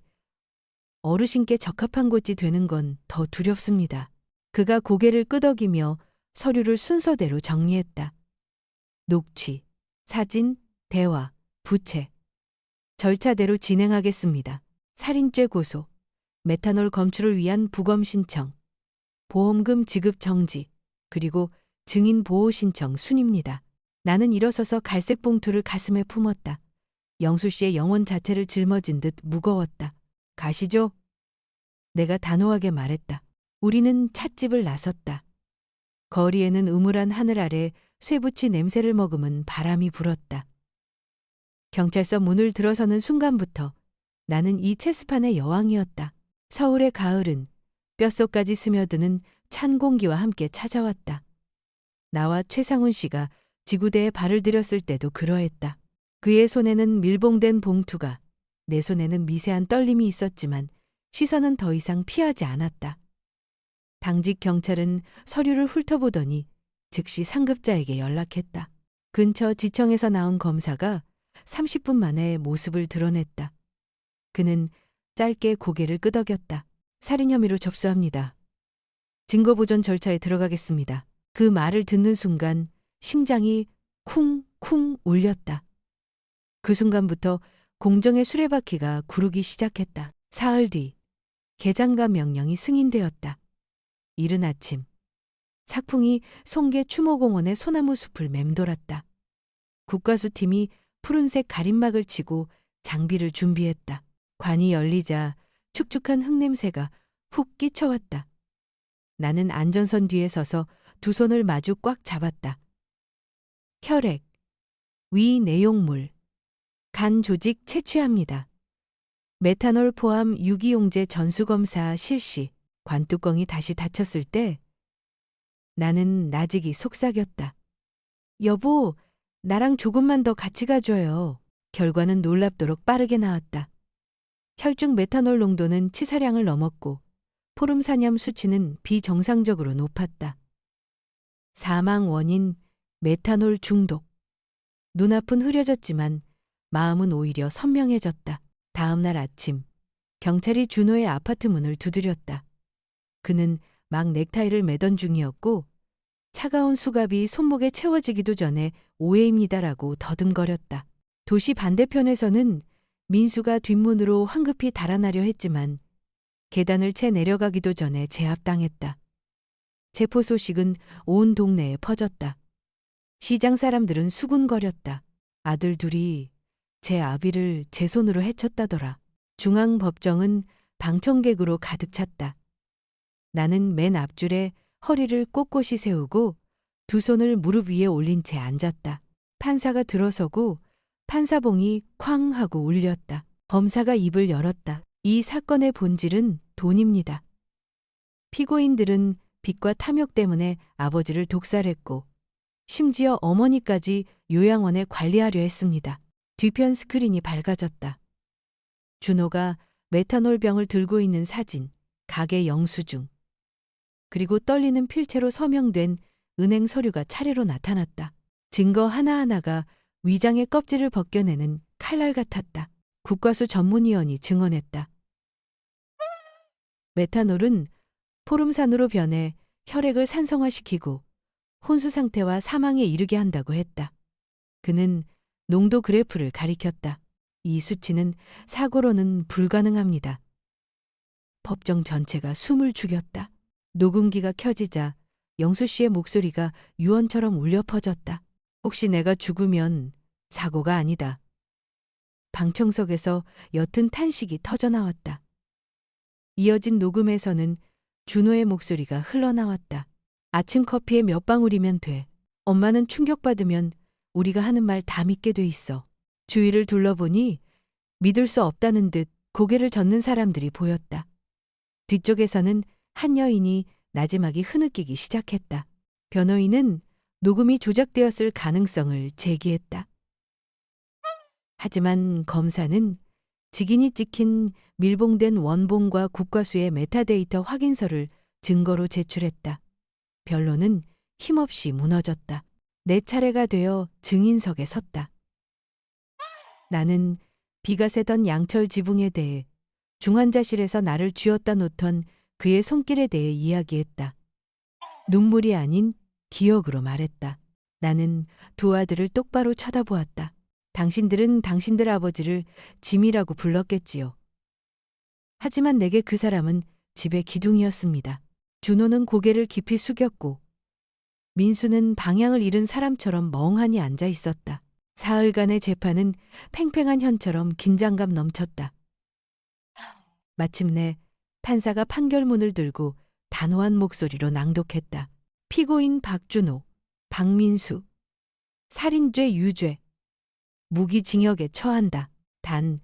어르신께 적합한 곳이 되는 건 더 두렵습니다. 그가 고개를 끄덕이며 서류를 순서대로 정리했다. 녹취, 사진, 대화, 부채. 절차대로 진행하겠습니다. 살인죄 고소, 메탄올 검출을 위한 부검 신청, 보험금 지급 정지, 그리고 증인 보호 신청 순입니다. 나는 일어서서 갈색 봉투를 가슴에 품었다. 영수 씨의 영혼 자체를 짊어진 듯 무거웠다. 가시죠. 내가 단호하게 말했다. 우리는 찻집을 나섰다. 거리에는 음울한 하늘 아래 쇠붙이 냄새를 머금은 바람이 불었다. 경찰서 문을 들어서는 순간부터 나는 이 체스판의 여왕이었다. 서울의 가을은 뼛속까지 스며드는 찬 공기와 함께 찾아왔다. 나와 최상훈 씨가 지구대에 발을 들였을 때도 그러했다. 그의 손에는 밀봉된 봉투가, 내 손에는 미세한 떨림이 있었지만 시선은 더 이상 피하지 않았다. 당직 경찰은 서류를 훑어보더니 즉시 상급자에게 연락했다. 근처 지청에서 나온 검사가 30분 만에 모습을 드러냈다. 그는 짧게 고개를 끄덕였다. 살인 혐의로 접수합니다. 증거보전 절차에 들어가겠습니다. 그 말을 듣는 순간 심장이 쿵쿵 울렸다. 그 순간부터 공정의 수레바퀴가 구르기 시작했다. 사흘 뒤 개장과 명령이 승인되었다. 이른 아침 sak풍이 송계 추모공원의 소나무 숲을 맴돌았다. 국가수팀이 푸른색 가림막을 치고 장비를 준비했다. 관이 열리자 축축한 흙냄새가 훅 끼쳐왔다. 나는 안전선 뒤에 서서 두 손을 마주 꽉 잡았다. 혈액, 위 내용물, 간 조직 채취합니다. 메탄올 포함 유기용제 전수검사 실시. 관뚜껑이 다시 닫혔을 때 나는 나직이 속삭였다. 여보, 나랑 조금만 더 같이 가줘요. 결과는 놀랍도록 빠르게 나왔다. 혈중 메탄올 농도는 치사량을 넘었고 포름산염 수치는 비정상적으로 높았다. 사망 원인 메탄올 중독. 눈앞은 흐려졌지만 마음은 오히려 선명해졌다. 다음 날 아침 경찰이 준호의 아파트 문을 두드렸다. 그는 막 넥타이를 매던 중이었고 차가운 수갑이 손목에 채워지기도 전에 오해입니다라고 더듬거렸다. 도시 반대편에서는 민수가 뒷문으로 황급히 달아나려 했지만 계단을 채 내려가기도 전에 제압당했다. 체포 소식은 온 동네에 퍼졌다. 시장 사람들은 수군거렸다. 아들 둘이 제 아비를 제 손으로 해쳤다더라. 중앙법정은 방청객으로 가득 찼다. 나는 맨 앞줄에 허리를 꼿꼿이 세우고 두 손을 무릎 위에 올린 채 앉았다. 판사가 들어서고 판사봉이 쾅 하고 울렸다. 검사가 입을 열었다. 이 사건의 본질은 돈입니다. 피고인들은 빚과 탐욕 때문에 아버지를 독살했고 심지어 어머니까지 요양원에 관리하려 했습니다. 뒤편 스크린이 밝아졌다. 준호가 메탄올 병을 들고 있는 사진, 가게 영수증, 그리고 떨리는 필체로 서명된 은행 서류가 차례로 나타났다. 증거 하나하나가 위장의 껍질을 벗겨내는 칼날 같았다. 국과수 전문위원이 증언했다. 메탄올은 포름산으로 변해 혈액을 산성화시키고 혼수 상태와 사망에 이르게 한다고 했다. 그는 농도 그래프를 가리켰다. 이 수치는 사고로는 불가능합니다. 법정 전체가 숨을 죽였다. 녹음기가 켜지자 영수 씨의 목소리가 유언처럼 울려 퍼졌다. 혹시 내가 죽으면 사고가 아니다. 방청석에서 옅은 탄식이 터져나왔다. 이어진 녹음에서는 준호의 목소리가 흘러나왔다. 아침 커피에 몇 방울이면 돼. 엄마는 충격받으면 우리가 하는 말 다 믿게 돼 있어. 주위를 둘러보니 믿을 수 없다는 듯 고개를 젓는 사람들이 보였다. 뒤쪽에서는 한 여인이 나지막이 흐느끼기 시작했다. 변호인은 녹음이 조작되었을 가능성을 제기했다. 하지만 검사는 직인이 찍힌 밀봉된 원본과 국과수의 메타데이터 확인서를 증거로 제출했다. 변론은 힘없이 무너졌다. 내 차례가 되어 증인석에 섰다. 나는 비가 새던 양철 지붕에 대해 중환자실에서 나를 쥐었다 놓던 그의 손길에 대해 이야기했다. 눈물이 아닌 기억으로 말했다. 나는 두 아들을 똑바로 쳐다보았다. 당신들은 당신들 아버지를 짐이라고 불렀겠지요. 하지만 내게 그 사람은 집의 기둥이었습니다. 준호는 고개를 깊이 숙였고 민수는 방향을 잃은 사람처럼 멍하니 앉아 있었다. 사흘간의 재판은 팽팽한 현처럼 긴장감 넘쳤다. 마침내 판사가 판결문을 들고 단호한 목소리로 낭독했다. 피고인 박준호, 박민수, 살인죄 유죄, 무기징역에 처한다. 단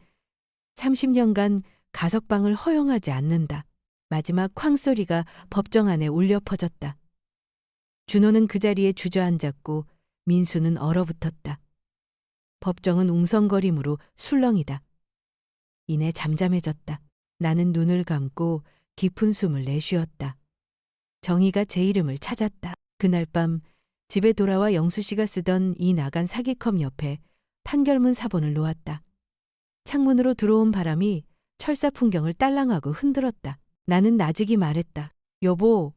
30년간 가석방을 허용하지 않는다. 마지막 쾅소리가 법정 안에 울려 퍼졌다. 준호는 그 자리에 주저앉았고 민수는 얼어붙었다. 법정은 웅성거림으로 술렁이다. 이내 잠잠해졌다. 나는 눈을 감고 깊은 숨을 내쉬었다. 정의가 제 이름을 찾았다. 그날 밤 집에 돌아와 영수 씨가 쓰던 이 나간 사기컵 옆에 판결문 사본을 놓았다. 창문으로 들어온 바람이 철사 풍경을 딸랑하고 흔들었다. 나는 나직이 말했다. 여보,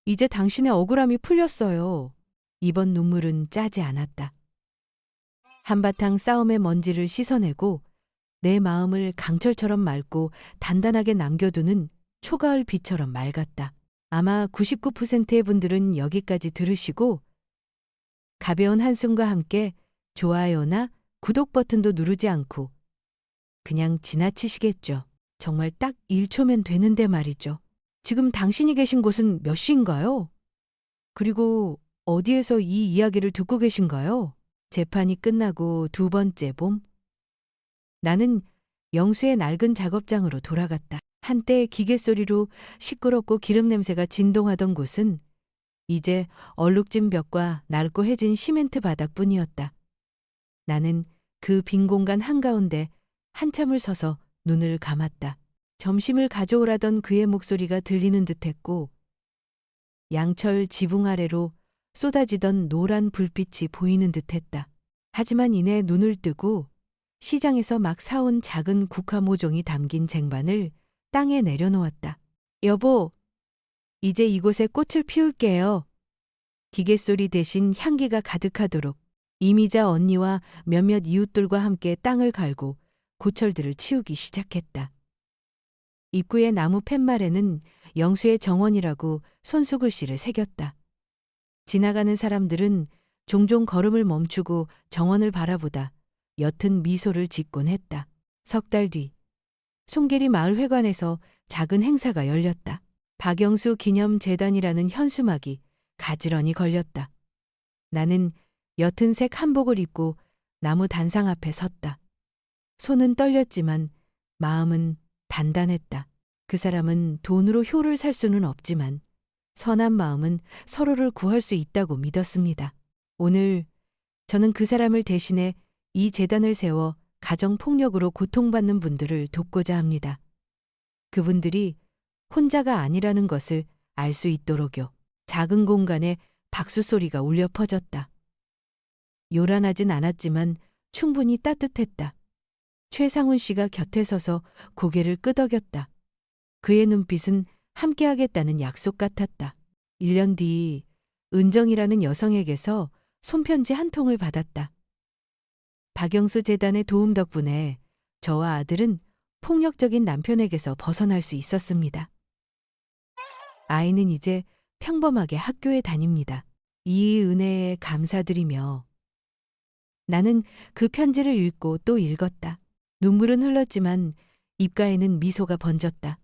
이제 당신의 억울함이 풀렸어요. 이번 눈물은 짜지 않았다. 한바탕 싸움의 먼지를 씻어내고 내 마음을 강철처럼 맑고 단단하게 남겨두는 초가을 비처럼 맑았다. 아마 99%의 분들은 여기까지 들으시고 가벼운 한숨과 함께 좋아요나 구독 버튼도 누르지 않고 그냥 지나치시겠죠. 정말 딱 1초면 되는데 말이죠. 지금 당신이 계신 곳은 몇 시인가요? 그리고 어디에서 이 이야기를 듣고 계신가요? 재판이 끝나고 두 번째 봄. 나는 영수의 낡은 작업장으로 돌아갔다. 한때 기계 소리로 시끄럽고 기름 냄새가 진동하던 곳은 이제 얼룩진 벽과 낡고 해진 시멘트 바닥뿐이었다. 나는 그 빈 공간 한가운데 한참을 서서 눈을 감았다. 점심을 가져오라던 그의 목소리가 들리는 듯했고 양철 지붕 아래로 쏟아지던 노란 불빛이 보이는 듯했다. 하지만 이내 눈을 뜨고 시장에서 막 사온 작은 국화 모종이 담긴 쟁반을 땅에 내려놓았다. 여보, 이제 이곳에 꽃을 피울게요. 기계 소리 대신 향기가 가득하도록 이미자 언니와 몇몇 이웃들과 함께 땅을 갈고 고철들을 치우기 시작했다. 입구의 나무 팻말에는 영수의 정원이라고 손수글씨를 새겼다. 지나가는 사람들은 종종 걸음을 멈추고 정원을 바라보다 옅은 미소를 짓곤 했다. 석 달 뒤, 송계리 마을회관에서 작은 행사가 열렸다. 박영수 기념재단이라는 현수막이 가지런히 걸렸다. 나는 옅은 색 한복을 입고 나무 단상 앞에 섰다. 손은 떨렸지만 마음은 단단했다. 그 사람은 돈으로 효를 살 수는 없지만 선한 마음은 서로를 구할 수 있다고 믿었습니다. 오늘 저는 그 사람을 대신해 이 재단을 세워 가정폭력으로 고통받는 분들을 돕고자 합니다. 그분들이 혼자가 아니라는 것을 알 수 있도록요. 작은 공간에 박수 소리가 울려 퍼졌다. 요란하진 않았지만 충분히 따뜻했다. 최상훈 씨가 곁에 서서 고개를 끄덕였다. 그의 눈빛은 함께하겠다는 약속 같았다. 1년 뒤 은정이라는 여성에게서 손편지 한 통을 받았다. 박영수 재단의 도움 덕분에 저와 아들은 폭력적인 남편에게서 벗어날 수 있었습니다. 아이는 이제 평범하게 학교에 다닙니다. 이 은혜에 감사드리며 나는 그 편지를 읽고 또 읽었다. 눈물은 흘렀지만 입가에는 미소가 번졌다.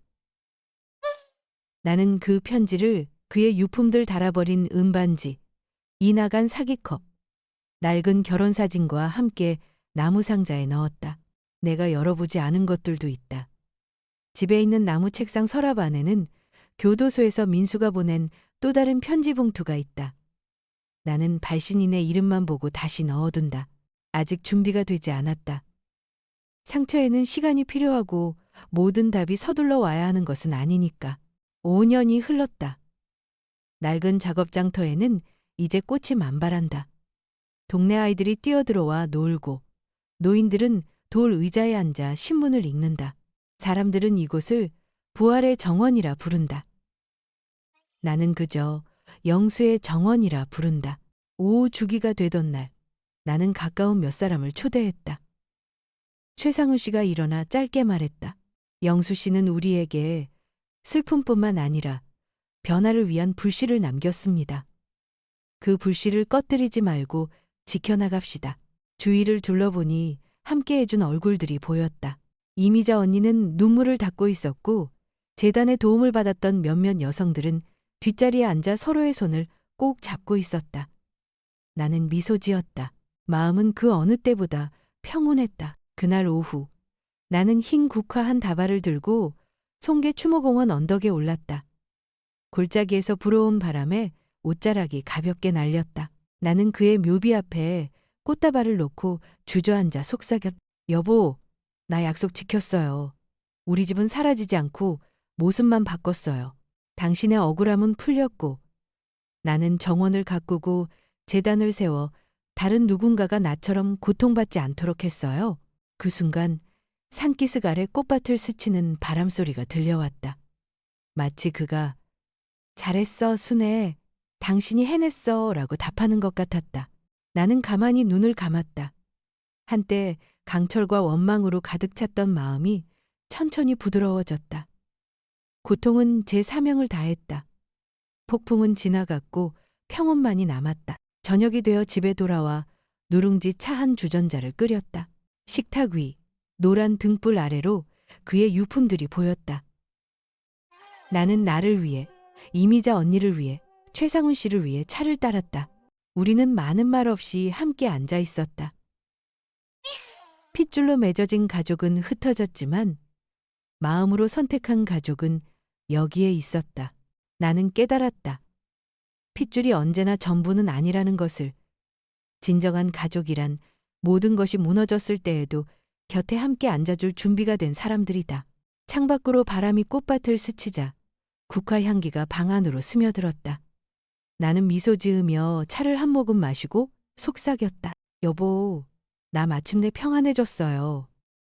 나는 그 편지를 그의 유품들 달아버린 은반지, 이나간 사기컵, 낡은 결혼사진과 함께 나무 상자에 넣었다. 내가 열어보지 않은 것들도 있다. 집에 있는 나무 책상 서랍 안에는 교도소에서 민수가 보낸 또 다른 편지 봉투가 있다. 나는 발신인의 이름만 보고 다시 넣어둔다. 아직 준비가 되지 않았다. 상처에는 시간이 필요하고 모든 답이 서둘러 와야 하는 것은 아니니까. 5년이 흘렀다. 낡은 작업장터에는 이제 꽃이 만발한다. 동네 아이들이 뛰어들어와 놀고 노인들은 돌 의자에 앉아 신문을 읽는다. 사람들은 이곳을 부활의 정원이라 부른다. 나는 그저 영수의 정원이라 부른다. 오후 주기가 되던 날 나는 가까운 몇 사람을 초대했다. 최상훈 씨가 일어나 짧게 말했다. 영수 씨는 우리에게 슬픔뿐만 아니라 변화를 위한 불씨를 남겼습니다. 그 불씨를 꺼뜨리지 말고 지켜나갑시다. 주위를 둘러보니 함께 해준 얼굴들이 보였다. 이미자 언니는 눈물을 닦고 있었고 재단의 도움을 받았던 몇몇 여성들은 뒷자리에 앉아 서로의 손을 꼭 잡고 있었다. 나는 미소 지었다. 마음은 그 어느 때보다 평온했다. 그날 오후 나는 흰 국화 한 다발을 들고 송계 추모공원 언덕에 올랐다. 골짜기에서 불어온 바람에 옷자락이 가볍게 날렸다. 나는 그의 묘비 앞에 꽃다발을 놓고 주저앉아 속삭였다. 여보, 나 약속 지켰어요. 우리 집은 사라지지 않고 모습만 바꿨어요. 당신의 억울함은 풀렸고 나는 정원을 가꾸고 재단을 세워 다른 누군가가 나처럼 고통받지 않도록 했어요. 그 순간 산기슭 아래 꽃밭을 스치는 바람소리가 들려왔다. 마치 그가 잘했어, 순애. 당신이 해냈어 라고 답하는 것 같았다. 나는 가만히 눈을 감았다. 한때 강철과 원망으로 가득 찼던 마음이 천천히 부드러워졌다. 고통은 제 사명을 다했다. 폭풍은 지나갔고 평온만이 남았다. 저녁이 되어 집에 돌아와 누룽지 차 한 주전자를 끓였다. 식탁 위, 노란 등불 아래로 그의 유품들이 보였다. 나는 나를 위해, 이미자 언니를 위해, 최상훈 씨를 위해 차를 따랐다. 우리는 많은 말 없이 함께 앉아 있었다. 핏줄로 맺어진 가족은 흩어졌지만 마음으로 선택한 가족은 여기에 있었다. 나는 깨달았다. 핏줄이 언제나 전부는 아니라는 것을. 진정한 가족이란 모든 것이 무너졌을 때에도 곁에 함께 앉아줄 준비가 된 사람들이다. 창밖으로 바람이 꽃밭을 스치자 국화 향기가 방 안으로 스며들었다. 나는 미소 지으며 차를 한 모금 마시고 속삭였다. 여보, 나 마침내 평안해졌어요.